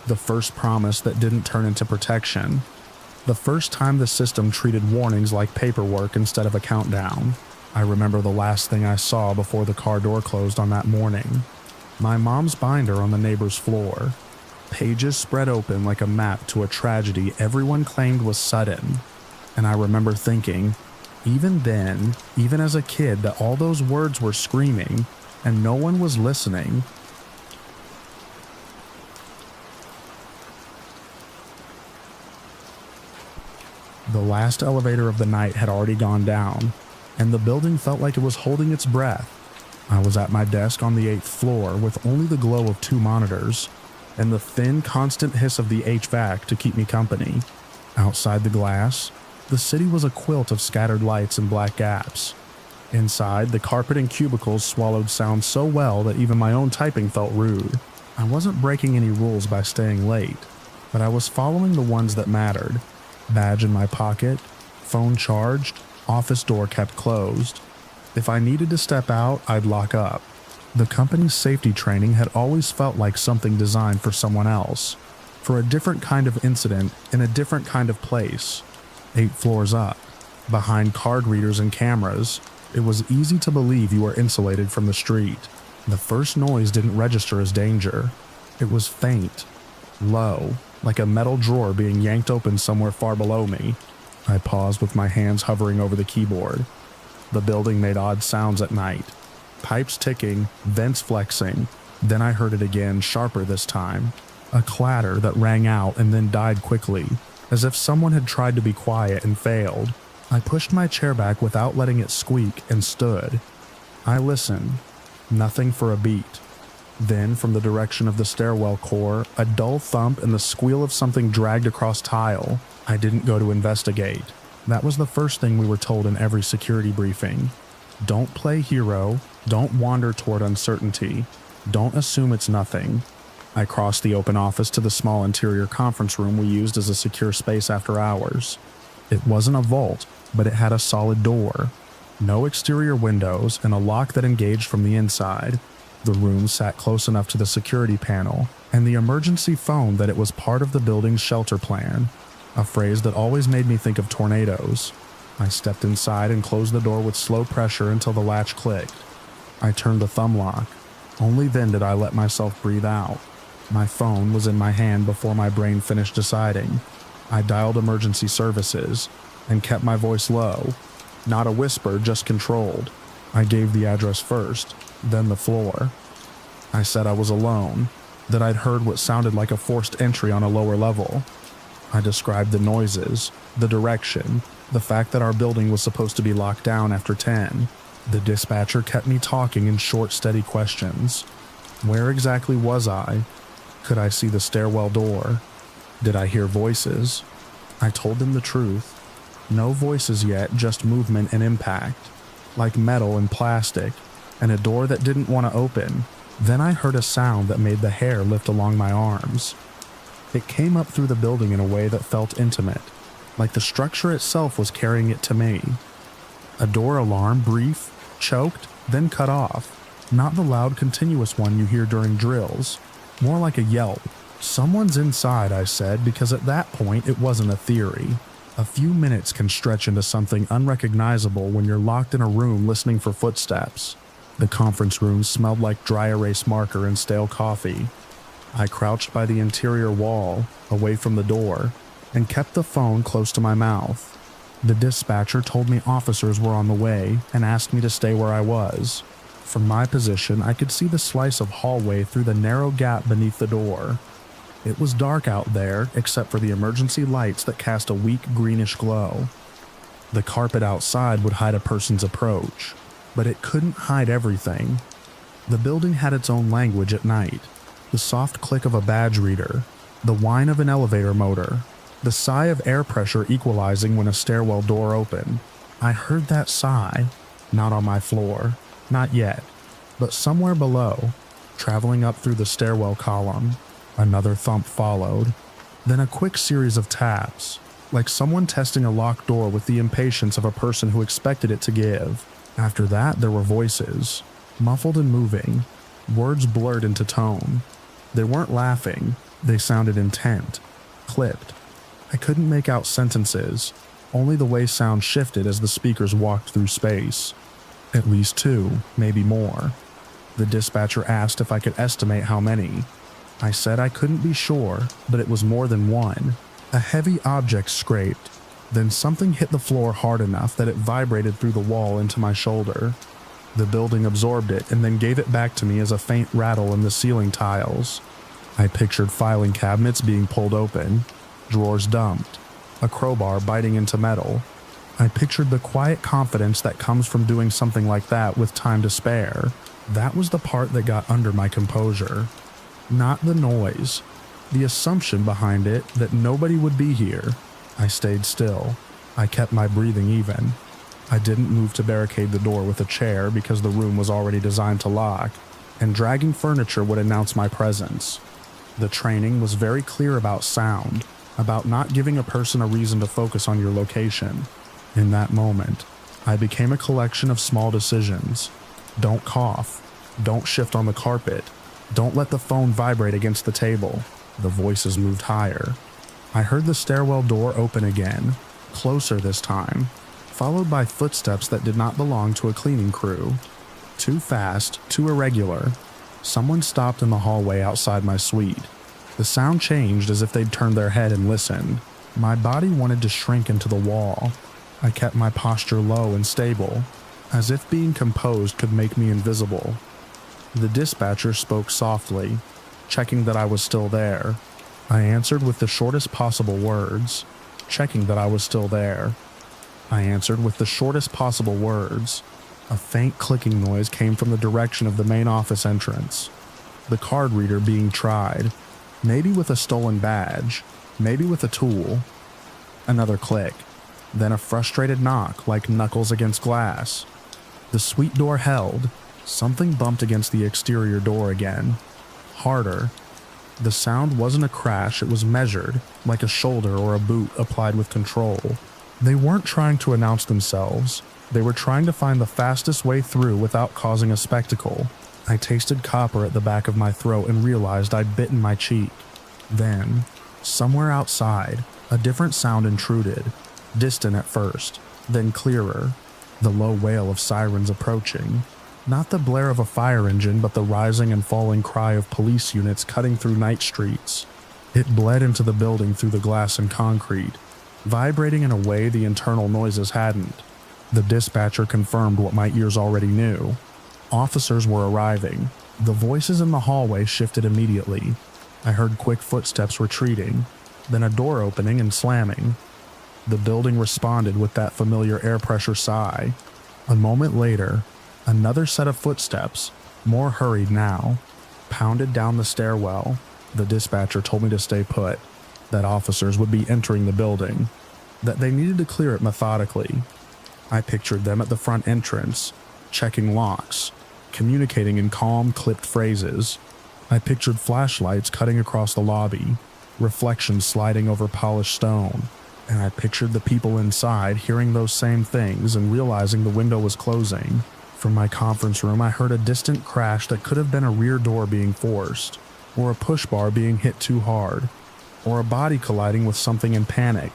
the first promise that didn't turn into protection, the first time the system treated warnings like paperwork instead of a countdown. I remember the last thing I saw before the car door closed on that morning. My mom's binder on the neighbor's floor. Pages spread open like a map to a tragedy everyone claimed was sudden. And I remember thinking, even then, even as a kid, that all those words were screaming, and no one was listening. The last elevator of the night had already gone down, and the building felt like it was holding its breath. I was at my desk on the 8th floor with only the glow of 2 monitors, and the thin, constant hiss of the HVAC to keep me company. Outside the glass, the city was a quilt of scattered lights and black gaps. Inside, the carpet and cubicles swallowed sound so well that even my own typing felt rude. I wasn't breaking any rules by staying late, but I was following the ones that mattered. Badge in my pocket, phone charged, office door kept closed. If I needed to step out, I'd lock up. The company's safety training had always felt like something designed for someone else, for a different kind of incident in a different kind of place. 8 floors up, behind card readers and cameras, it was easy to believe you were insulated from the street. The first noise didn't register as danger. It was faint, low, like a metal drawer being yanked open somewhere far below me. I paused with my hands hovering over the keyboard. The building made odd sounds at night. Pipes ticking, vents flexing. Then I heard it again, sharper this time. A clatter that rang out and then died quickly, as if someone had tried to be quiet and failed. I pushed my chair back without letting it squeak and stood. I listened. Nothing for a beat. Then, from the direction of the stairwell core, a dull thump and the squeal of something dragged across tile. I didn't go to investigate. That was the first thing we were told in every security briefing. Don't play hero, don't wander toward uncertainty, don't assume it's nothing. I crossed the open office to the small interior conference room we used as a secure space after hours. It wasn't a vault, but it had a solid door. No exterior windows and a lock that engaged from the inside. The room sat close enough to the security panel and the emergency phone that it was part of the building's shelter plan, a phrase that always made me think of tornadoes. I stepped inside and closed the door with slow pressure until the latch clicked. I turned the thumb lock. Only then did I let myself breathe out. My phone was in my hand before my brain finished deciding. I dialed emergency services and kept my voice low. Not a whisper, just controlled. I gave the address first, then the floor. I said I was alone, that I'd heard what sounded like a forced entry on a lower level. I described the noises, the direction, the fact that our building was supposed to be locked down after 10. The dispatcher kept me talking in short, steady questions. Where exactly was I? Could I see the stairwell door? Did I hear voices? I told them the truth. No voices yet, just movement and impact, like metal and plastic, and a door that didn't want to open. Then I heard a sound that made the hair lift along my arms. It came up through the building in a way that felt intimate, like the structure itself was carrying it to me. A door alarm, brief, choked, then cut off. Not the loud, continuous one you hear during drills. More like a yelp. Someone's inside, I said, because at that point it wasn't a theory. A few minutes can stretch into something unrecognizable when you're locked in a room listening for footsteps. The conference room smelled like dry erase marker and stale coffee. I crouched by the interior wall, away from the door, and kept the phone close to my mouth. The dispatcher told me officers were on the way and asked me to stay where I was. From my position, I could see the slice of hallway through the narrow gap beneath the door. It was dark out there, except for the emergency lights that cast a weak greenish glow. The carpet outside would hide a person's approach, but it couldn't hide everything. The building had its own language at night. The soft click of a badge reader, the whine of an elevator motor, the sigh of air pressure equalizing when a stairwell door opened. I heard that sigh, not on my floor, not yet, but somewhere below, traveling up through the stairwell column. Another thump followed, then a quick series of taps, like someone testing a locked door with the impatience of a person who expected it to give. After that, there were voices, muffled and moving, words blurred into tone. They weren't laughing, they sounded intent, clipped. I couldn't make out sentences, only the way sound shifted as the speakers walked through space. At least 2, maybe more. The dispatcher asked if I could estimate how many. I said I couldn't be sure, but it was more than one. A heavy object scraped, then something hit the floor hard enough that it vibrated through the wall into my shoulder. The building absorbed it and then gave it back to me as a faint rattle in the ceiling tiles. I pictured filing cabinets being pulled open, drawers dumped, a crowbar biting into metal. I pictured the quiet confidence that comes from doing something like that with time to spare. That was the part that got under my composure. Not the noise, the assumption behind it that nobody would be here. I stayed still. I kept my breathing even. I didn't move to barricade the door with a chair because the room was already designed to lock, and dragging furniture would announce my presence. The training was very clear about sound, about not giving a person a reason to focus on your location. In that moment, I became a collection of small decisions. Don't cough. Don't shift on the carpet. Don't let the phone vibrate against the table. The voices moved higher. I heard the stairwell door open again, closer this time, followed by footsteps that did not belong to a cleaning crew. Too fast, too irregular. Someone stopped in the hallway outside my suite. The sound changed as if they'd turned their head and listened. My body wanted to shrink into the wall. I kept my posture low and stable, as if being composed could make me invisible. The dispatcher spoke softly, checking that I was still there. I answered with the shortest possible words, checking that I was still there. I answered with the shortest possible words. A faint clicking noise came from the direction of the main office entrance. The card reader being tried, maybe with a stolen badge, maybe with a tool. Another click, then a frustrated knock like knuckles against glass. The suite door held. Something bumped against the exterior door again. Harder. The sound wasn't a crash, it was measured, like a shoulder or a boot applied with control. They weren't trying to announce themselves. They were trying to find the fastest way through without causing a spectacle. I tasted copper at the back of my throat and realized I'd bitten my cheek. Then, somewhere outside, a different sound intruded, distant at first, then clearer, the low wail of sirens approaching. Not the blare of a fire engine, but the rising and falling cry of police units cutting through night streets. It bled into the building through the glass and concrete, vibrating in a way the internal noises hadn't. The dispatcher confirmed what my ears already knew. Officers were arriving. The voices in the hallway shifted immediately. I heard quick footsteps retreating, then a door opening and slamming. The building responded with that familiar air pressure sigh. A moment later, another set of footsteps, more hurried now, pounded down the stairwell. The dispatcher told me to stay put, that officers would be entering the building, that they needed to clear it methodically. I pictured them at the front entrance, checking locks, communicating in calm, clipped phrases. I pictured flashlights cutting across the lobby, reflections sliding over polished stone, and I pictured the people inside hearing those same things and realizing the window was closing. From my conference room, I heard a distant crash that could have been a rear door being forced, or a push bar being hit too hard, or a body colliding with something in panic.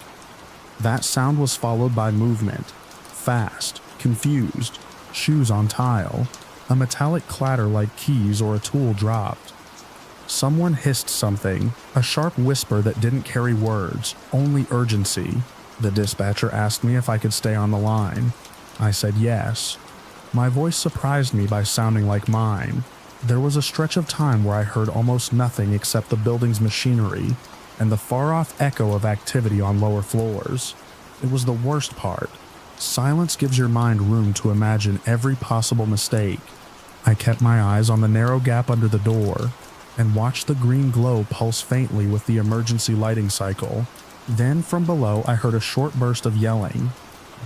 That sound was followed by movement, fast, confused, shoes on tile, a metallic clatter like keys or a tool dropped. Someone hissed something, a sharp whisper that didn't carry words, only urgency. The dispatcher asked me if I could stay on the line. I said yes. My voice surprised me by sounding like mine. There was a stretch of time where I heard almost nothing except the building's machinery and the far-off echo of activity on lower floors. It was the worst part. Silence gives your mind room to imagine every possible mistake. I kept my eyes on the narrow gap under the door and watched the green glow pulse faintly with the emergency lighting cycle. Then from below I heard a short burst of yelling,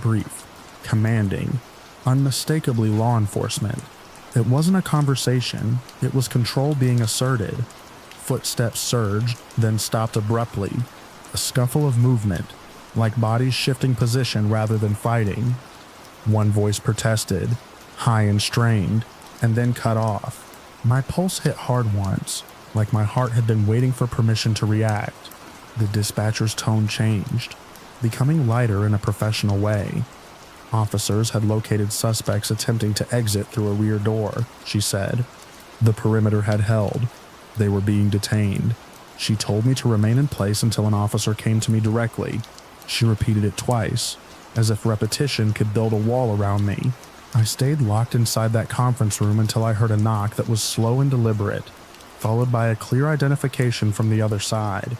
brief, commanding, unmistakably law enforcement. It wasn't a conversation, it was control being asserted. Footsteps surged, then stopped abruptly. A scuffle of movement, like bodies shifting position rather than fighting. One voice protested, high and strained, and then cut off. My pulse hit hard once, like my heart had been waiting for permission to react. The dispatcher's tone changed, becoming lighter in a professional way. Officers had located suspects attempting to exit through a rear door, she said. The perimeter had held. They were being detained. She told me to remain in place until an officer came to me directly. She repeated it twice, as if repetition could build a wall around me. I stayed locked inside that conference room until I heard a knock that was slow and deliberate, followed by a clear identification from the other side.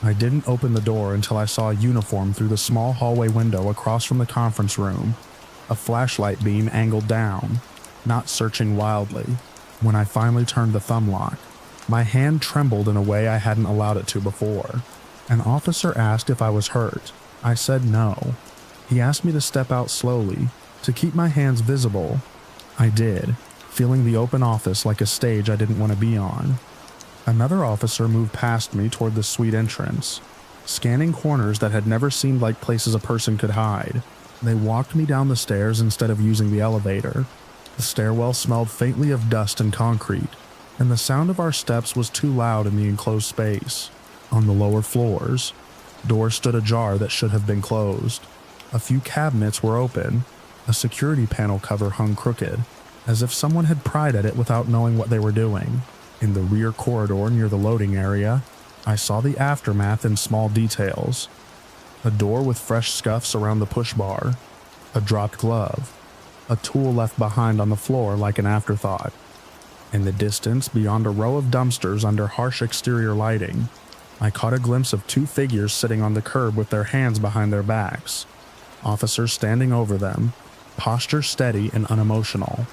I didn't open the door until I saw a uniform through the small hallway window across from the conference room, a flashlight beam angled down, not searching wildly. When I finally turned the thumb lock, my hand trembled in a way I hadn't allowed it to before. An officer asked if I was hurt. I said no. He asked me to step out slowly, to keep my hands visible. I did, feeling the open office like a stage I didn't want to be on. Another officer moved past me toward the suite entrance, scanning corners that had never seemed like places a person could hide. They walked me down the stairs instead of using the elevator. The stairwell smelled faintly of dust and concrete, and the sound of our steps was too loud in the enclosed space. On the lower floors, doors stood ajar that should have been closed. A few cabinets were open. A security panel cover hung crooked, as if someone had pried at it without knowing what they were doing. In the rear corridor near the loading area, I saw the aftermath in small details. A door with fresh scuffs around the push bar, a dropped glove, a tool left behind on the floor like an afterthought. In the distance, beyond a row of dumpsters under harsh exterior lighting, I caught a glimpse of two figures sitting on the curb with their hands behind their backs, officers standing over them, posture steady and unemotional.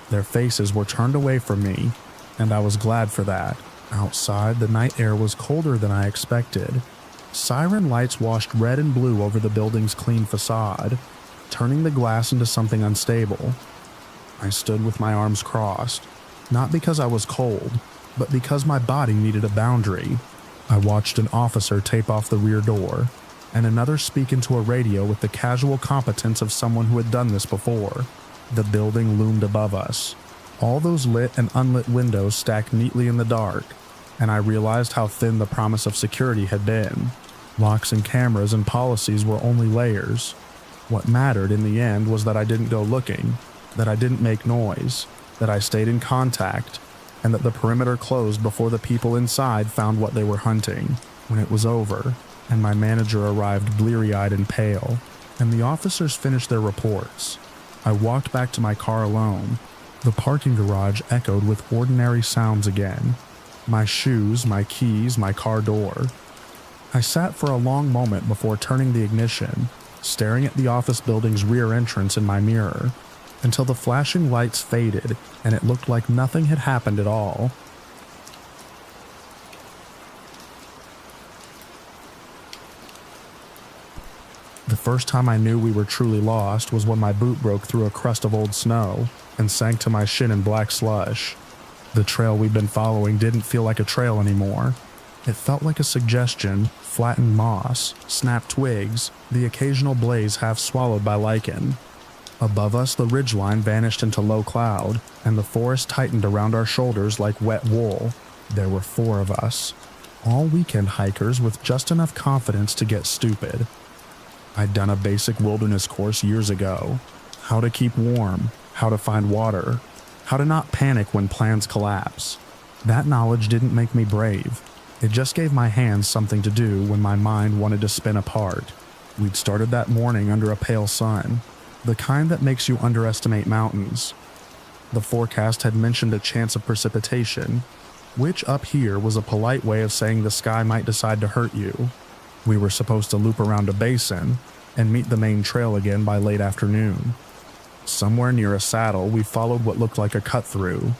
Their faces were turned away from me, and I was glad for that. Outside, the night air was colder than I expected. Siren lights washed red and blue over the building's clean facade, turning the glass into something unstable. I stood with my arms crossed, not because I was cold, but because my body needed a boundary. I watched an officer tape off the rear door, and another speak into a radio with the casual competence of someone who had done this before. The building loomed above us, all those lit and unlit windows stacked neatly in the dark, and I realized how thin the promise of security had been. Locks and cameras and policies were only layers. What mattered in the end was that I didn't go looking, that I didn't make noise, that I stayed in contact, and that the perimeter closed before the people inside found what they were hunting. When it was over, and my manager arrived bleary-eyed and pale, and the officers finished their reports, I walked back to my car alone. The parking garage echoed with ordinary sounds again. My shoes, my keys, my car door. I sat for a long moment before turning the ignition, staring at the office building's rear entrance in my mirror, until the flashing lights faded and it looked like nothing had happened at all. The first time I knew we were truly lost was when my boot broke through a crust of old snow and sank to my shin in black slush. The trail we'd been following didn't feel like a trail anymore. It felt like a suggestion, flattened moss, snapped twigs, the occasional blaze half swallowed by lichen. Above us, the ridgeline vanished into low cloud, and the forest tightened around our shoulders like wet wool. There were 4 of us, all weekend hikers with just enough confidence to get stupid. I'd done a basic wilderness course years ago. How to keep warm, how to find water, how to not panic when plans collapse. That knowledge didn't make me brave. It just gave my hands something to do when my mind wanted to spin apart. We'd started that morning under a pale sun, the kind that makes you underestimate mountains. The forecast had mentioned a chance of precipitation, which up here was a polite way of saying the sky might decide to hurt you. We were supposed to loop around a basin and meet the main trail again by late afternoon. Somewhere near a saddle, we followed what looked like a cut-through.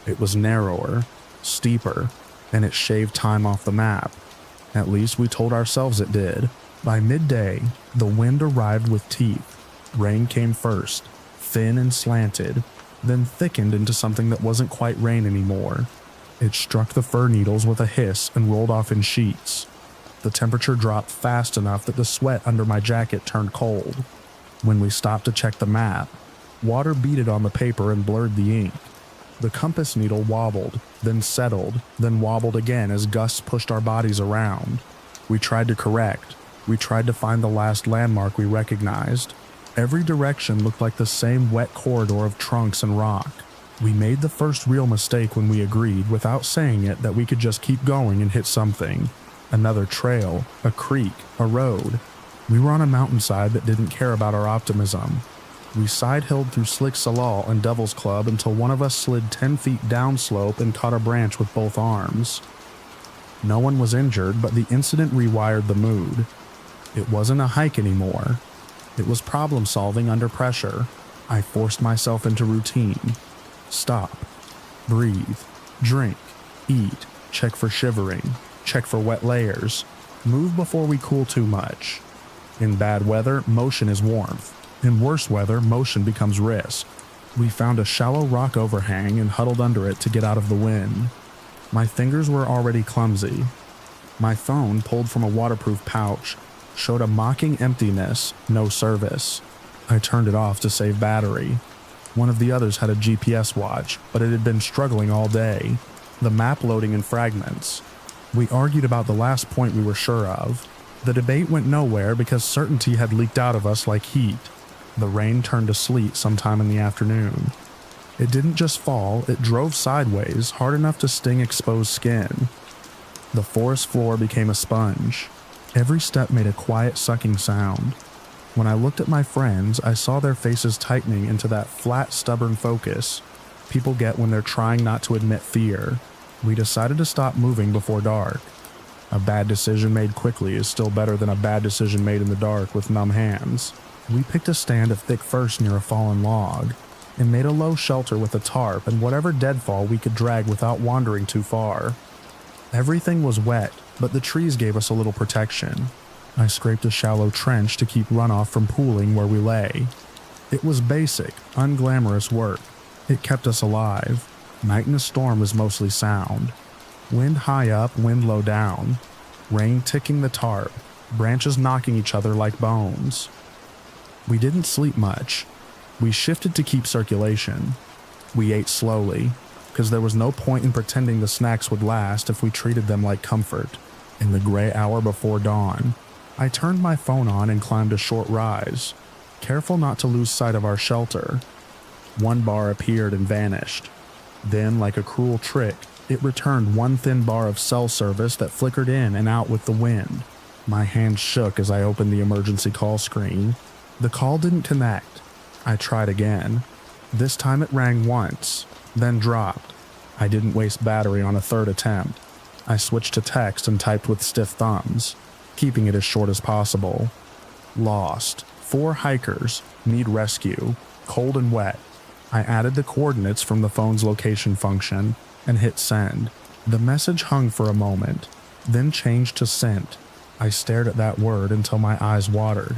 It was narrower, steeper, and it shaved time off the map. At least we told ourselves it did. By midday, the wind arrived with teeth. Rain came first, thin and slanted, then thickened into something that wasn't quite rain anymore. It struck the fir needles with a hiss and rolled off in sheets. The temperature dropped fast enough that the sweat under my jacket turned cold. When we stopped to check the map, water beaded on the paper and blurred the ink. The compass needle wobbled, then settled, then wobbled again as gusts pushed our bodies around. We tried to correct. We tried to find the last landmark we recognized. Every direction looked like the same wet corridor of trunks and rock. We made the first real mistake when we agreed, without saying it, that we could just keep going and hit something. Another trail, a creek, a road. We were on a mountainside that didn't care about our optimism. We side-hilled through Slick Salal and Devil's Club until one of us slid 10 feet downslope and caught a branch with both arms. No one was injured, but the incident rewired the mood. It wasn't a hike anymore. It was problem-solving under pressure. I forced myself into routine. Stop. Breathe. Drink. Eat. Check for shivering. Check for wet layers. Move before we cool too much. In bad weather, motion is warmth. In worse weather, motion becomes risk. We found a shallow rock overhang and huddled under it to get out of the wind. My fingers were already clumsy. My phone, pulled from a waterproof pouch, showed a mocking emptiness, no service. I turned it off to save battery. One of the others had a GPS watch, but it had been struggling all day, the map loading in fragments. We argued about the last point we were sure of. The debate went nowhere because certainty had leaked out of us like heat. The rain turned to sleet sometime in the afternoon. It didn't just fall, it drove sideways, hard enough to sting exposed skin. The forest floor became a sponge. Every step made a quiet sucking sound. When I looked at my friends, I saw their faces tightening into that flat, stubborn focus people get when they're trying not to admit fear. We decided to stop moving before dark. A bad decision made quickly is still better than a bad decision made in the dark with numb hands. We picked a stand of thick fir near a fallen log, and made a low shelter with a tarp and whatever deadfall we could drag without wandering too far. Everything was wet, but the trees gave us a little protection. I scraped a shallow trench to keep runoff from pooling where we lay. It was basic, unglamorous work. It kept us alive. Night in a storm is mostly sound. Wind high up, wind low down. Rain ticking the tarp, branches knocking each other like bones. We didn't sleep much. We shifted to keep circulation. We ate slowly, because there was no point in pretending the snacks would last if we treated them like comfort. In the gray hour before dawn, I turned my phone on and climbed a short rise, careful not to lose sight of our shelter. One bar appeared and vanished. Then, like a cruel trick, it returned one thin bar of cell service that flickered in and out with the wind. My hand shook as I opened the emergency call screen. The call didn't connect. I tried again. This time it rang once, then dropped. I didn't waste battery on a third attempt. I switched to text and typed with stiff thumbs, keeping it as short as possible. Lost. 4 hikers. Need rescue. Cold and wet. I added the coordinates from the phone's location function and hit send. The message hung for a moment, then changed to sent. I stared at that word until my eyes watered.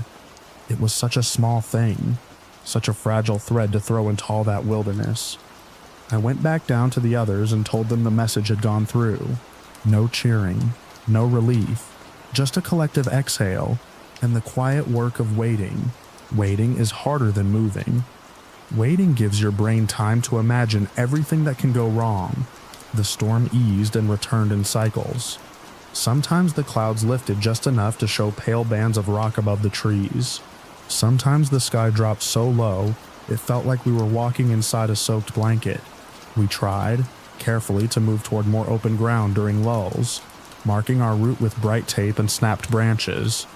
It was such a small thing, such a fragile thread to throw into all that wilderness. I went back down to the others and told them the message had gone through. No cheering, no relief, just a collective exhale, and the quiet work of waiting. Waiting is harder than moving. Waiting gives your brain time to imagine everything that can go wrong. The storm eased and returned in cycles. Sometimes the clouds lifted just enough to show pale bands of rock above the trees. Sometimes the sky dropped so low, it felt like we were walking inside a soaked blanket. We tried, carefully, to move toward more open ground during lulls, marking our route with bright tape and snapped branches.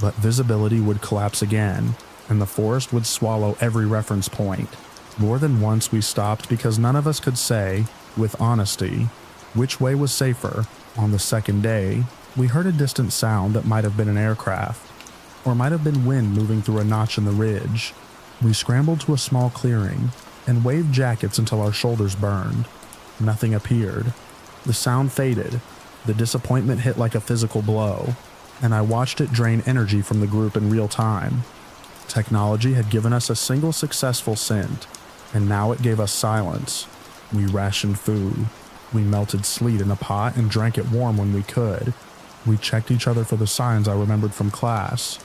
But visibility would collapse again, and the forest would swallow every reference point. More than once we stopped because none of us could say, with honesty, which way was safer. On the second day, we heard a distant sound that might have been an aircraft, or might have been wind moving through a notch in the ridge. We scrambled to a small clearing and waved jackets until our shoulders burned. Nothing appeared. The sound faded. The disappointment hit like a physical blow, and I watched it drain energy from the group in real time. Technology had given us a single successful scent, and now it gave us silence. We rationed food. We melted sleet in a pot and drank it warm when we could. We checked each other for the signs I remembered from class.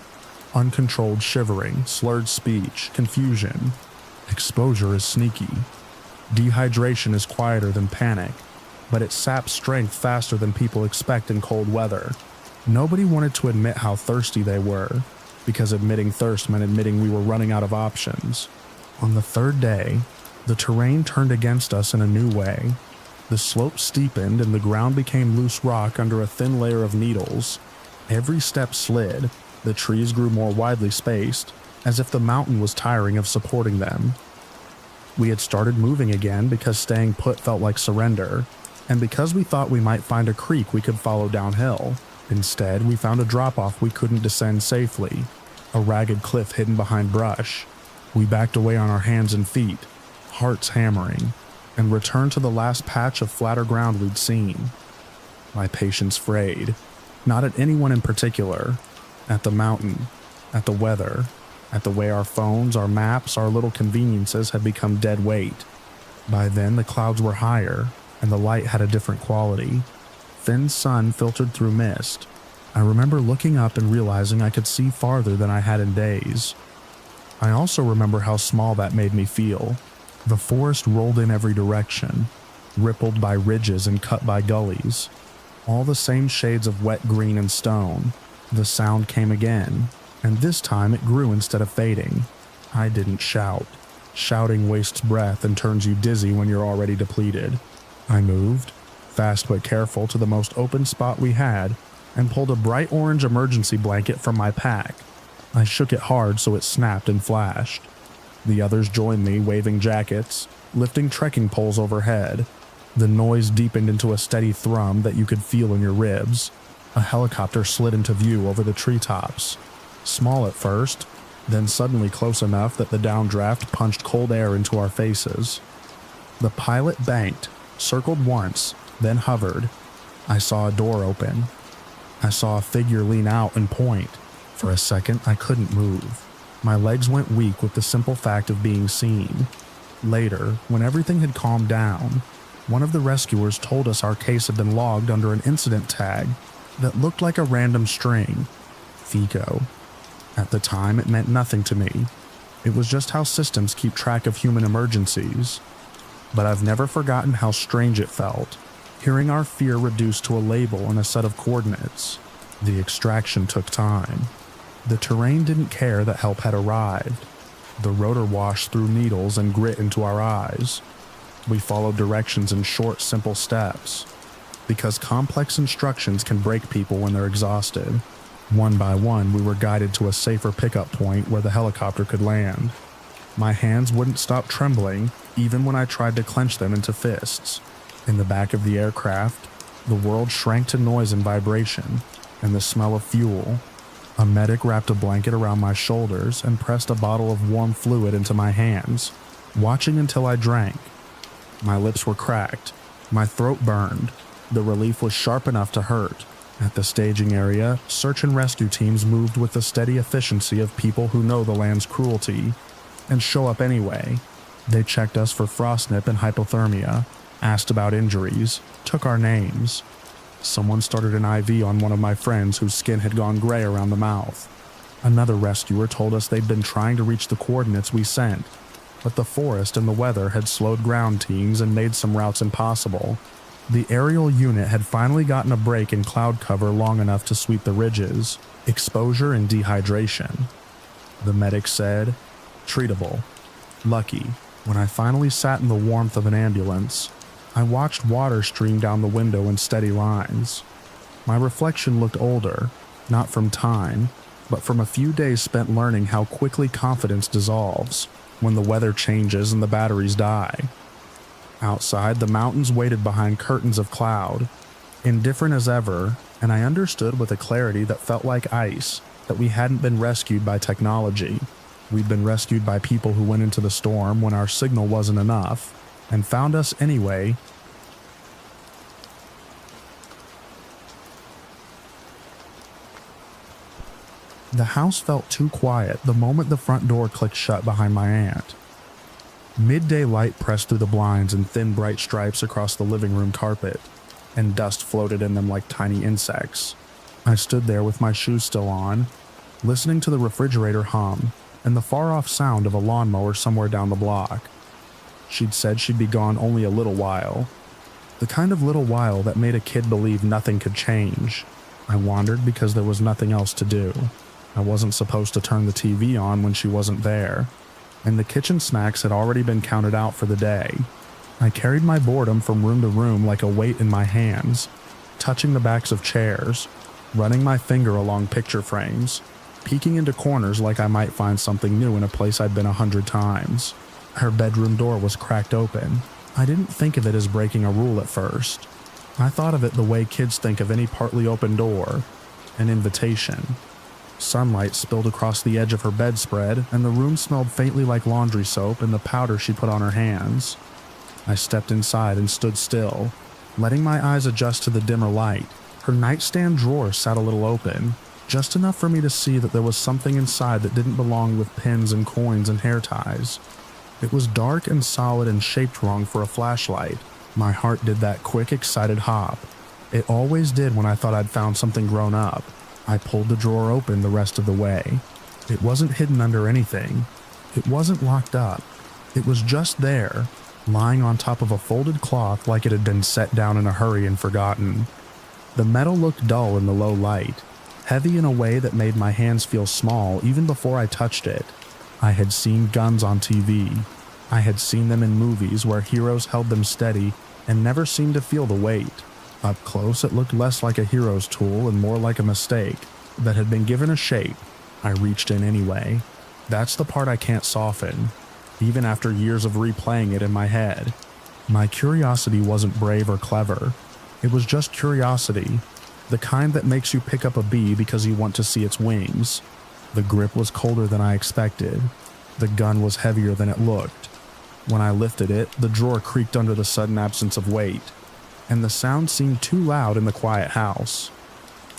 Uncontrolled shivering, slurred speech, confusion. Exposure is sneaky. Dehydration is quieter than panic, but it saps strength faster than people expect in cold weather. Nobody wanted to admit how thirsty they were, because admitting thirst meant admitting we were running out of options. On the third day, the terrain turned against us in a new way. The slope steepened and the ground became loose rock under a thin layer of needles. Every step slid. The trees grew more widely spaced, as if the mountain was tiring of supporting them. We had started moving again because staying put felt like surrender, and because we thought we might find a creek we could follow downhill. Instead, we found a drop-off we couldn't descend safely, a ragged cliff hidden behind brush. We backed away on our hands and feet, hearts hammering, and returned to the last patch of flatter ground we'd seen. My patience frayed, not at anyone in particular, at the mountain, at the weather, at the way our phones, our maps, our little conveniences had become dead weight. By then the clouds were higher, and the light had a different quality. Thin sun filtered through mist. I remember looking up and realizing I could see farther than I had in days. I also remember how small that made me feel. The forest rolled in every direction, rippled by ridges and cut by gullies. All the same shades of wet green and stone. The sound came again, and this time it grew instead of fading. I didn't shout. Shouting wastes breath and turns you dizzy when you're already depleted. I moved, fast but careful, to the most open spot we had and pulled a bright orange emergency blanket from my pack. I shook it hard so it snapped and flashed. The others joined me, waving jackets, lifting trekking poles overhead. The noise deepened into a steady thrum that you could feel in your ribs. A helicopter slid into view over the treetops. Small at first, then suddenly close enough that the downdraft punched cold air into our faces. The pilot banked, circled once, then hovered. I saw a door open. I saw a figure lean out and point. For a second, I couldn't move. My legs went weak with the simple fact of being seen. Later, when everything had calmed down, one of the rescuers told us our case had been logged under an incident tag that looked like a random string. FICO. At the time, it meant nothing to me. It was just how systems keep track of human emergencies. But I've never forgotten how strange it felt, hearing our fear reduced to a label and a set of coordinates. The extraction took time. The terrain didn't care that help had arrived. The rotor washed through needles and grit into our eyes. We followed directions in short, simple steps, because complex instructions can break people when they're exhausted. One by one, we were guided to a safer pickup point where the helicopter could land. My hands wouldn't stop trembling, even when I tried to clench them into fists. In the back of the aircraft, the world shrank to noise and vibration, and the smell of fuel. A medic wrapped a blanket around my shoulders and pressed a bottle of warm fluid into my hands, watching until I drank. My lips were cracked. My throat burned. The relief was sharp enough to hurt. At the staging area, search and rescue teams moved with the steady efficiency of people who know the land's cruelty and show up anyway. They checked us for frostnip and hypothermia, asked about injuries, took our names. Someone started an IV on one of my friends whose skin had gone gray around the mouth. Another rescuer told us they'd been trying to reach the coordinates we sent, but the forest and the weather had slowed ground teams and made some routes impossible. The aerial unit had finally gotten a break in cloud cover long enough to sweep the ridges, exposure and dehydration. The medic said, "Treatable." Lucky. When I finally sat in the warmth of an ambulance, I watched water stream down the window in steady lines. My reflection looked older, not from time, but from a few days spent learning how quickly confidence dissolves when the weather changes and the batteries die. Outside, the mountains waited behind curtains of cloud, indifferent as ever, and I understood with a clarity that felt like ice that we hadn't been rescued by technology. We'd been rescued by people who went into the storm when our signal wasn't enough, and found us anyway. The house felt too quiet the moment the front door clicked shut behind my aunt. Midday light pressed through the blinds in thin bright stripes across the living room carpet, and dust floated in them like tiny insects. I stood there with my shoes still on, listening to the refrigerator hum and the far-off sound of a lawnmower somewhere down the block. She'd said she'd be gone only a little while. The kind of little while that made a kid believe nothing could change. I wondered because there was nothing else to do. I wasn't supposed to turn the TV on when she wasn't there, and the kitchen snacks had already been counted out for the day. I carried my boredom from room to room like a weight in my hands, touching the backs of chairs, running my finger along picture frames, peeking into corners like I might find something new in a place I'd been 100 times. Her bedroom door was cracked open. I didn't think of it as breaking a rule at first. I thought of it the way kids think of any partly open door, an invitation. Sunlight spilled across the edge of her bedspread, and the room smelled faintly like laundry soap and the powder she put on her hands. I stepped inside and stood still, letting my eyes adjust to the dimmer light. Her nightstand drawer sat a little open, just enough for me to see that there was something inside that didn't belong with pins and coins and hair ties. It was dark and solid and shaped wrong for a flashlight. My heart did that quick, excited hop. It always did when I thought I'd found something grown up. I pulled the drawer open the rest of the way. It wasn't hidden under anything. It wasn't locked up. It was just there, lying on top of a folded cloth like it had been set down in a hurry and forgotten. The metal looked dull in the low light, heavy in a way that made my hands feel small even before I touched it. I had seen guns on TV. I had seen them in movies where heroes held them steady and never seemed to feel the weight. Up close, it looked less like a hero's tool and more like a mistake that had been given a shape. I reached in anyway. That's the part I can't soften, even after years of replaying it in my head. My curiosity wasn't brave or clever. It was just curiosity, the kind that makes you pick up a bee because you want to see its wings. The grip was colder than I expected. The gun was heavier than it looked. When I lifted it, the drawer creaked under the sudden absence of weight, and the sound seemed too loud in the quiet house.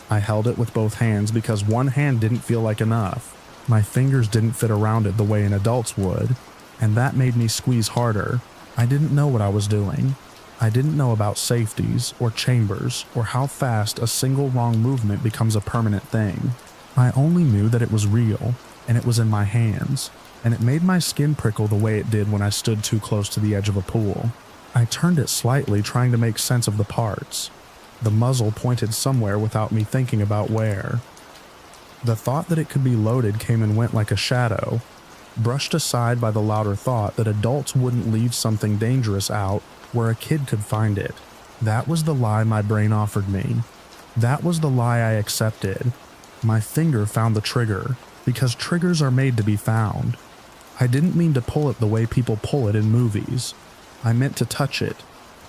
I held it with both hands because one hand didn't feel like enough. My fingers didn't fit around it the way an adult's would, and that made me squeeze harder. I didn't know what I was doing. I didn't know about safeties or chambers or how fast a single wrong movement becomes a permanent thing. I only knew that it was real, and it was in my hands, and it made my skin prickle the way it did when I stood too close to the edge of a pool. I turned it slightly, trying to make sense of the parts. The muzzle pointed somewhere without me thinking about where. The thought that it could be loaded came and went like a shadow, brushed aside by the louder thought that adults wouldn't leave something dangerous out where a kid could find it. That was the lie my brain offered me. That was the lie I accepted. My finger found the trigger, because triggers are made to be found. I didn't mean to pull it the way people pull it in movies. I meant to touch it.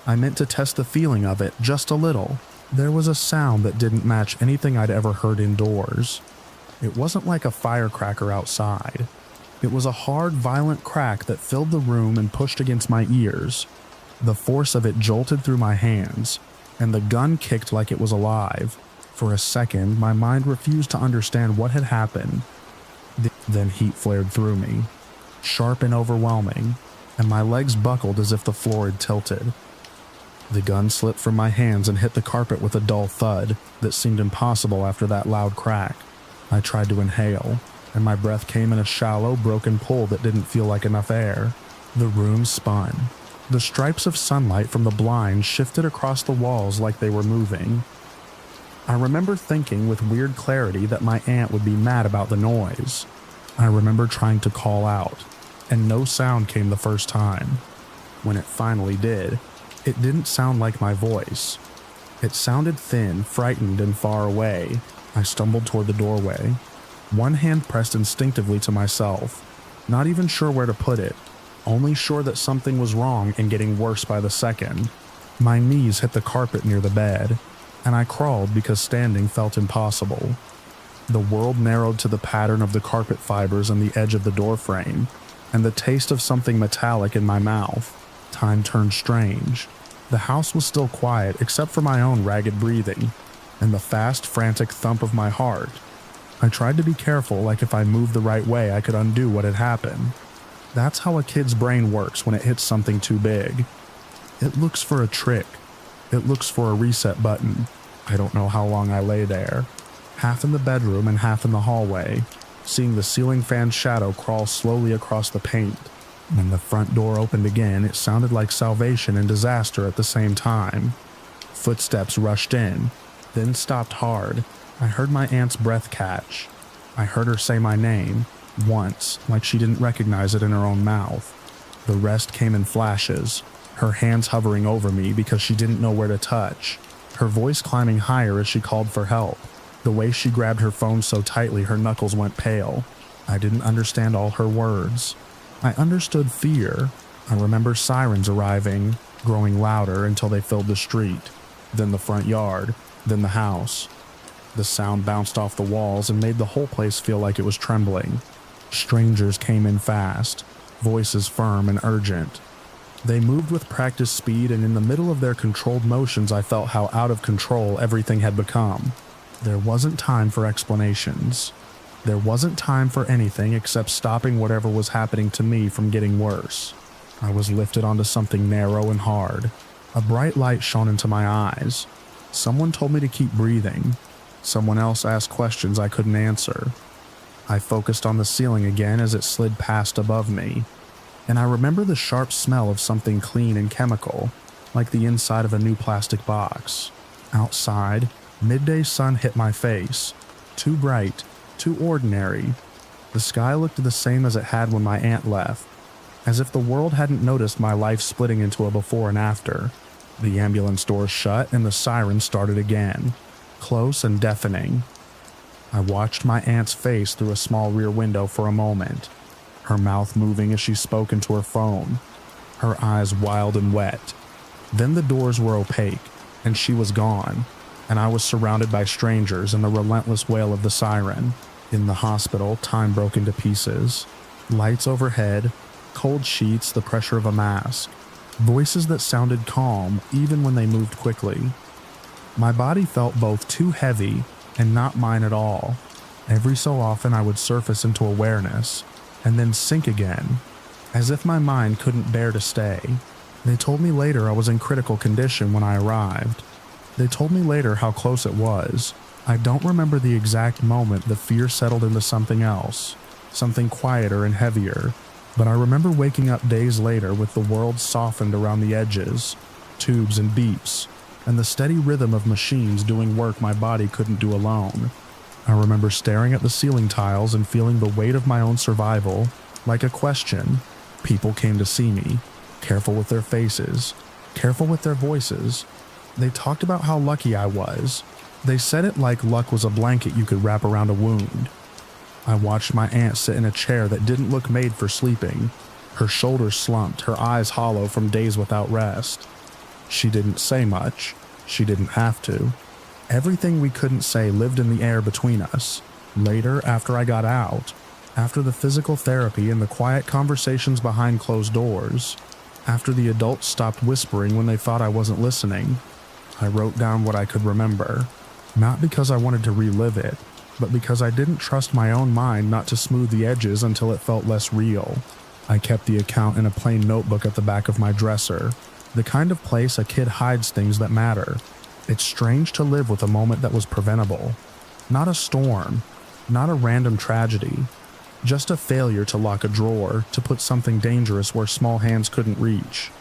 I meant to test the feeling of it just a little. There was a sound that didn't match anything I'd ever heard indoors. It wasn't like a firecracker outside. It was a hard, violent crack that filled the room and pushed against my ears. The force of it jolted through my hands, and the gun kicked like it was alive. For a second, my mind refused to understand what had happened. Then heat flared through me, sharp and overwhelming, and my legs buckled as if the floor had tilted. The gun slipped from my hands and hit the carpet with a dull thud that seemed impossible after that loud crack. I tried to inhale, and my breath came in a shallow, broken pull that didn't feel like enough air. The room spun. The stripes of sunlight from the blinds shifted across the walls like they were moving. I remember thinking with weird clarity that my aunt would be mad about the noise. I remember trying to call out, and no sound came the first time. When it finally did, it didn't sound like my voice. It sounded thin, frightened, and far away. I stumbled toward the doorway, one hand pressed instinctively to myself, not even sure where to put it, only sure that something was wrong and getting worse by the second. My knees hit the carpet near the bed, and I crawled because standing felt impossible. The world narrowed to the pattern of the carpet fibers and the edge of the doorframe, and the taste of something metallic in my mouth. Time turned strange. The house was still quiet except for my own ragged breathing, and the fast, frantic thump of my heart. I tried to be careful, like if I moved the right way I could undo what had happened. That's how a kid's brain works when it hits something too big. It looks for a trick. It looks for a reset button. I don't know how long I lay there, half in the bedroom and half in the hallway, seeing the ceiling fan's shadow crawl slowly across the paint. When the front door opened again, it sounded like salvation and disaster at the same time. Footsteps rushed in, then stopped hard. I heard my aunt's breath catch. I heard her say my name, once, like she didn't recognize it in her own mouth. The rest came in flashes, her hands hovering over me because she didn't know where to touch, her voice climbing higher as she called for help. The way she grabbed her phone so tightly her knuckles went pale. I didn't understand all her words. I understood fear. I remember sirens arriving, growing louder until they filled the street, then the front yard, then the house. The sound bounced off the walls and made the whole place feel like it was trembling. Strangers came in fast, voices firm and urgent. They moved with practiced speed, and in the middle of their controlled motions I felt how out of control everything had become. There wasn't time for explanations. There wasn't time for anything except stopping whatever was happening to me from getting worse. I was lifted onto something narrow and hard. A bright light shone into my eyes. Someone told me to keep breathing. Someone else asked questions I couldn't answer. I focused on the ceiling again as it slid past above me, and I remember the sharp smell of something clean and chemical, like the inside of a new plastic box. Outside, midday sun hit my face, too bright, too ordinary. The sky looked the same as it had when my aunt left, as if the world hadn't noticed my life splitting into a before and after. The ambulance doors shut and the siren started again, close and deafening. I watched my aunt's face through a small rear window for a moment, her mouth moving as she spoke into her phone, her eyes wild and wet. Then the doors were opaque, and she was gone, and I was surrounded by strangers and the relentless wail of the siren. In the hospital, time broke into pieces. Lights overhead, cold sheets, the pressure of a mask. Voices that sounded calm even when they moved quickly. My body felt both too heavy and not mine at all. Every so often I would surface into awareness and then sink again, as if my mind couldn't bear to stay. They told me later I was in critical condition when I arrived. They told me later how close it was. I don't remember the exact moment the fear settled into something else, something quieter and heavier, but I remember waking up days later with the world softened around the edges, tubes and beeps, and the steady rhythm of machines doing work my body couldn't do alone. I remember staring at the ceiling tiles and feeling the weight of my own survival, like a question. People came to see me, careful with their faces, careful with their voices. They talked about how lucky I was. They said it like luck was a blanket you could wrap around a wound. I watched my aunt sit in a chair that didn't look made for sleeping, her shoulders slumped, her eyes hollow from days without rest. She didn't say much. She didn't have to. Everything we couldn't say lived in the air between us. Later, after I got out, after the physical therapy and the quiet conversations behind closed doors, after the adults stopped whispering when they thought I wasn't listening, I wrote down what I could remember. Not because I wanted to relive it, but because I didn't trust my own mind not to smooth the edges until it felt less real. I kept the account in a plain notebook at the back of my dresser, the kind of place a kid hides things that matter. It's strange to live with a moment that was preventable. Not a storm, not a random tragedy, just a failure to lock a drawer, to put something dangerous where small hands couldn't reach.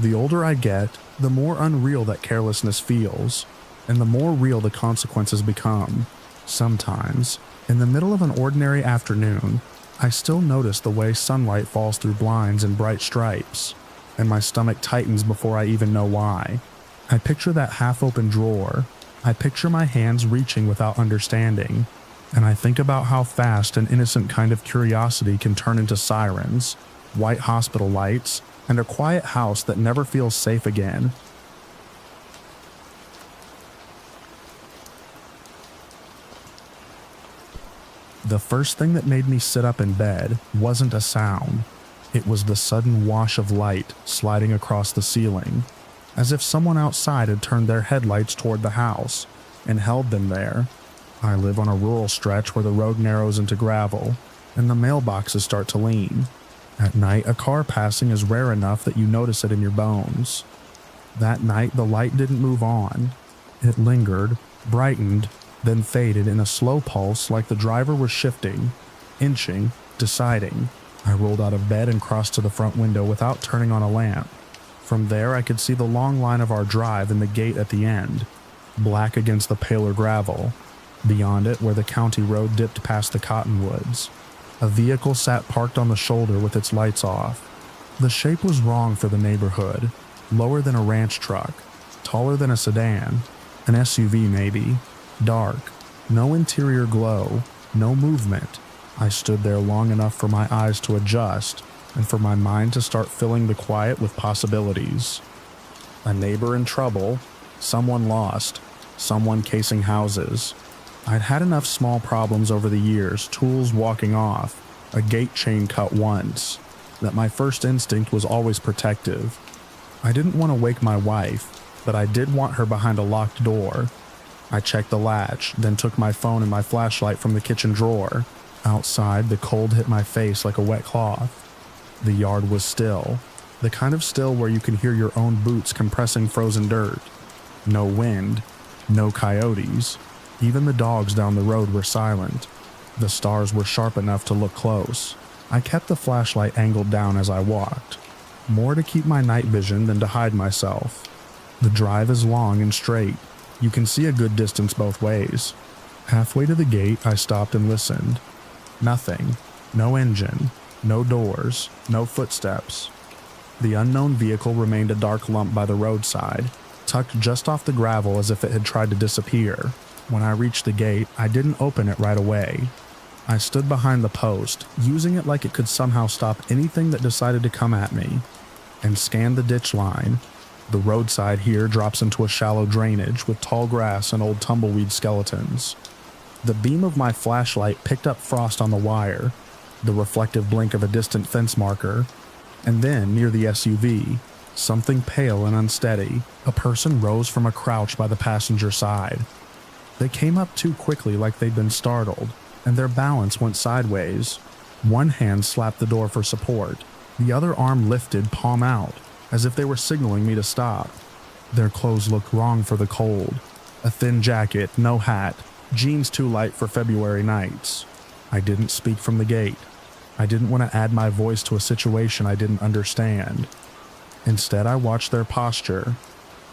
The older I get, the more unreal that carelessness feels, and the more real the consequences become. Sometimes, in the middle of an ordinary afternoon, I still notice the way sunlight falls through blinds in bright stripes, and my stomach tightens before I even know why. I picture that half-open drawer. I picture my hands reaching without understanding, and I think about how fast an innocent kind of curiosity can turn into sirens, white hospital lights, and a quiet house that never feels safe again. The first thing that made me sit up in bed wasn't a sound. It was the sudden wash of light sliding across the ceiling, as if someone outside had turned their headlights toward the house and held them there. I live on a rural stretch where the road narrows into gravel, and the mailboxes start to lean. At night, a car passing is rare enough that you notice it in your bones. That night, the light didn't move on. It lingered, brightened, then faded in a slow pulse like the driver was shifting, inching, deciding. I rolled out of bed and crossed to the front window without turning on a lamp. From there, I could see the long line of our drive and the gate at the end, black against the paler gravel. Beyond it, where the county road dipped past the cottonwoods, a vehicle sat parked on the shoulder with its lights off. The shape was wrong for the neighborhood, lower than a ranch truck, taller than a sedan, an SUV maybe, dark, no interior glow, no movement. I stood there long enough for my eyes to adjust and for my mind to start filling the quiet with possibilities. A neighbor in trouble, someone lost, someone casing houses. I'd had enough small problems over the years, tools walking off, a gate chain cut once, that my first instinct was always protective. I didn't want to wake my wife, but I did want her behind a locked door. I checked the latch, then took my phone and my flashlight from the kitchen drawer. Outside, the cold hit my face like a wet cloth. The yard was still, the kind of still where you can hear your own boots compressing frozen dirt. No wind, no coyotes. Even the dogs down the road were silent. The stars were sharp enough to look close. I kept the flashlight angled down as I walked, more to keep my night vision than to hide myself. The drive is long and straight. You can see a good distance both ways. Halfway to the gate, I stopped and listened. Nothing. No engine. No doors. No footsteps. The unknown vehicle remained a dark lump by the roadside, tucked just off the gravel as if it had tried to disappear. When I reached the gate, I didn't open it right away. I stood behind the post, using it like it could somehow stop anything that decided to come at me, and scanned the ditch line. The roadside here drops into a shallow drainage with tall grass and old tumbleweed skeletons. The beam of my flashlight picked up frost on the wire, the reflective blink of a distant fence marker, and then, near the SUV, something pale and unsteady, a person rose from a crouch by the passenger side. They came up too quickly like they'd been startled, and their balance went sideways. One hand slapped the door for support, the other arm lifted, palm out, as if they were signaling me to stop. Their clothes looked wrong for the cold. A thin jacket, no hat, jeans too light for February nights. I didn't speak from the gate. I didn't want to add my voice to a situation I didn't understand. Instead, I watched their posture,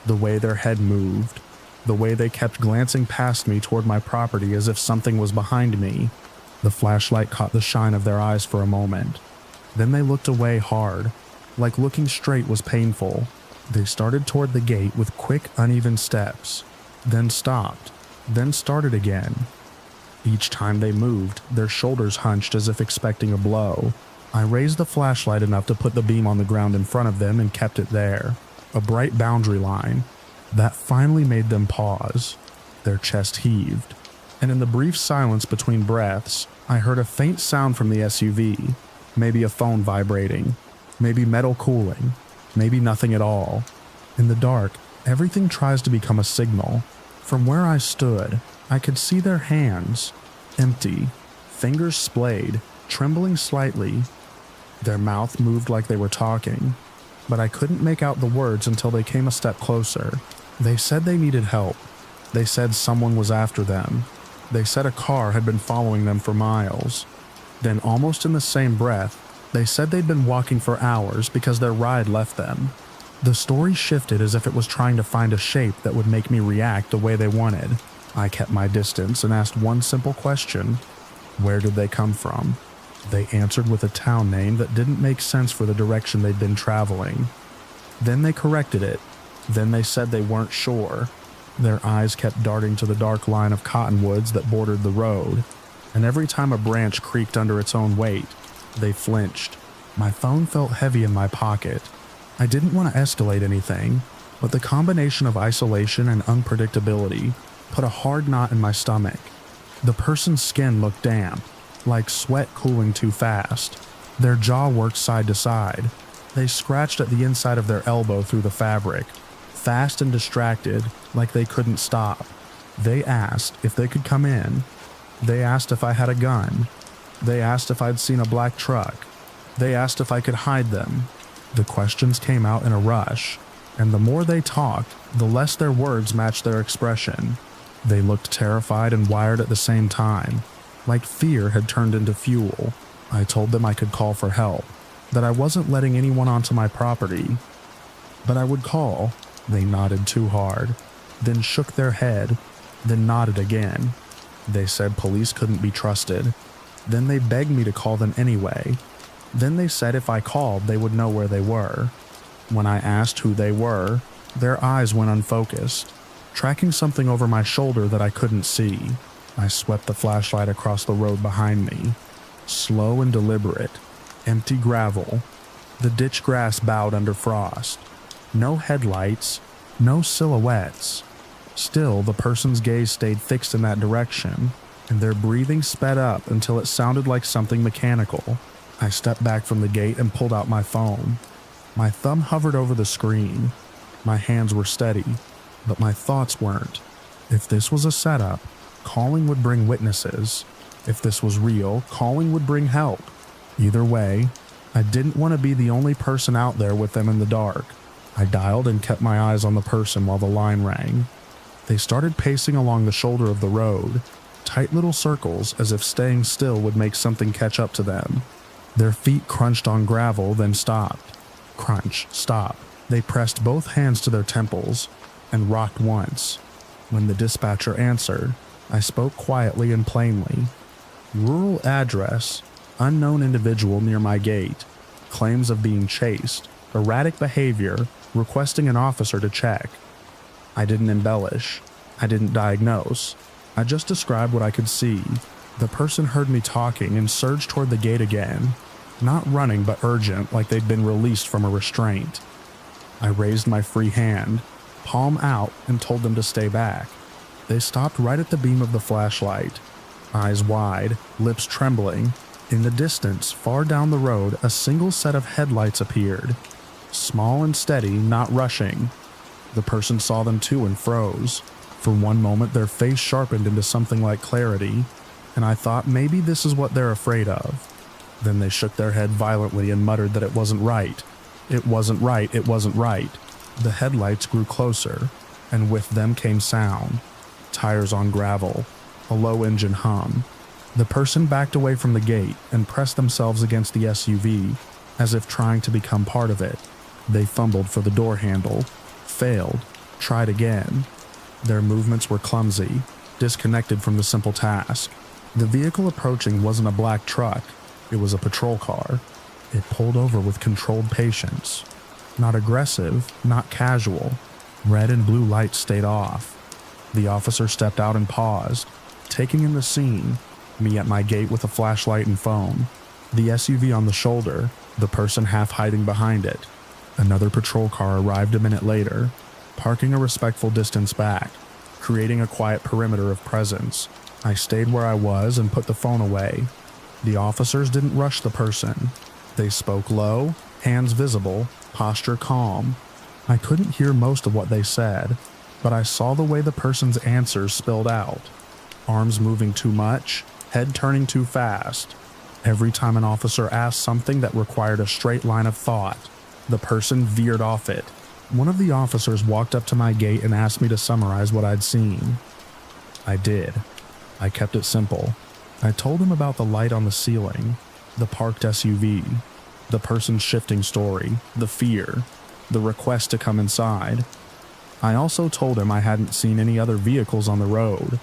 the way their head moved, the way they kept glancing past me toward my property as if something was behind me. The flashlight caught the shine of their eyes for a moment. Then they looked away hard, like looking straight was painful. They started toward the gate with quick, uneven steps, then stopped, then started again. Each time they moved, their shoulders hunched as if expecting a blow. I raised the flashlight enough to put the beam on the ground in front of them and kept it there, a bright boundary line. That finally made them pause. Their chest heaved, and in the brief silence between breaths, I heard a faint sound from the SUV, maybe a phone vibrating, maybe metal cooling, maybe nothing at all. In the dark, everything tries to become a signal. From where I stood, I could see their hands, empty, fingers splayed, trembling slightly. Their mouth moved like they were talking, but I couldn't make out the words until they came a step closer. They said they needed help. They said someone was after them. They said a car had been following them for miles. Then, almost in the same breath, they said they'd been walking for hours because their ride left them. The story shifted as if it was trying to find a shape that would make me react the way they wanted. I kept my distance and asked one simple question: where did they come from? They answered with a town name that didn't make sense for the direction they'd been traveling. Then they corrected it. Then they said they weren't sure. Their eyes kept darting to the dark line of cottonwoods that bordered the road, and every time a branch creaked under its own weight, they flinched. My phone felt heavy in my pocket. I didn't want to escalate anything, but the combination of isolation and unpredictability put a hard knot in my stomach. The person's skin looked damp, like sweat cooling too fast. Their jaw worked side to side. They scratched at the inside of their elbow through the fabric, fast and distracted, like they couldn't stop. They asked if they could come in. They asked if I had a gun. They asked if I'd seen a black truck. They asked if I could hide them. The questions came out in a rush, and the more they talked, the less their words matched their expression. They looked terrified and wired at the same time, like fear had turned into fuel. I told them I could call for help, that I wasn't letting anyone onto my property, but I would call. They nodded too hard, then shook their head, then nodded again. They said police couldn't be trusted. Then they begged me to call them anyway. Then they said if I called, they would know where they were. When I asked who they were, their eyes went unfocused, tracking something over my shoulder that I couldn't see. I swept the flashlight across the road behind me. Slow and deliberate. Empty gravel. The ditch grass bowed under frost. No headlights. No silhouettes. Still, the person's gaze stayed fixed in that direction, and their breathing sped up until it sounded like something mechanical. I stepped back from the gate and pulled out my phone. My thumb hovered over the screen. My hands were steady, but my thoughts weren't. If this was a setup, calling would bring witnesses. If this was real, calling would bring help. Either way, I didn't want to be the only person out there with them in the dark. I dialed and kept my eyes on the person while the line rang. They started pacing along the shoulder of the road, tight little circles as if staying still would make something catch up to them. Their feet crunched on gravel, then stopped. Crunch, stop. They pressed both hands to their temples and rocked once. When the dispatcher answered, I spoke quietly and plainly. Rural address, unknown individual near my gate, claims of being chased, erratic behavior, requesting an officer to check. I didn't embellish. I didn't diagnose. I just described what I could see. The person heard me talking and surged toward the gate again, not running but urgent, like they'd been released from a restraint. I raised my free hand, palm out, and told them to stay back. They stopped right at the beam of the flashlight. Eyes wide, lips trembling. In the distance, far down the road, a single set of headlights appeared. Small and steady, not rushing. The person saw them too and froze. For one moment, their face sharpened into something like clarity, and I thought maybe this is what they're afraid of. Then they shook their head violently and muttered that it wasn't right. It wasn't right, it wasn't right. The headlights grew closer, and with them came sound. Tires on gravel, a low engine hum. The person backed away from the gate and pressed themselves against the SUV, as if trying to become part of it. They fumbled for the door handle, failed, tried again. Their movements were clumsy, disconnected from the simple task. The vehicle approaching wasn't a black truck, it was a patrol car. It pulled over with controlled patience. Not aggressive, not casual. Red and blue lights stayed off. The officer stepped out and paused, taking in the scene, me at my gate with a flashlight and phone, the SUV on the shoulder, the person half hiding behind it. Another patrol car arrived a minute later, parking a respectful distance back, creating a quiet perimeter of presence. I stayed where I was and put the phone away. The officers didn't rush the person. They spoke low, hands visible, posture calm. I couldn't hear most of what they said, but I saw the way the person's answers spilled out. Arms moving too much, head turning too fast. Every time an officer asked something that required a straight line of thought, the person veered off it. One of the officers walked up to my gate and asked me to summarize what I'd seen. I did. I kept it simple. I told him about the light on the ceiling, the parked SUV, the person's shifting story, the fear, the request to come inside. I also told him I hadn't seen any other vehicles on the road.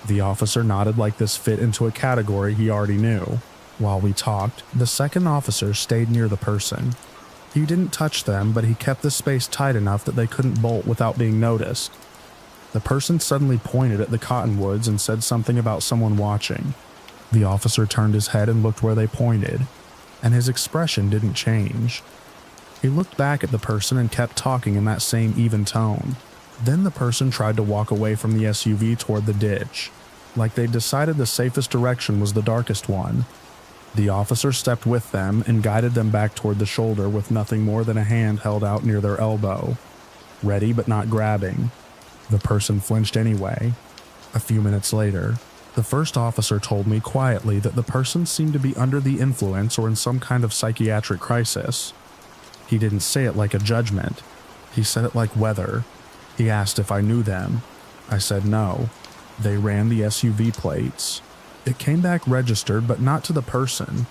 The officer nodded like this fit into a category he already knew. While we talked, the second officer stayed near the person. He didn't touch them, but he kept the space tight enough that they couldn't bolt without being noticed. The person suddenly pointed at the cottonwoods and said something about someone watching. The officer turned his head and looked where they pointed, and his expression didn't change. He looked back at the person and kept talking in that same even tone. Then the person tried to walk away from the SUV toward the ditch, like they'd decided the safest direction was the darkest one. The officer stepped with them and guided them back toward the shoulder with nothing more than a hand held out near their elbow. Ready but not grabbing. The person flinched anyway. A few minutes later, the first officer told me quietly that the person seemed to be under the influence or in some kind of psychiatric crisis. He didn't say it like a judgment. He said it like weather. He asked if I knew them. I said no. They ran the SUV plates. It came back registered, but not to the person.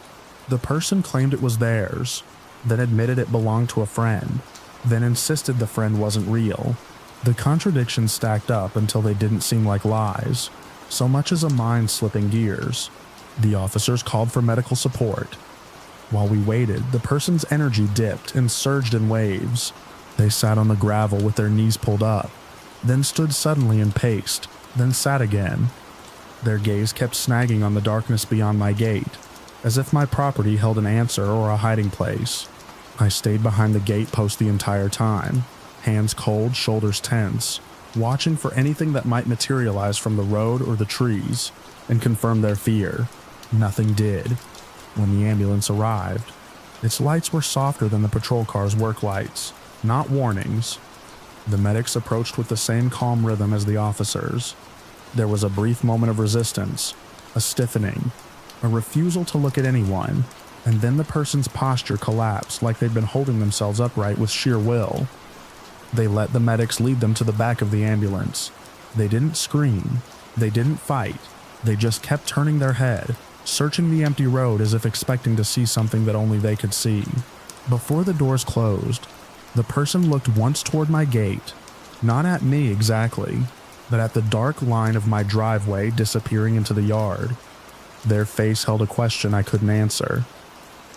The person claimed it was theirs, then admitted it belonged to a friend, then insisted the friend wasn't real. The contradictions stacked up until they didn't seem like lies, so much as a mind slipping gears. The officers called for medical support. While we waited, the person's energy dipped and surged in waves. They sat on the gravel with their knees pulled up, then stood suddenly and paced, then sat again. Their gaze kept snagging on the darkness beyond my gate, as if my property held an answer or a hiding place. I stayed behind the gate post the entire time, hands cold, shoulders tense, watching for anything that might materialize from the road or the trees, and confirm their fear. Nothing did. When the ambulance arrived, its lights were softer than the patrol car's work lights, not warnings. The medics approached with the same calm rhythm as the officers. There was a brief moment of resistance, a stiffening, a refusal to look at anyone, and then the person's posture collapsed like they'd been holding themselves upright with sheer will. They let the medics lead them to the back of the ambulance. They didn't scream. They didn't fight. They just kept turning their head, searching the empty road as if expecting to see something that only they could see. Before the doors closed, the person looked once toward my gate, not at me exactly, but at the dark line of my driveway disappearing into the yard. Their face held a question I couldn't answer.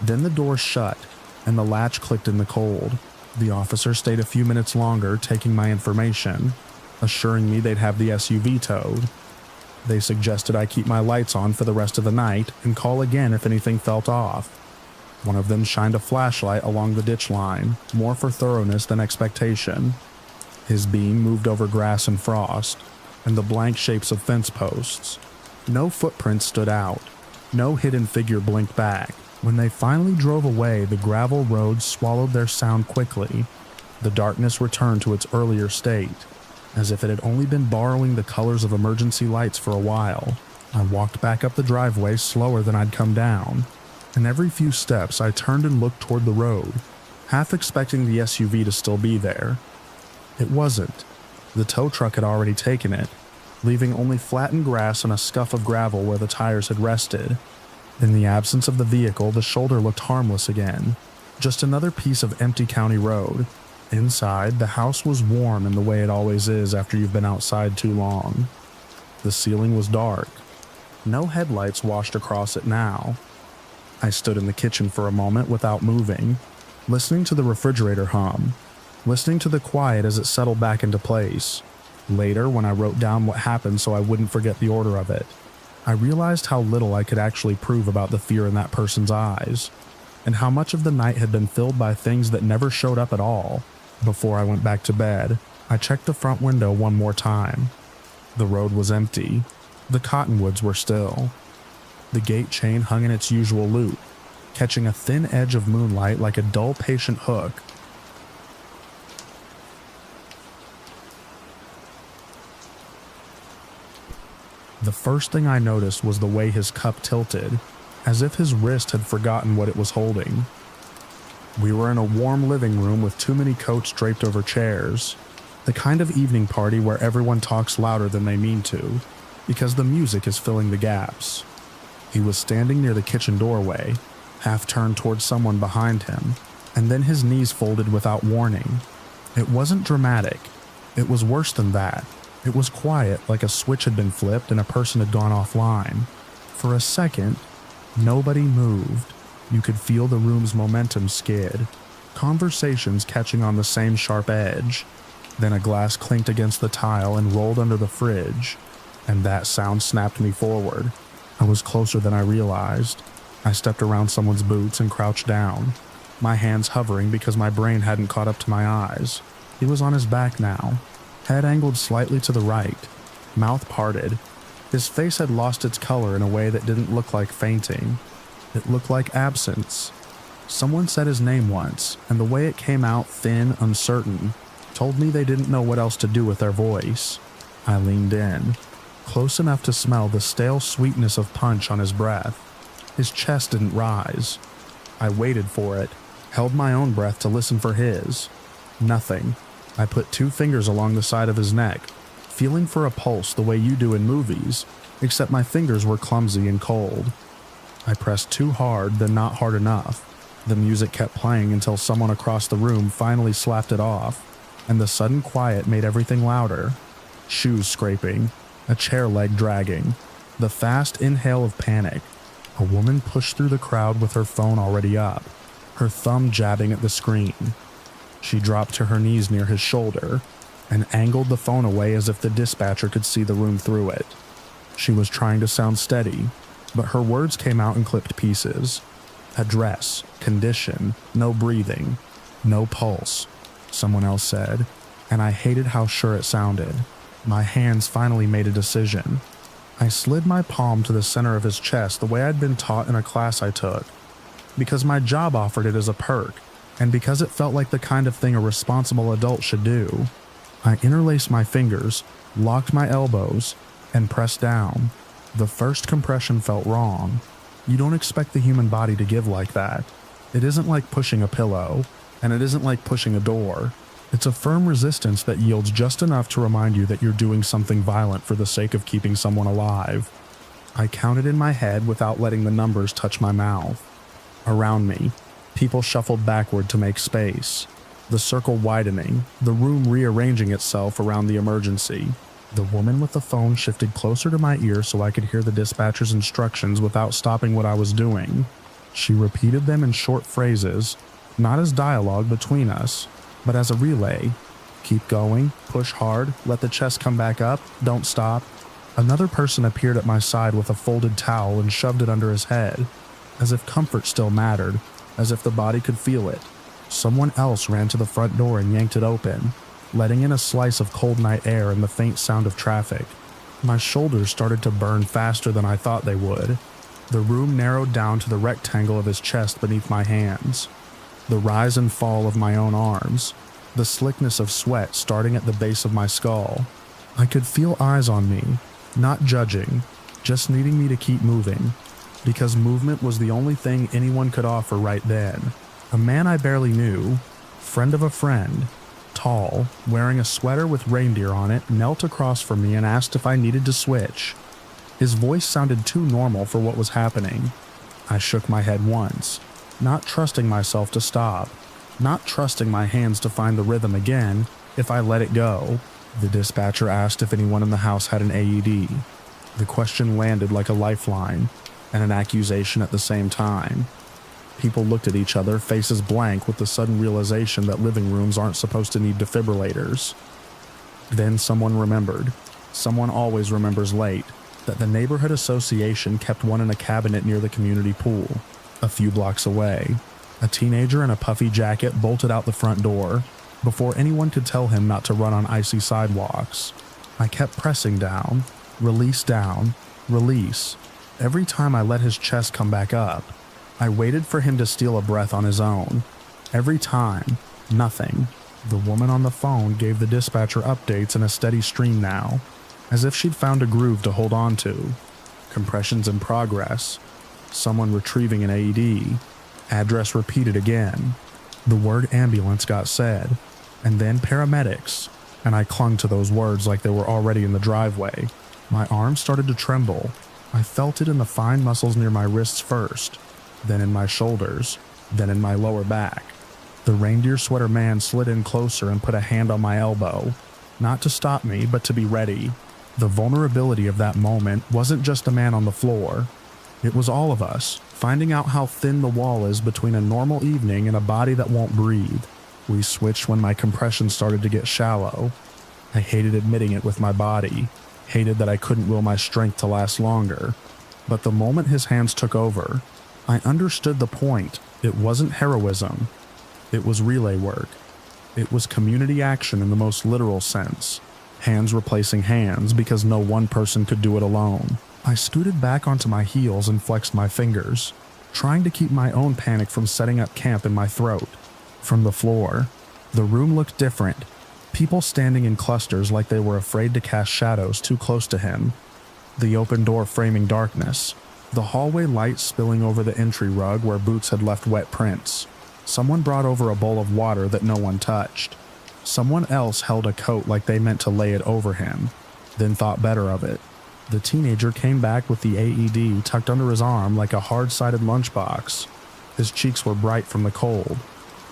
Then the door shut, and the latch clicked in the cold. The officer stayed a few minutes longer, taking my information, assuring me they'd have the SUV towed. They suggested I keep my lights on for the rest of the night and call again if anything felt off. One of them shined a flashlight along the ditch line, more for thoroughness than expectation. His beam moved over grass and frost, and the blank shapes of fence posts. No footprints stood out. No hidden figure blinked back. When they finally drove away, the gravel roads swallowed their sound quickly. The darkness returned to its earlier state, as if it had only been borrowing the colors of emergency lights for a while. I walked back up the driveway slower than I'd come down, and every few steps I turned and looked toward the road, half expecting the SUV to still be there. It wasn't. The tow truck had already taken it, leaving only flattened grass and a scuff of gravel where the tires had rested. In the absence of the vehicle, the shoulder looked harmless again, just another piece of empty county road. Inside, the house was warm in the way it always is after you've been outside too long. The ceiling was dark. No headlights washed across it now. I stood in the kitchen for a moment without moving, listening to the refrigerator hum, listening to the quiet as it settled back into place. Later, when I wrote down what happened so I wouldn't forget the order of it, I realized how little I could actually prove about the fear in that person's eyes, and how much of the night had been filled by things that never showed up at all. Before I went back to bed, I checked the front window one more time. The road was empty. The cottonwoods were still. The gate chain hung in its usual loop, catching a thin edge of moonlight like a dull, patient hook. The first thing I noticed was the way his cup tilted, as if his wrist had forgotten what it was holding. We were in a warm living room with too many coats draped over chairs, the kind of evening party where everyone talks louder than they mean to, because the music is filling the gaps. He was standing near the kitchen doorway, half turned towards someone behind him, and then his knees folded without warning. It wasn't dramatic. It was worse than that. It was quiet, like a switch had been flipped and a person had gone offline. For a second, nobody moved. You could feel the room's momentum skid, conversations catching on the same sharp edge. Then a glass clinked against the tile and rolled under the fridge, and that sound snapped me forward. I was closer than I realized. I stepped around someone's boots and crouched down, my hands hovering because my brain hadn't caught up to my eyes. He was on his back now, head angled slightly to the right, mouth parted. His face had lost its color in a way that didn't look like fainting. It looked like absence. Someone said his name once, and the way it came out thin, uncertain, told me they didn't know what else to do with their voice. I leaned in, close enough to smell the stale sweetness of punch on his breath. His chest didn't rise. I waited for it, held my own breath to listen for his. Nothing. I put 2 fingers along the side of his neck, feeling for a pulse the way you do in movies, except my fingers were clumsy and cold. I pressed too hard, then not hard enough. The music kept playing until someone across the room finally slapped it off, and the sudden quiet made everything louder. Shoes scraping, a chair leg dragging, the fast inhale of panic. A woman pushed through the crowd with her phone already up, her thumb jabbing at the screen. She dropped to her knees near his shoulder and angled the phone away as if the dispatcher could see the room through it. She was trying to sound steady, but her words came out in clipped pieces. Address, condition, no breathing, no pulse, someone else said, and I hated how sure it sounded. My hands finally made a decision. I slid my palm to the center of his chest the way I'd been taught in a class I took, because my job offered it as a perk, and because it felt like the kind of thing a responsible adult should do. I interlaced my fingers, locked my elbows, and pressed down. The first compression felt wrong. You don't expect the human body to give like that. It isn't like pushing a pillow, and it isn't like pushing a door. It's a firm resistance that yields just enough to remind you that you're doing something violent for the sake of keeping someone alive. I counted in my head without letting the numbers touch my mouth. Around me, people shuffled backward to make space, the circle widening, the room rearranging itself around the emergency. The woman with the phone shifted closer to my ear so I could hear the dispatcher's instructions without stopping what I was doing. She repeated them in short phrases, not as dialogue between us, but as a relay. Keep going, push hard, let the chest come back up, don't stop. Another person appeared at my side with a folded towel and shoved it under his head, as if comfort still mattered, as if the body could feel it. Someone else ran to the front door and yanked it open, letting in a slice of cold night air and the faint sound of traffic. My shoulders started to burn faster than I thought they would. The room narrowed down to the rectangle of his chest beneath my hands. The rise and fall of my own arms. The slickness of sweat starting at the base of my skull. I could feel eyes on me, not judging, just needing me to keep moving, because movement was the only thing anyone could offer right then. A man I barely knew, friend of a friend, tall, wearing a sweater with reindeer on it, knelt across from me and asked if I needed to switch. His voice sounded too normal for what was happening. I shook my head once, not trusting myself to stop, not trusting my hands to find the rhythm again if I let it go. The dispatcher asked if anyone in the house had an AED. The question landed like a lifeline, and an accusation at the same time. People looked at each other, faces blank with the sudden realization that living rooms aren't supposed to need defibrillators. Then someone remembered, someone always remembers late, that the neighborhood association kept one in a cabinet near the community pool, a few blocks away. A teenager in a puffy jacket bolted out the front door, before anyone could tell him not to run on icy sidewalks. I kept pressing down, release, release. Every time I let his chest come back up, I waited for him to steal a breath on his own. Every time, nothing. The woman on the phone gave the dispatcher updates in a steady stream now, as if she'd found a groove to hold on to. Compressions in progress. Someone retrieving an AED. Address repeated again. The word ambulance got said, and then paramedics, and I clung to those words like they were already in the driveway. My arms started to tremble. I felt it in the fine muscles near my wrists first, then in my shoulders, then in my lower back. The reindeer sweater man slid in closer and put a hand on my elbow, not to stop me, but to be ready. The vulnerability of that moment wasn't just a man on the floor. It was all of us, finding out how thin the wall is between a normal evening and a body that won't breathe. We switched when my compression started to get shallow. I hated admitting it with my body, hated that I couldn't will my strength to last longer. But the moment his hands took over, I understood the point. It wasn't heroism. It was relay work. It was community action in the most literal sense. Hands replacing hands because no one person could do it alone. I scooted back onto my heels and flexed my fingers, trying to keep my own panic from setting up camp in my throat. From the floor, the room looked different. People standing in clusters like they were afraid to cast shadows too close to him. The open door framing darkness. The hallway light spilling over the entry rug where boots had left wet prints. Someone brought over a bowl of water that no one touched. Someone else held a coat like they meant to lay it over him, then thought better of it. The teenager came back with the AED tucked under his arm like a hard-sided lunchbox. His cheeks were bright from the cold,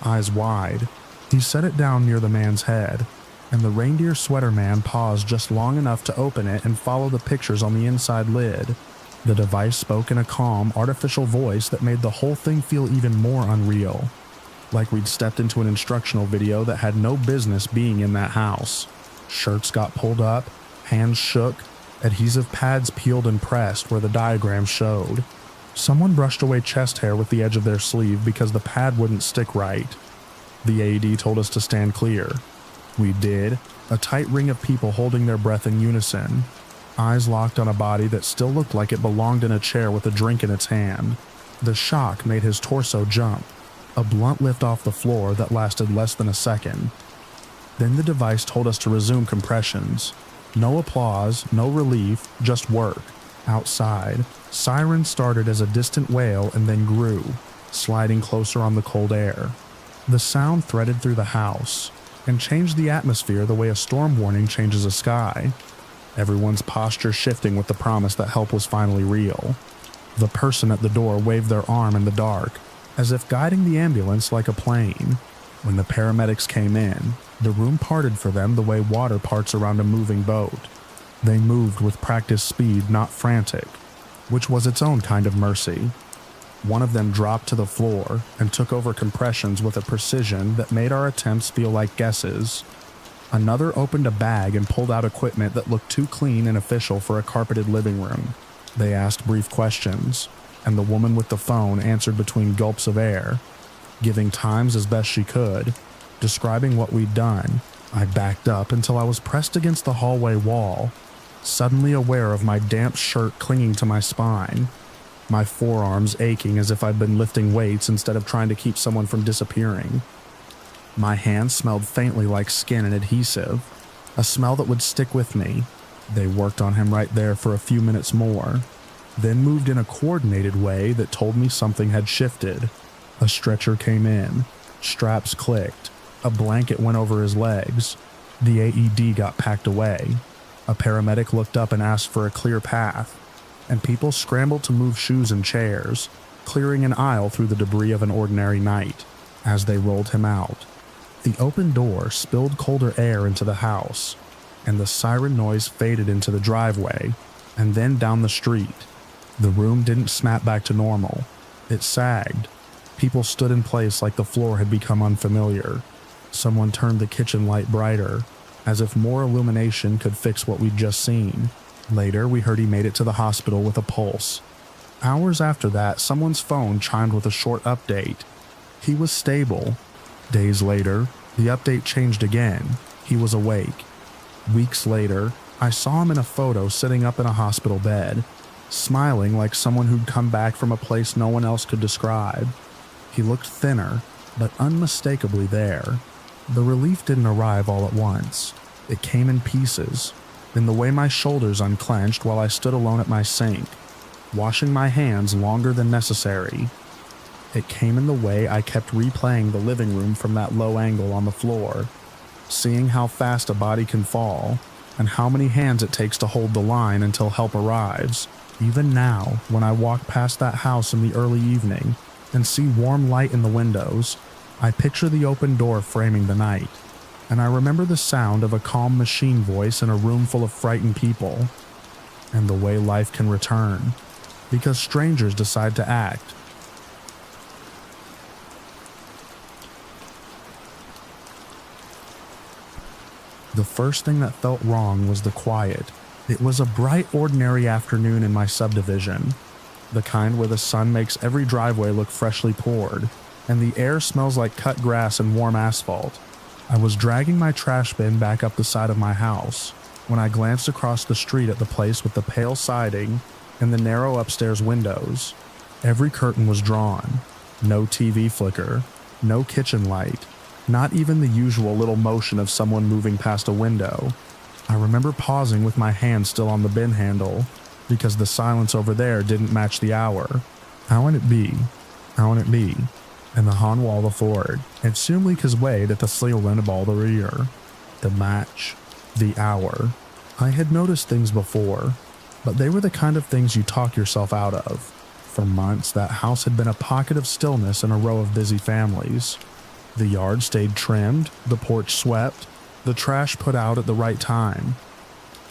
eyes wide. He set it down near the man's head, and the reindeer sweater man paused just long enough to open it and follow the pictures on the inside lid. The device spoke in a calm, artificial voice that made the whole thing feel even more unreal, like we'd stepped into an instructional video that had no business being in that house. Shirts got pulled up, hands shook, adhesive pads peeled and pressed where the diagram showed. Someone brushed away chest hair with the edge of their sleeve because the pad wouldn't stick right. The AED told us to stand clear. We did, a tight ring of people holding their breath in unison, eyes locked on a body that still looked like it belonged in a chair with a drink in its hand. The shock made his torso jump, a blunt lift off the floor that lasted less than a second. Then the device told us to resume compressions. No applause, no relief, just work. Outside, sirens started as a distant wail and then grew, sliding closer on the cold air. The sound threaded through the house and changed the atmosphere the way a storm warning changes a sky. Everyone's posture shifting with the promise that help was finally real. The person at the door waved their arm in the dark, as if guiding the ambulance like a plane. When the paramedics came in, the room parted for them the way water parts around a moving boat. They moved with practiced speed, not frantic, which was its own kind of mercy. One of them dropped to the floor and took over compressions with a precision that made our attempts feel like guesses. Another opened a bag and pulled out equipment that looked too clean and official for a carpeted living room. They asked brief questions, and the woman with the phone answered between gulps of air, giving times as best she could, describing what we'd done. I backed up until I was pressed against the hallway wall, suddenly aware of my damp shirt clinging to my spine, my forearms aching as if I'd been lifting weights instead of trying to keep someone from disappearing. My hands smelled faintly like skin and adhesive, a smell that would stick with me. They worked on him right there for a few minutes more, then moved in a coordinated way that told me something had shifted. A stretcher came in, straps clicked, a blanket went over his legs, the AED got packed away, a paramedic looked up and asked for a clear path, and people scrambled to move shoes and chairs, clearing an aisle through the debris of an ordinary night. As they rolled him out, the open door spilled colder air into the house, and the siren noise faded into the driveway and then down the street. The room didn't snap back to normal. It sagged. People stood in place like the floor had become unfamiliar. Someone turned the kitchen light brighter, as if more illumination could fix what we'd just seen. Later, we heard he made it to the hospital with a pulse. Hours after that, someone's phone chimed with a short update. He was stable. Days later, the update changed again. He was awake. Weeks later, I saw him in a photo sitting up in a hospital bed, smiling like someone who'd come back from a place no one else could describe. He looked thinner, but unmistakably there. The relief didn't arrive all at once. It came in pieces, in the way my shoulders unclenched while I stood alone at my sink, washing my hands longer than necessary. It came in the way I kept replaying the living room from that low angle on the floor, seeing how fast a body can fall, and how many hands it takes to hold the line until help arrives. Even now, when I walk past that house in the early evening and see warm light in the windows, I picture the open door framing the night, and I remember the sound of a calm machine voice in a room full of frightened people, and the way life can return, because strangers decide to act. The first thing that felt wrong was the quiet. It was a bright, ordinary afternoon in my subdivision, the kind where the sun makes every driveway look freshly poured, and the air smells like cut grass and warm asphalt. I was dragging my trash bin back up the side of my house when I glanced across the street at the place with the pale siding and the narrow upstairs windows. Every curtain was drawn, no TV flicker, no kitchen light, not even the usual little motion of someone moving past a window. I remember pausing with my hand still on the bin handle, because the silence over there didn't match the hour. How would it be? How would it be? And the han var det for and soon his way at the sleeland ball the rear. The match. The hour. I had noticed things before, but they were the kind of things you talk yourself out of. For months, that house had been a pocket of stillness in a row of busy families. The yard stayed trimmed, the porch swept, the trash put out at the right time.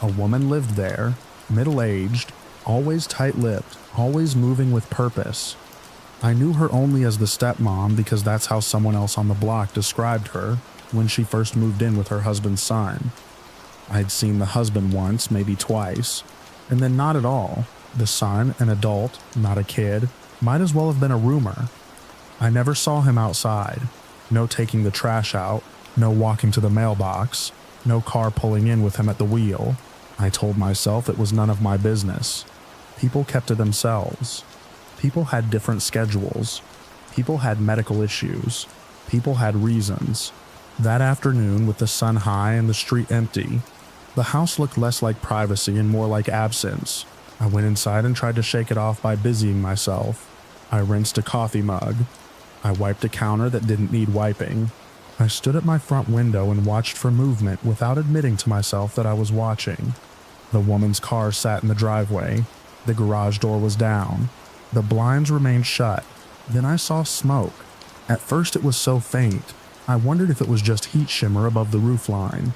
A woman lived there, middle-aged, always tight-lipped, always moving with purpose. I knew her only as the stepmom because that's how someone else on the block described her when she first moved in with her husband's son. I'd seen the husband once, maybe twice, and then not at all. The son, an adult, not a kid, might as well have been a rumor. I never saw him outside. No taking the trash out, no walking to the mailbox, no car pulling in with him at the wheel. I told myself it was none of my business. People kept to themselves. People had different schedules. People had medical issues. People had reasons. That afternoon, with the sun high and the street empty, the house looked less like privacy and more like absence. I went inside and tried to shake it off by busying myself. I rinsed a coffee mug. I wiped a counter that didn't need wiping. I stood at my front window and watched for movement without admitting to myself that I was watching. The woman's car sat in the driveway. The garage door was down. The blinds remained shut. Then I saw smoke. At first it was so faint, I wondered if it was just heat shimmer above the roofline.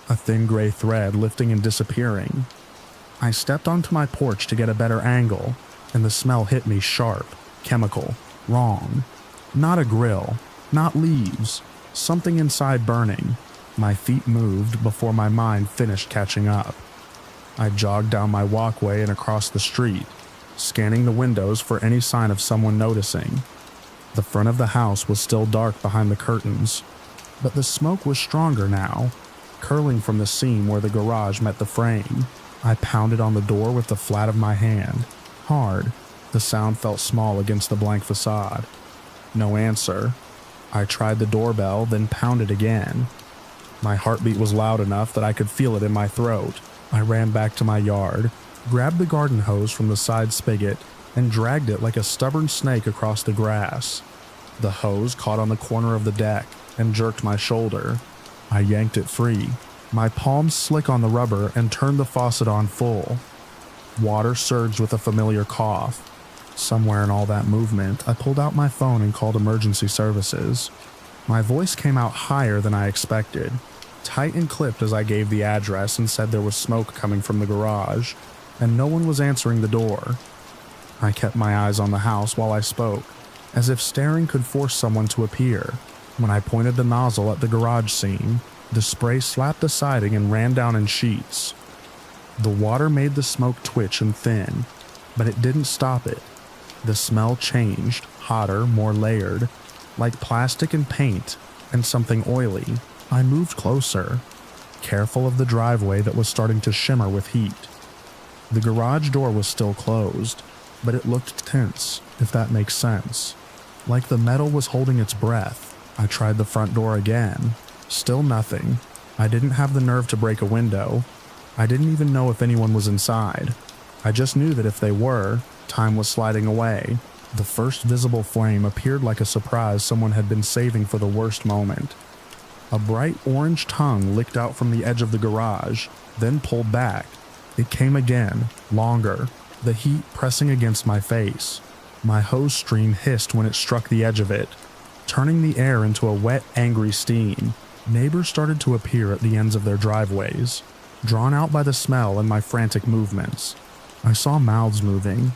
A thin gray thread lifting and disappearing. I stepped onto my porch to get a better angle, and the smell hit me sharp, chemical, wrong. Not a grill, not leaves, something inside burning. My feet moved before my mind finished catching up. I jogged down my walkway and across the street, scanning the windows for any sign of someone noticing. The front of the house was still dark behind the curtains, but the smoke was stronger now, curling from the seam where the garage met the frame. I pounded on the door with the flat of my hand. Hard. The sound felt small against the blank facade. No answer. I tried the doorbell, then pounded again. My heartbeat was loud enough that I could feel it in my throat. I ran back to my yard, grabbed the garden hose from the side spigot, and dragged it like a stubborn snake across the grass. The hose caught on the corner of the deck and jerked my shoulder. I yanked it free, my palms slick on the rubber, and turned the faucet on full. Water surged with a familiar cough. Somewhere in all that movement, I pulled out my phone and called emergency services. My voice came out higher than I expected, tight and clipped as I gave the address and said there was smoke coming from the garage, and no one was answering the door. I kept my eyes on the house while I spoke, as if staring could force someone to appear. When I pointed the nozzle at the garage scene, the spray slapped the siding and ran down in sheets. The water made the smoke twitch and thin, but it didn't stop it. The smell changed, hotter, more layered, like plastic and paint, and something oily. I moved closer, careful of the driveway that was starting to shimmer with heat. The garage door was still closed, but it looked tense, if that makes sense. Like the metal was holding its breath. I tried the front door again. Still nothing. I didn't have the nerve to break a window. I didn't even know if anyone was inside. I just knew that if they were, time was sliding away. The first visible flame appeared like a surprise someone had been saving for the worst moment. A bright orange tongue licked out from the edge of the garage, then pulled back. It came again, longer, the heat pressing against my face. My hose stream hissed when it struck the edge of it, turning the air into a wet, angry steam. Neighbors started to appear at the ends of their driveways, drawn out by the smell and my frantic movements. I saw mouths moving,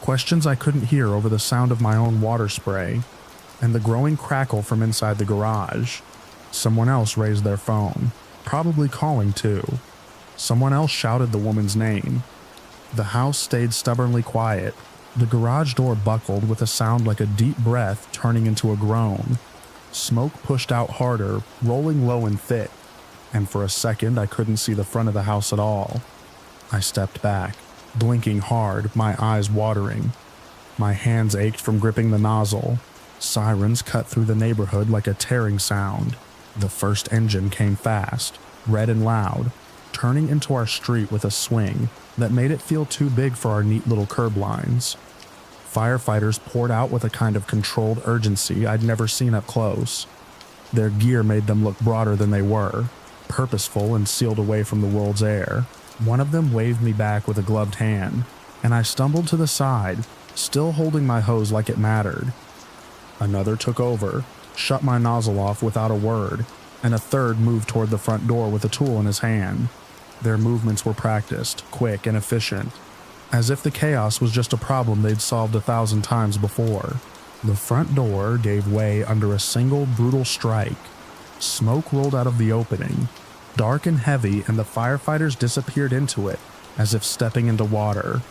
questions I couldn't hear over the sound of my own water spray, and the growing crackle from inside the garage. Someone else raised their phone, probably calling too. Someone else shouted the woman's name. The house stayed stubbornly quiet. The garage door buckled with a sound like a deep breath turning into a groan. Smoke pushed out harder, rolling low and thick, and for a second I couldn't see the front of the house at all. I stepped back, blinking hard, my eyes watering. My hands ached from gripping the nozzle. Sirens cut through the neighborhood like a tearing sound. The first engine came fast, red and loud, turning into our street with a swing that made it feel too big for our neat little curb lines. Firefighters poured out with a kind of controlled urgency I'd never seen up close. Their gear made them look broader than they were, purposeful and sealed away from the world's air. One of them waved me back with a gloved hand, and I stumbled to the side, still holding my hose like it mattered. Another took over, shut my nozzle off without a word, and a third moved toward the front door with a tool in his hand. Their movements were practiced, quick, and efficient, as if the chaos was just a problem they'd solved 1,000 times before. The front door gave way under a single brutal strike. Smoke rolled out of the opening, dark and heavy, and the firefighters disappeared into it, as if stepping into water.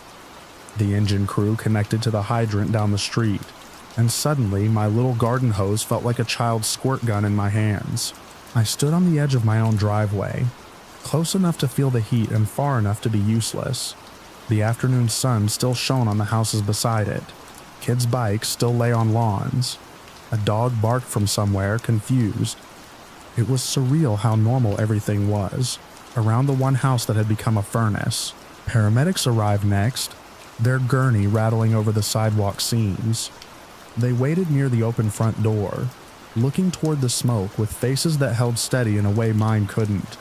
The engine crew connected to the hydrant down the street, and suddenly my little garden hose felt like a child's squirt gun in my hands. I stood on the edge of my own driveway, close enough to feel the heat and far enough to be useless. The afternoon sun still shone on the houses beside it. Kids' bikes still lay on lawns. A dog barked from somewhere, confused. It was surreal how normal everything was, around the one house that had become a furnace. Paramedics arrived next, their gurney rattling over the sidewalk seams. They waited near the open front door, looking toward the smoke with faces that held steady in a way mine couldn't.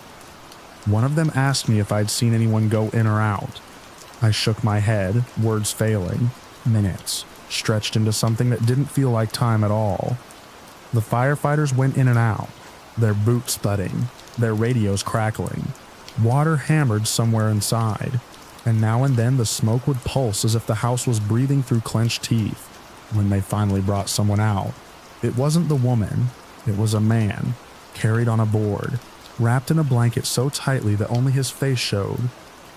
One of them asked me if I'd seen anyone go in or out. I shook my head, words failing. Minutes stretched into something that didn't feel like time at all. The firefighters went in and out, their boots thudding, their radios crackling. Water hammered somewhere inside, and now and then the smoke would pulse as if the house was breathing through clenched teeth. When they finally brought someone out, it wasn't the woman, it was a man, carried on a board, wrapped in a blanket so tightly that only his face showed.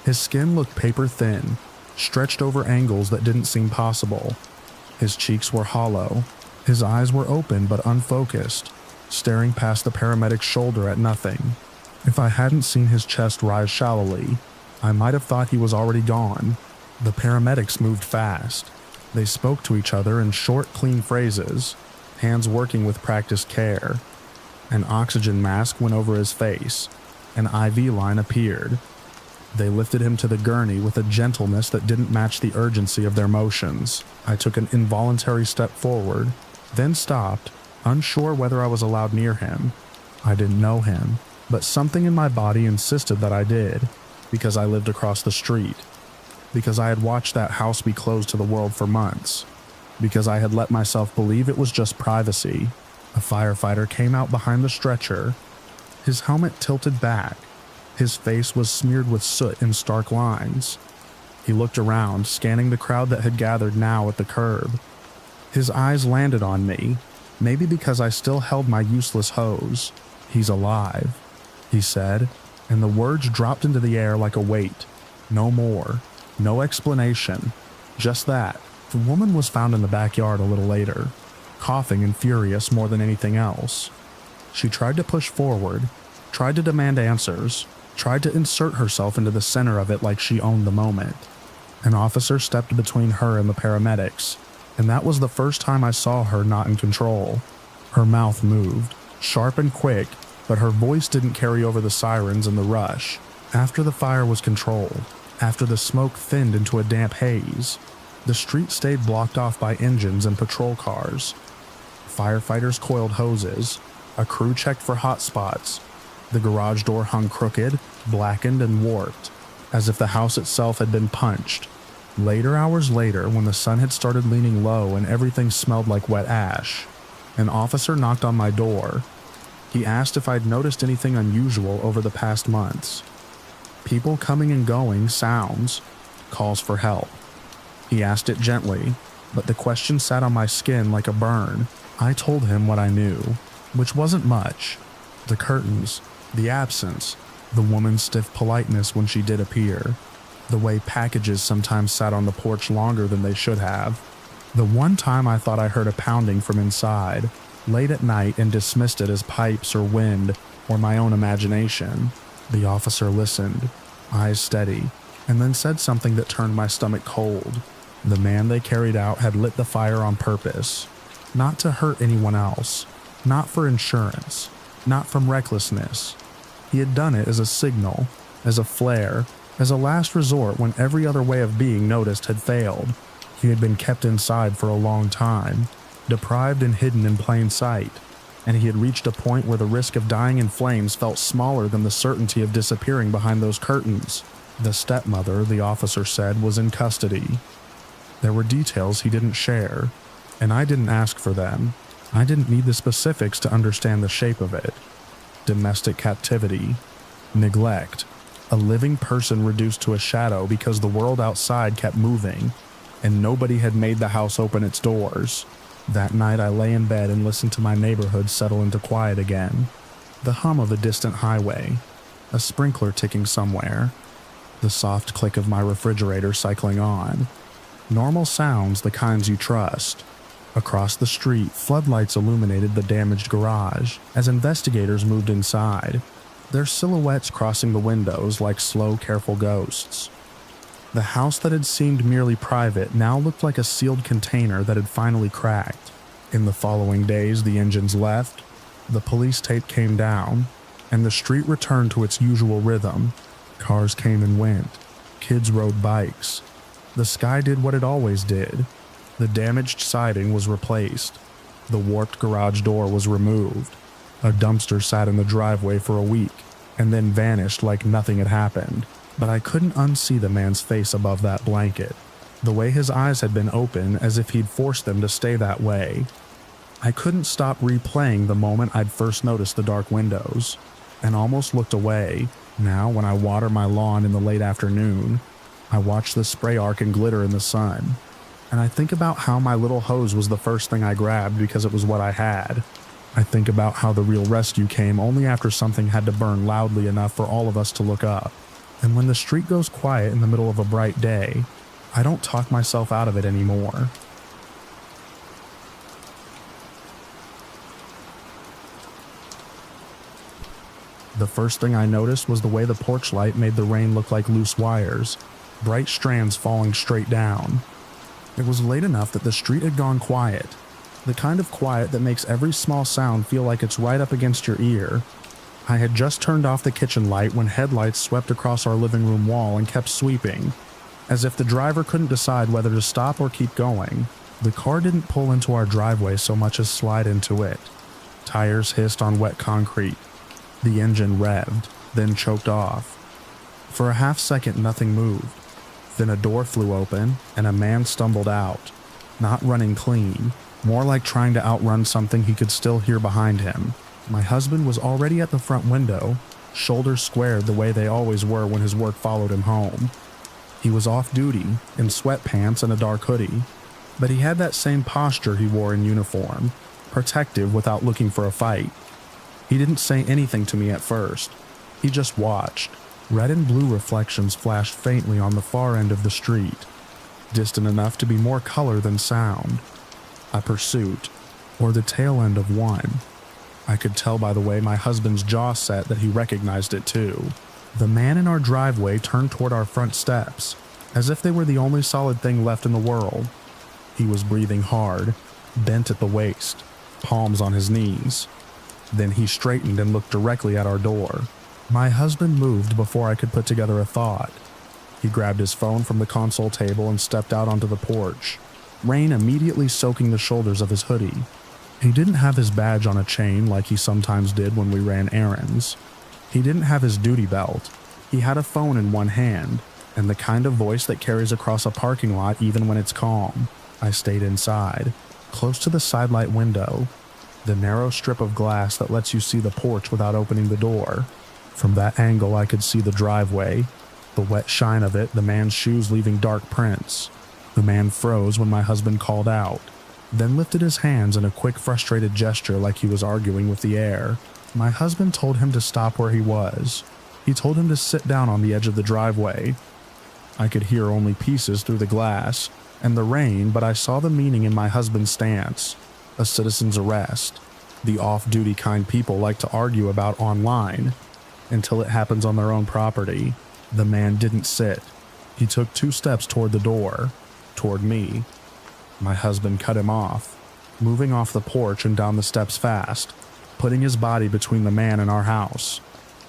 His skin looked paper thin, stretched over angles that didn't seem possible. His cheeks were hollow, his eyes were open but unfocused, staring past the paramedic's shoulder at nothing. If I hadn't seen his chest rise shallowly, I might have thought he was already gone. The paramedics moved fast. They spoke to each other in short, clean phrases, hands working with practiced care. An oxygen mask went over his face. An IV line appeared. They lifted him to the gurney with a gentleness that didn't match the urgency of their motions. I took an involuntary step forward, then stopped, unsure whether I was allowed near him. I didn't know him, but something in my body insisted that I did, because I lived across the street, because I had watched that house be closed to the world for months, because I had let myself believe it was just privacy. A firefighter came out behind the stretcher. His helmet tilted back. His face was smeared with soot in stark lines. He looked around, scanning the crowd that had gathered now at the curb. His eyes landed on me, maybe because I still held my useless hose. "He's alive," he said, and the words dropped into the air like a weight. No more. No explanation. Just that. The woman was found in the backyard a little later, coughing and furious more than anything else. She tried to push forward, tried to demand answers, tried to insert herself into the center of it like she owned the moment. An officer stepped between her and the paramedics, and that was the first time I saw her not in control. Her mouth moved, sharp and quick, but her voice didn't carry over the sirens and the rush. After the fire was controlled, after the smoke thinned into a damp haze, the street stayed blocked off by engines and patrol cars. Firefighters coiled hoses. A crew checked for hot spots. The garage door hung crooked, blackened, and warped, as if the house itself had been punched. Hours later, when the sun had started leaning low and everything smelled like wet ash, an officer knocked on my door. He asked if I'd noticed anything unusual over the past months. People coming and going, sounds, calls for help. He asked it gently, but the question sat on my skin like a burn. I told him what I knew, which wasn't much. The curtains, the absence, the woman's stiff politeness when she did appear, the way packages sometimes sat on the porch longer than they should have. The one time I thought I heard a pounding from inside, late at night, and dismissed it as pipes or wind or my own imagination. The officer listened, eyes steady, and then said something that turned my stomach cold. The man they carried out had lit the fire on purpose, not to hurt anyone else, not for insurance, not from recklessness. He had done it as a signal, as a flare, as a last resort when every other way of being noticed had failed. He had been kept inside for a long time, deprived and hidden in plain sight, and he had reached a point where the risk of dying in flames felt smaller than the certainty of disappearing behind those curtains. The stepmother, the officer said, was in custody. There were details he didn't share, and I didn't ask for them. I didn't need the specifics to understand the shape of it. Domestic captivity, neglect, a living person reduced to a shadow because the world outside kept moving, and nobody had made the house open its doors. That night I lay in bed and listened to my neighborhood settle into quiet again. The hum of a distant highway, a sprinkler ticking somewhere, the soft click of my refrigerator cycling on. Normal sounds, the kinds you trust. Across the street, floodlights illuminated the damaged garage as investigators moved inside, their silhouettes crossing the windows like slow, careful ghosts. The house that had seemed merely private now looked like a sealed container that had finally cracked. In the following days, the engines left, the police tape came down, and the street returned to its usual rhythm. Cars came and went. Kids rode bikes. The sky did what it always did. The damaged siding was replaced. The warped garage door was removed. A dumpster sat in the driveway for a week, and then vanished like nothing had happened. But I couldn't unsee the man's face above that blanket, the way his eyes had been open as if he'd forced them to stay that way. I couldn't stop replaying the moment I'd first noticed the dark windows, and almost looked away. Now, when I water my lawn in the late afternoon, I watch the spray arc and glitter in the sun, and I think about how my little hose was the first thing I grabbed because it was what I had. I think about how the real rescue came only after something had to burn loudly enough for all of us to look up. And when the street goes quiet in the middle of a bright day, I don't talk myself out of it anymore. The first thing I noticed was the way the porch light made the rain look like loose wires, bright strands falling straight down. It was late enough that the street had gone quiet, the kind of quiet that makes every small sound feel like it's right up against your ear. I had just turned off the kitchen light when headlights swept across our living room wall and kept sweeping, as if the driver couldn't decide whether to stop or keep going. The car didn't pull into our driveway so much as slide into it. Tires hissed on wet concrete. The engine revved, then choked off. For a half second, nothing moved. Then a door flew open, and a man stumbled out. Not running clean, more like trying to outrun something he could still hear behind him. My husband was already at the front window, shoulders squared the way they always were when his work followed him home. He was off duty, in sweatpants and a dark hoodie, but he had that same posture he wore in uniform, protective without looking for a fight. He didn't say anything to me at first. He just watched. Red and blue reflections flashed faintly on the far end of the street, distant enough to be more color than sound. A pursuit, or the tail end of one. I could tell by the way my husband's jaw set that he recognized it too. The man in our driveway turned toward our front steps, as if they were the only solid thing left in the world. He was breathing hard, bent at the waist, palms on his knees. Then he straightened and looked directly at our door. My husband moved before I could put together a thought. He grabbed his phone from the console table and stepped out onto the porch, rain immediately soaking the shoulders of his hoodie. He didn't have his badge on a chain like he sometimes did when we ran errands. He didn't have his duty belt. He had a phone in one hand, and the kind of voice that carries across a parking lot even when it's calm. I stayed inside, close to the sidelight window, the narrow strip of glass that lets you see the porch without opening the door. From that angle I could see the driveway, the wet shine of it, the man's shoes leaving dark prints. The man froze when my husband called out, then lifted his hands in a quick frustrated gesture like he was arguing with the air. My husband told him to stop where he was. He told him to sit down on the edge of the driveway. I could hear only pieces through the glass and the rain, but I saw the meaning in my husband's stance. A citizen's arrest. The off-duty kind people like to argue about online, until it happens on their own property. The man didn't sit. He took 2 steps toward the door, toward me. My husband cut him off, moving off the porch and down the steps fast, putting his body between the man and our house.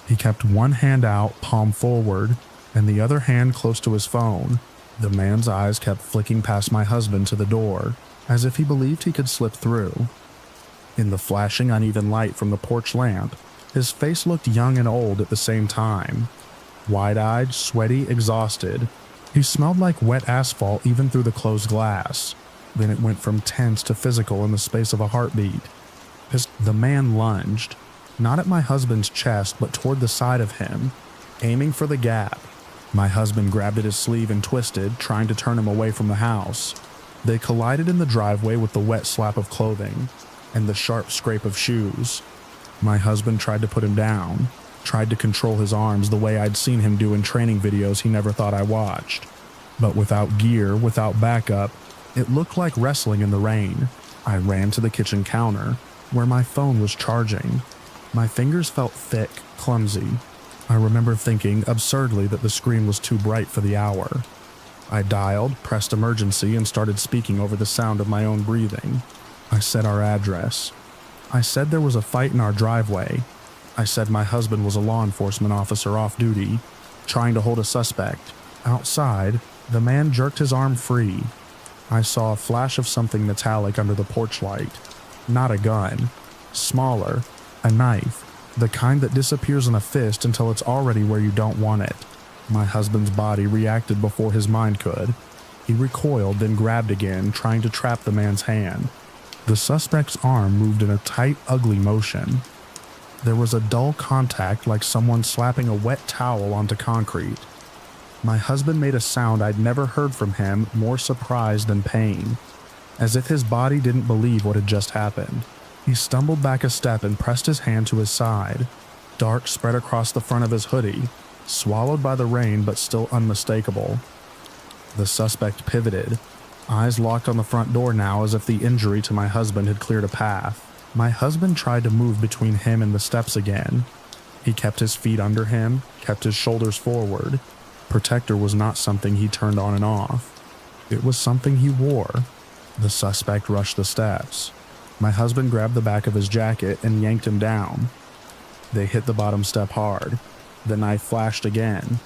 He kept one hand out, palm forward, and the other hand close to his phone. The man's eyes kept flicking past my husband to the door, as if he believed he could slip through. In the flashing uneven light from the porch lamp, his face looked young and old at the same time. Wide-eyed, sweaty, exhausted. He smelled like wet asphalt even through the closed glass. Then it went from tense to physical in the space of a heartbeat. The man lunged, not at my husband's chest but toward the side of him, aiming for the gap. My husband grabbed at his sleeve and twisted, trying to turn him away from the house. They collided in the driveway with the wet slap of clothing and the sharp scrape of shoes. My husband tried to put him down, tried to control his arms the way I'd seen him do in training videos he never thought I watched. But without gear, without backup, it looked like wrestling in the rain. I ran to the kitchen counter, where my phone was charging. My fingers felt thick, clumsy. I remember thinking, absurdly, that the screen was too bright for the hour. I dialed, pressed emergency, and started speaking over the sound of my own breathing. I said our address. I said there was a fight in our driveway. I said my husband was a law enforcement officer off duty, trying to hold a suspect. Outside, the man jerked his arm free. I saw a flash of something metallic under the porch light. Not a gun. Smaller. A knife. The kind that disappears in a fist until it's already where you don't want it. My husband's body reacted before his mind could. He recoiled, then grabbed again, trying to trap the man's hand. The suspect's arm moved in a tight, ugly motion. There was a dull contact like someone slapping a wet towel onto concrete. My husband made a sound I'd never heard from him, more surprise than pain, as if his body didn't believe what had just happened. He stumbled back a step and pressed his hand to his side. Dark spread across the front of his hoodie, swallowed by the rain but still unmistakable. The suspect pivoted, eyes locked on the front door now as if the injury to my husband had cleared a path. My husband tried to move between him and the steps again. He kept his feet under him, kept his shoulders forward. Protector was not something he turned on and off. It was something he wore. The suspect rushed the steps. My husband grabbed the back of his jacket and yanked him down. They hit the bottom step hard. The knife flashed again.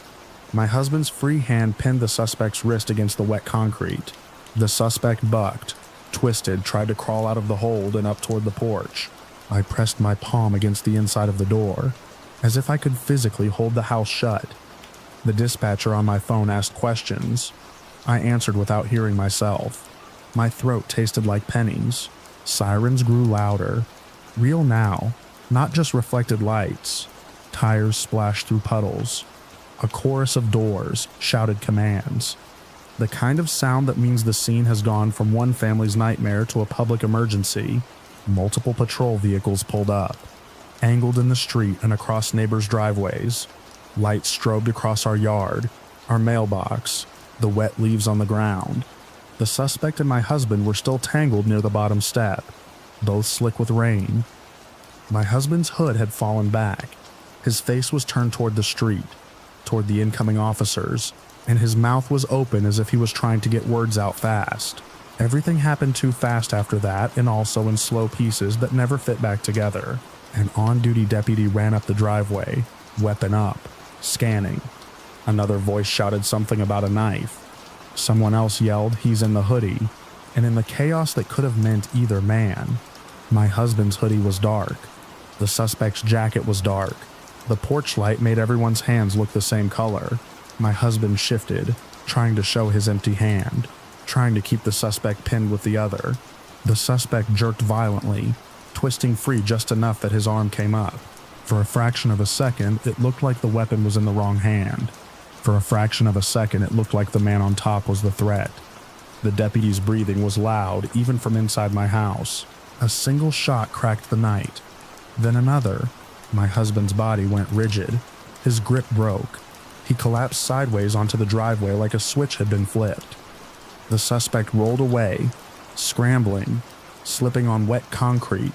My husband's free hand pinned the suspect's wrist against the wet concrete. The suspect bucked, twisted, tried to crawl out of the hold and up toward the porch. I pressed my palm against the inside of the door, as if I could physically hold the house shut. The dispatcher on my phone asked questions. I answered without hearing myself. My throat tasted like pennies. Sirens grew louder. Real now, not just reflected lights. Tires splashed through puddles. A chorus of doors shouted commands. The kind of sound that means the scene has gone from one family's nightmare to a public emergency. Multiple patrol vehicles pulled up, angled in the street and across neighbors' driveways. Lights strobed across our yard, our mailbox, the wet leaves on the ground. The suspect and my husband were still tangled near the bottom step, both slick with rain. My husband's hood had fallen back. His face was turned toward the street, toward the incoming officers, and his mouth was open as if he was trying to get words out fast. Everything happened too fast after that, and also in slow pieces that never fit back together. An on-duty deputy ran up the driveway, weapon up, scanning. Another voice shouted something about a knife. Someone else yelled, "He's in the hoodie," and in the chaos that could have meant either man, my husband's hoodie was dark. The suspect's jacket was dark. The porch light made everyone's hands look the same color. My husband shifted, trying to show his empty hand, trying to keep the suspect pinned with the other. The suspect jerked violently, twisting free just enough that his arm came up. For a fraction of a second, it looked like the weapon was in the wrong hand. For a fraction of a second, it looked like the man on top was the threat. The deputy's breathing was loud, even from inside my house. A single shot cracked the night. Then another. My husband's body went rigid. His grip broke. He collapsed sideways onto the driveway like a switch had been flipped. The suspect rolled away, scrambling, slipping on wet concrete,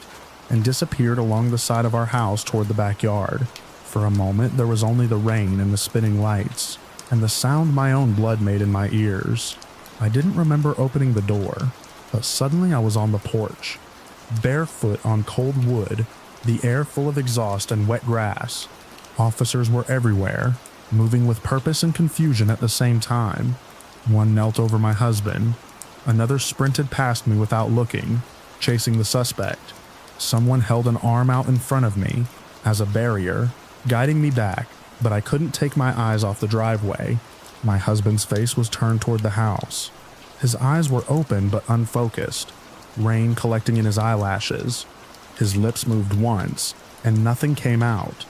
and disappeared along the side of our house toward the backyard. For a moment, there was only the rain and the spinning lights, and the sound my own blood made in my ears. I didn't remember opening the door, but suddenly I was on the porch, barefoot on cold wood, the air full of exhaust and wet grass. Officers were everywhere, moving with purpose and confusion at the same time. One knelt over my husband. Another sprinted past me without looking, chasing the suspect. Someone held an arm out in front of me, as a barrier, guiding me back, but I couldn't take my eyes off the driveway. My husband's face was turned toward the house. His eyes were open but unfocused, rain collecting in his eyelashes. His lips moved once, and nothing came out.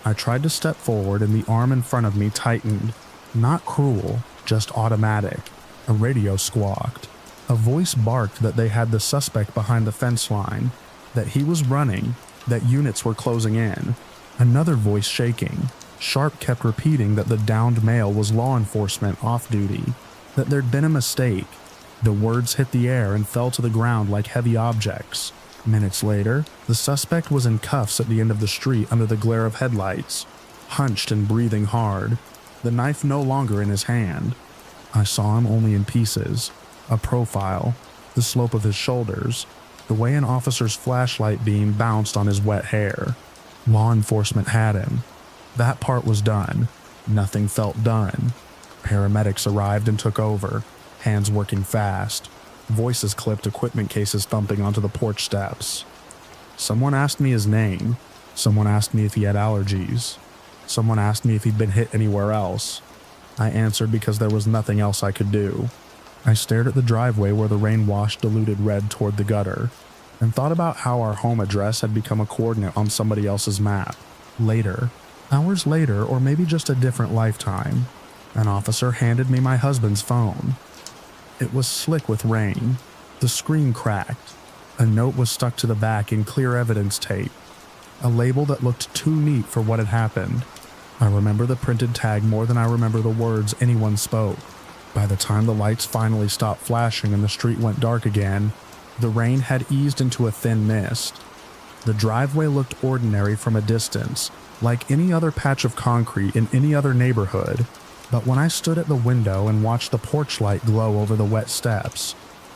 I tried to step forward and the arm in front of me tightened. Not cruel, just automatic. A radio squawked. A voice barked that they had the suspect behind the fence line, that he was running, that units were closing in. Another voice shaking. Sharp kept repeating that the downed male was law enforcement off duty, that there'd been a mistake. The words hit the air and fell to the ground like heavy objects. Minutes later, the suspect was in cuffs at the end of the street under the glare of headlights, hunched and breathing hard, the knife no longer in his hand. I saw him only in pieces, a profile, the slope of his shoulders, the way an officer's flashlight beam bounced on his wet hair. Law enforcement had him. That part was done. Nothing felt done. Paramedics arrived and took over, hands working fast. Voices clipped, equipment cases thumping onto the porch steps. Someone asked me his name. Someone asked me if he had allergies. Someone asked me if he'd been hit anywhere else. I answered because there was nothing else I could do. I stared at the driveway where the rain washed diluted red toward the gutter, and thought about how our home address had become a coordinate on somebody else's map. Later, hours later, or maybe just a different lifetime, an officer handed me my husband's phone. It was slick with rain. The screen cracked. A note was stuck to the back in clear evidence tape. A label that looked too neat for what had happened. I remember the printed tag more than I remember the words anyone spoke. By the time the lights finally stopped flashing and the street went dark again, the rain had eased into a thin mist. The driveway looked ordinary from a distance, like any other patch of concrete in any other neighborhood. But when I stood at the window and watched the porch light glow over the wet steps,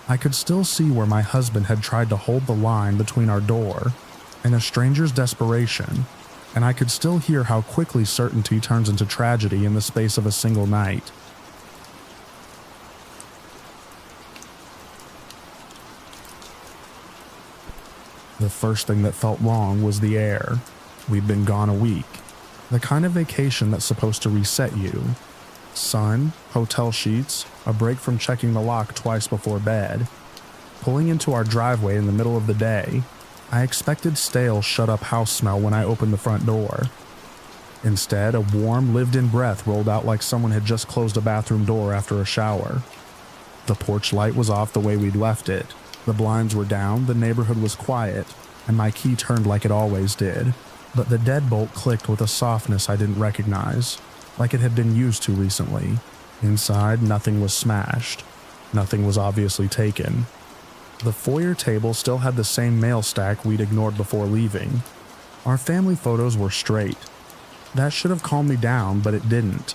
I could still see where my husband had tried to hold the line between our door and a stranger's desperation, and I could still hear how quickly certainty turns into tragedy in the space of a single night. The first thing that felt wrong was the air. We'd been gone a week. The kind of vacation that's supposed to reset you. Sun, hotel sheets, a break from checking the lock twice before bed. Pulling into our driveway in the middle of the day, I expected stale shut-up house smell when I opened the front door. Instead, a warm, lived-in breath rolled out like someone had just closed a bathroom door after a shower. The porch light was off the way we'd left it. The blinds were down, the neighborhood was quiet, and my key turned like it always did. But the deadbolt clicked with a softness I didn't recognize, like it had been used to recently. Inside, nothing was smashed. Nothing was obviously taken. The foyer table still had the same mail stack we'd ignored before leaving. Our family photos were straight. That should have calmed me down, but it didn't.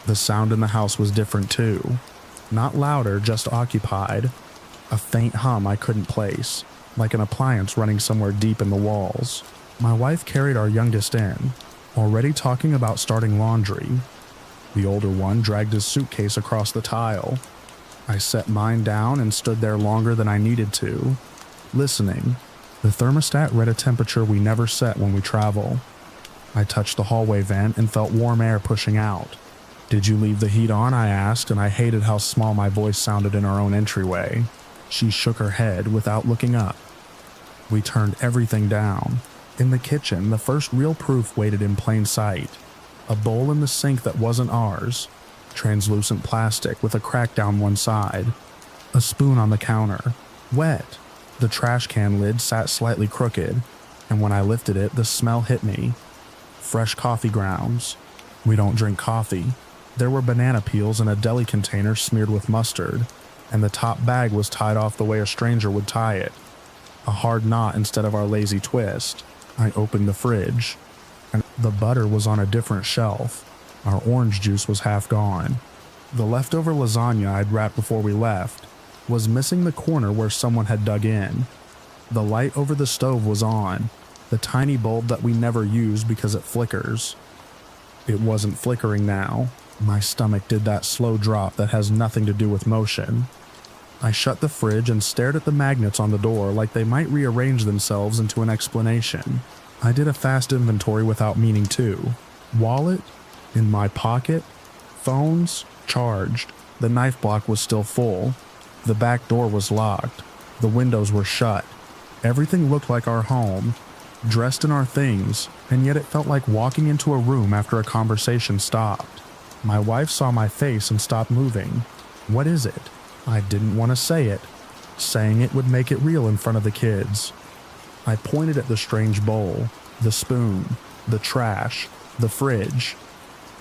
The sound in the house was different too. Not louder, just occupied. A faint hum I couldn't place, like an appliance running somewhere deep in the walls. My wife carried our youngest in, already talking about starting laundry. The older one dragged his suitcase across the tile. I set mine down and stood there longer than I needed to, listening. The thermostat read a temperature we never set when we travel. I touched the hallway vent and felt warm air pushing out. "Did you leave the heat on?" I asked, and I hated how small my voice sounded in our own entryway. She shook her head without looking up. We turned everything down. In the kitchen, the first real proof waited in plain sight. A bowl in the sink that wasn't ours. Translucent plastic with a crack down one side. A spoon on the counter. Wet. The trash can lid sat slightly crooked, and when I lifted it, the smell hit me. Fresh coffee grounds. We don't drink coffee. There were banana peels in a deli container smeared with mustard, and the top bag was tied off the way a stranger would tie it. A hard knot instead of our lazy twist. I opened the fridge, and the butter was on a different shelf. Our orange juice was half gone. The leftover lasagna I'd wrapped before we left was missing the corner where someone had dug in. The light over the stove was on, the tiny bulb that we never use because it flickers. It wasn't flickering now. My stomach did that slow drop that has nothing to do with motion. I shut the fridge and stared at the magnets on the door like they might rearrange themselves into an explanation. I did a fast inventory without meaning to. Wallet? In my pocket? Phones? Charged. The knife block was still full. The back door was locked. The windows were shut. Everything looked like our home, dressed in our things, and yet it felt like walking into a room after a conversation stopped. My wife saw my face and stopped moving. What is it? I didn't want to say it. Saying it would make it real in front of the kids. I pointed at the strange bowl, the spoon, the trash, the fridge.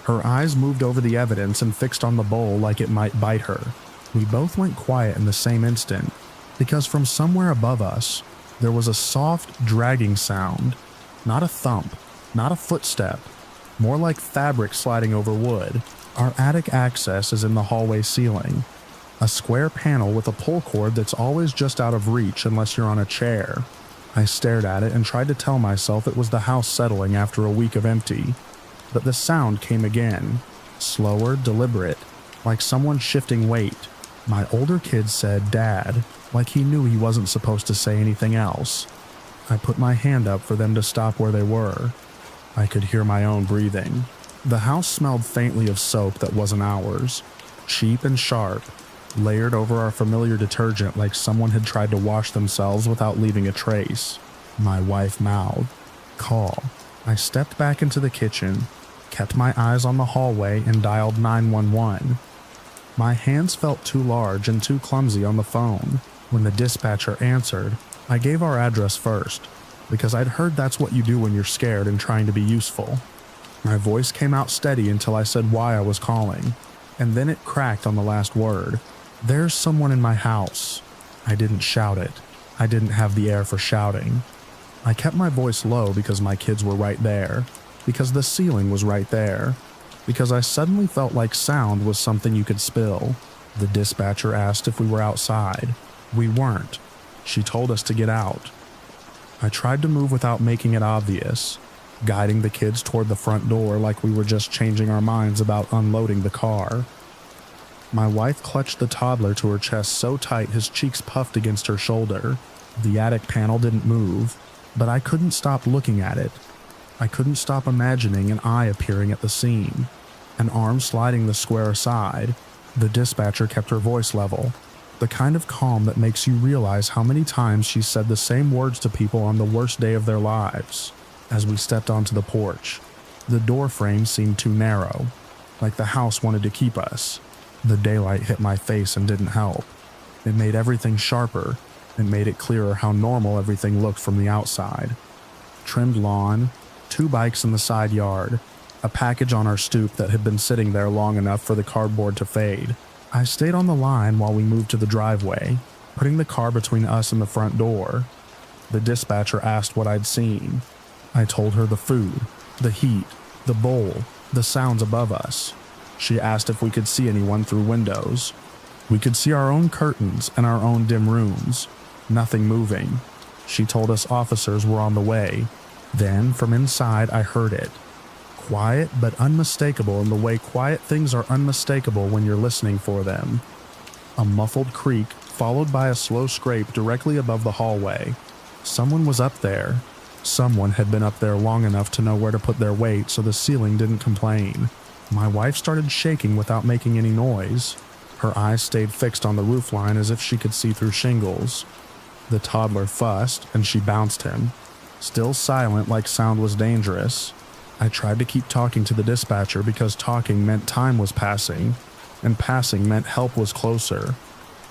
Her eyes moved over the evidence and fixed on the bowl like it might bite her. We both went quiet in the same instant, because from somewhere above us, there was a soft, dragging sound. Not a thump, not a footstep, more like fabric sliding over wood. Our attic access is in the hallway ceiling. A square panel with a pull cord that's always just out of reach unless you're on a chair. I stared at it and tried to tell myself it was the house settling after a week of empty. But the sound came again, slower, deliberate, like someone shifting weight. My older kid said, "Dad," like he knew he wasn't supposed to say anything else. I put my hand up for them to stop where they were. I could hear my own breathing. The house smelled faintly of soap that wasn't ours, cheap and sharp, layered over our familiar detergent like someone had tried to wash themselves without leaving a trace. My wife mouthed, "Call." I stepped back into the kitchen, kept my eyes on the hallway, and dialed 911. My hands felt too large and too clumsy on the phone. When the dispatcher answered, I gave our address first, because I'd heard that's what you do when you're scared and trying to be useful. My voice came out steady until I said why I was calling, and then it cracked on the last word. "There's someone in my house." I didn't shout it. I didn't have the air for shouting. I kept my voice low because my kids were right there. because the ceiling was right there, because I suddenly felt like sound was something you could spill. The dispatcher asked if we were outside. We weren't. She told us to get out. I tried to move without making it obvious, guiding the kids toward the front door like we were just changing our minds about unloading the car. My wife clutched the toddler to her chest so tight his cheeks puffed against her shoulder. The attic panel didn't move, but I couldn't stop looking at it. I couldn't stop imagining an eye appearing at the scene, an arm sliding the square aside. The dispatcher kept her voice level, the kind of calm that makes you realize how many times she said the same words to people on the worst day of their lives. As we stepped onto the porch, the door frame seemed too narrow, like the house wanted to keep us. The daylight hit my face and didn't help. It made everything sharper. It made it clearer how normal everything looked from the outside. Trimmed lawn, 2 bikes in the side yard, a package on our stoop that had been sitting there long enough for the cardboard to fade. I stayed on the line while we moved to the driveway, putting the car between us and the front door. The dispatcher asked what I'd seen. I told her the food, the heat, the bowl, the sounds above us. She asked if we could see anyone through windows. We could see our own curtains and our own dim rooms. Nothing moving. She told us officers were on the way. Then, from inside, I heard it. Quiet but unmistakable in the way quiet things are unmistakable when you're listening for them. A muffled creak, followed by a slow scrape directly above the hallway. Someone was up there. Someone had been up there long enough to know where to put their weight so the ceiling didn't complain. My wife started shaking without making any noise. Her eyes stayed fixed on the roofline as if she could see through shingles. The toddler fussed, and she bounced him. Still silent like sound was dangerous. I tried to keep talking to the dispatcher because talking meant time was passing, and passing meant help was closer.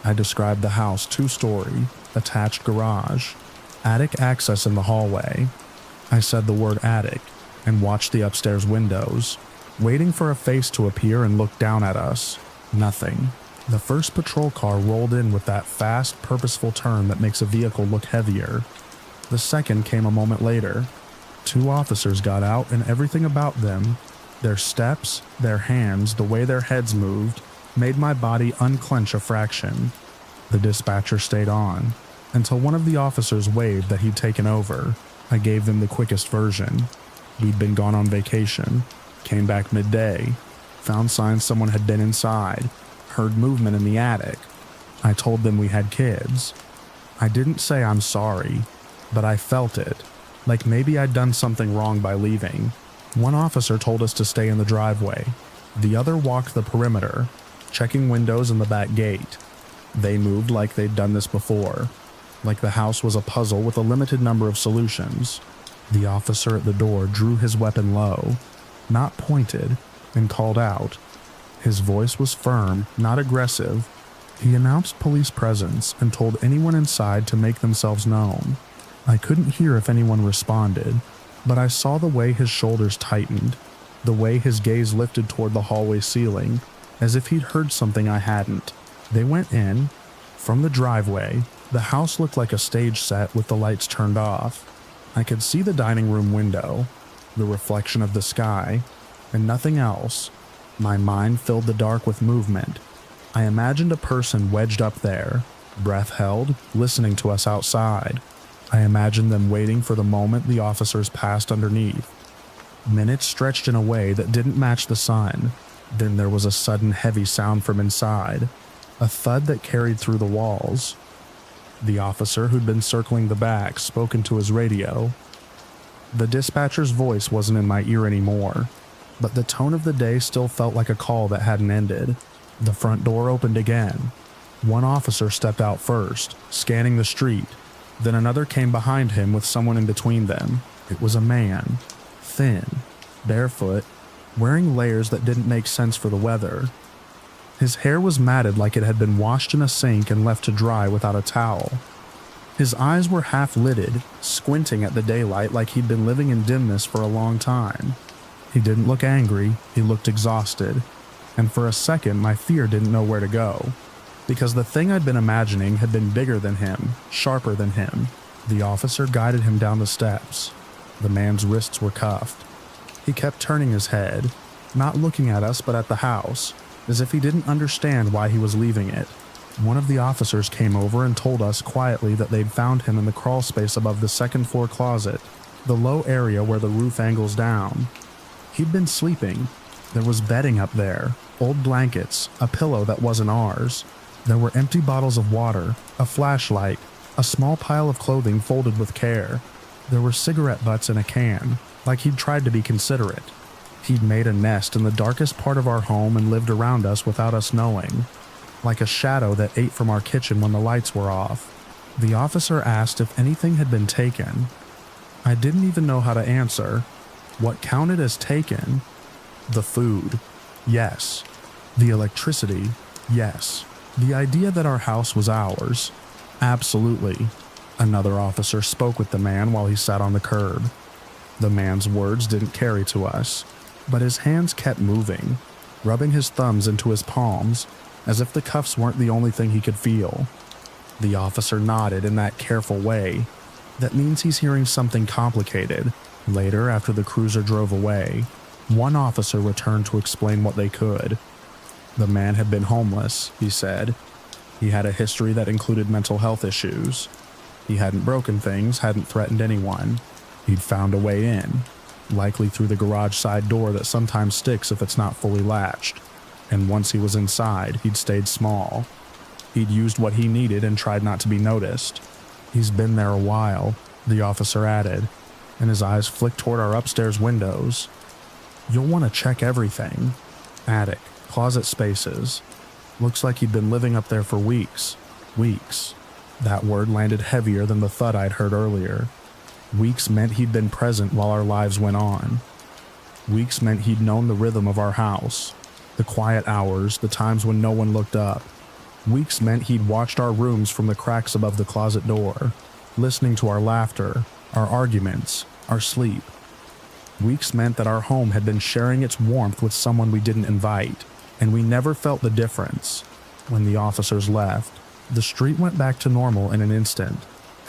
I described the house 2-story, attached garage, attic access in the hallway. I said the word attic, and watched the upstairs windows, waiting for a face to appear and look down at us. Nothing. The first patrol car rolled in with that fast, purposeful turn that makes a vehicle look heavier. The second came a moment later. 2 officers got out, and everything about them, their steps, their hands, the way their heads moved, made my body unclench a fraction. The dispatcher stayed on, until one of the officers waved that he'd taken over. I gave them the quickest version. We'd been gone on vacation, came back midday, found signs someone had been inside, heard movement in the attic. I told them we had kids. I didn't say I'm sorry, but I felt it, like maybe I'd done something wrong by leaving. One officer told us to stay in the driveway. The other walked the perimeter, checking windows and the back gate. They moved like they'd done this before, like the house was a puzzle with a limited number of solutions. The officer at the door drew his weapon low, not pointed, and called out. His voice was firm, not aggressive. He announced police presence and told anyone inside to make themselves known. I couldn't hear if anyone responded, but I saw the way his shoulders tightened, the way his gaze lifted toward the hallway ceiling, as if he'd heard something I hadn't. They went in. From the driveway, the house looked like a stage set with the lights turned off. I could see the dining room window, the reflection of the sky, and nothing else. My mind filled the dark with movement. I imagined a person wedged up there, breath held, listening to us outside. I imagined them waiting for the moment the officers passed underneath. Minutes stretched in a way that didn't match the sun. Then there was a sudden heavy sound from inside, a thud that carried through the walls. The officer who'd been circling the back spoke into his radio. The dispatcher's voice wasn't in my ear anymore, but the tone of the day still felt like a call that hadn't ended. The front door opened again. One officer stepped out first, scanning the street. Then another came behind him with someone in between them. It was a man, thin, barefoot, wearing layers that didn't make sense for the weather. His hair was matted like it had been washed in a sink and left to dry without a towel. His eyes were half-lidded, squinting at the daylight like he'd been living in dimness for a long time. He didn't look angry, he looked exhausted, and for a second my fear didn't know where to go, because the thing I'd been imagining had been bigger than him, sharper than him. The officer guided him down the steps. The man's wrists were cuffed. He kept turning his head, not looking at us but at the house, as if he didn't understand why he was leaving it. One of the officers came over and told us quietly that they'd found him in the crawl space above the second-floor closet, the low area where the roof angles down. He'd been sleeping. There was bedding up there, old blankets, a pillow that wasn't ours. There were empty bottles of water, a flashlight, a small pile of clothing folded with care. There were cigarette butts in a can, like he'd tried to be considerate. He'd made a nest in the darkest part of our home and lived around us without us knowing, like a shadow that ate from our kitchen when the lights were off. The officer asked if anything had been taken. I didn't even know how to answer. What counted as taken? The food, yes. The electricity, yes. The idea that our house was ours, absolutely. Another officer spoke with the man while he sat on the curb. The man's words didn't carry to us, but his hands kept moving, rubbing his thumbs into his palms, as if the cuffs weren't the only thing he could feel. The officer nodded in that careful way. That means he's hearing something complicated. Later, after the cruiser drove away, one officer returned to explain what they could. The man had been homeless, he said. He had a history that included mental health issues. He hadn't broken things, hadn't threatened anyone. He'd found a way in, likely through the garage side door that sometimes sticks if it's not fully latched. And once he was inside, he'd stayed small. He'd used what he needed and tried not to be noticed. He's been there a while, the officer added, and his eyes flicked toward our upstairs windows. You'll want to check everything. Attic, closet spaces. Looks like he'd been living up there for weeks. Weeks. That word landed heavier than the thud I'd heard earlier. Weeks meant he'd been present while our lives went on. Weeks meant he'd known the rhythm of our house, the quiet hours, the times when no one looked up. Weeks meant he'd watched our rooms from the cracks above the closet door, listening to our laughter, our arguments, our sleep. Weeks meant that our home had been sharing its warmth with someone we didn't invite, and we never felt the difference. When the officers left, the street went back to normal in an instant,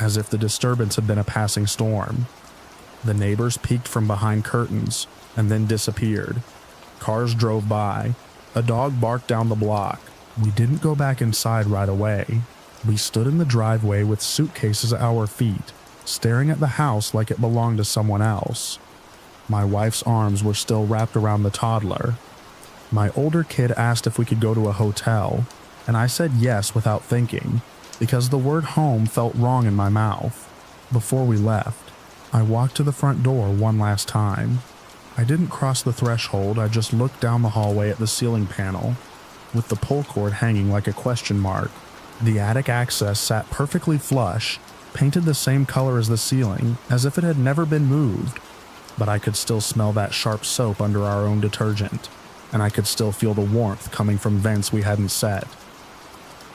as if the disturbance had been a passing storm. The neighbors peeked from behind curtains and then disappeared. Cars drove by. A dog barked down the block. We didn't go back inside right away. We stood in the driveway with suitcases at our feet, staring at the house like it belonged to someone else. My wife's arms were still wrapped around the toddler. My older kid asked if we could go to a hotel, and I said yes without thinking, because the word home felt wrong in my mouth. Before we left, I walked to the front door one last time. I didn't cross the threshold, I just looked down the hallway at the ceiling panel, with the pull cord hanging like a question mark. The attic access sat perfectly flush, painted the same color as the ceiling, as if it had never been moved. But I could still smell that sharp soap under our own detergent, and I could still feel the warmth coming from vents we hadn't set.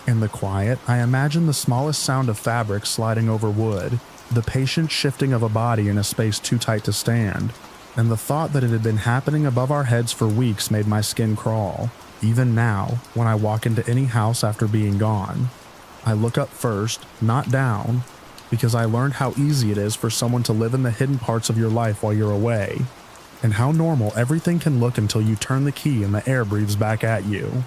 In the quiet, I imagined the smallest sound of fabric sliding over wood, the patient shifting of a body in a space too tight to stand, and the thought that it had been happening above our heads for weeks made my skin crawl. Even now, when I walk into any house after being gone, I look up first, not down, because I learned how easy it is for someone to live in the hidden parts of your life while you're away, and how normal everything can look until you turn the key and the air breathes back at you.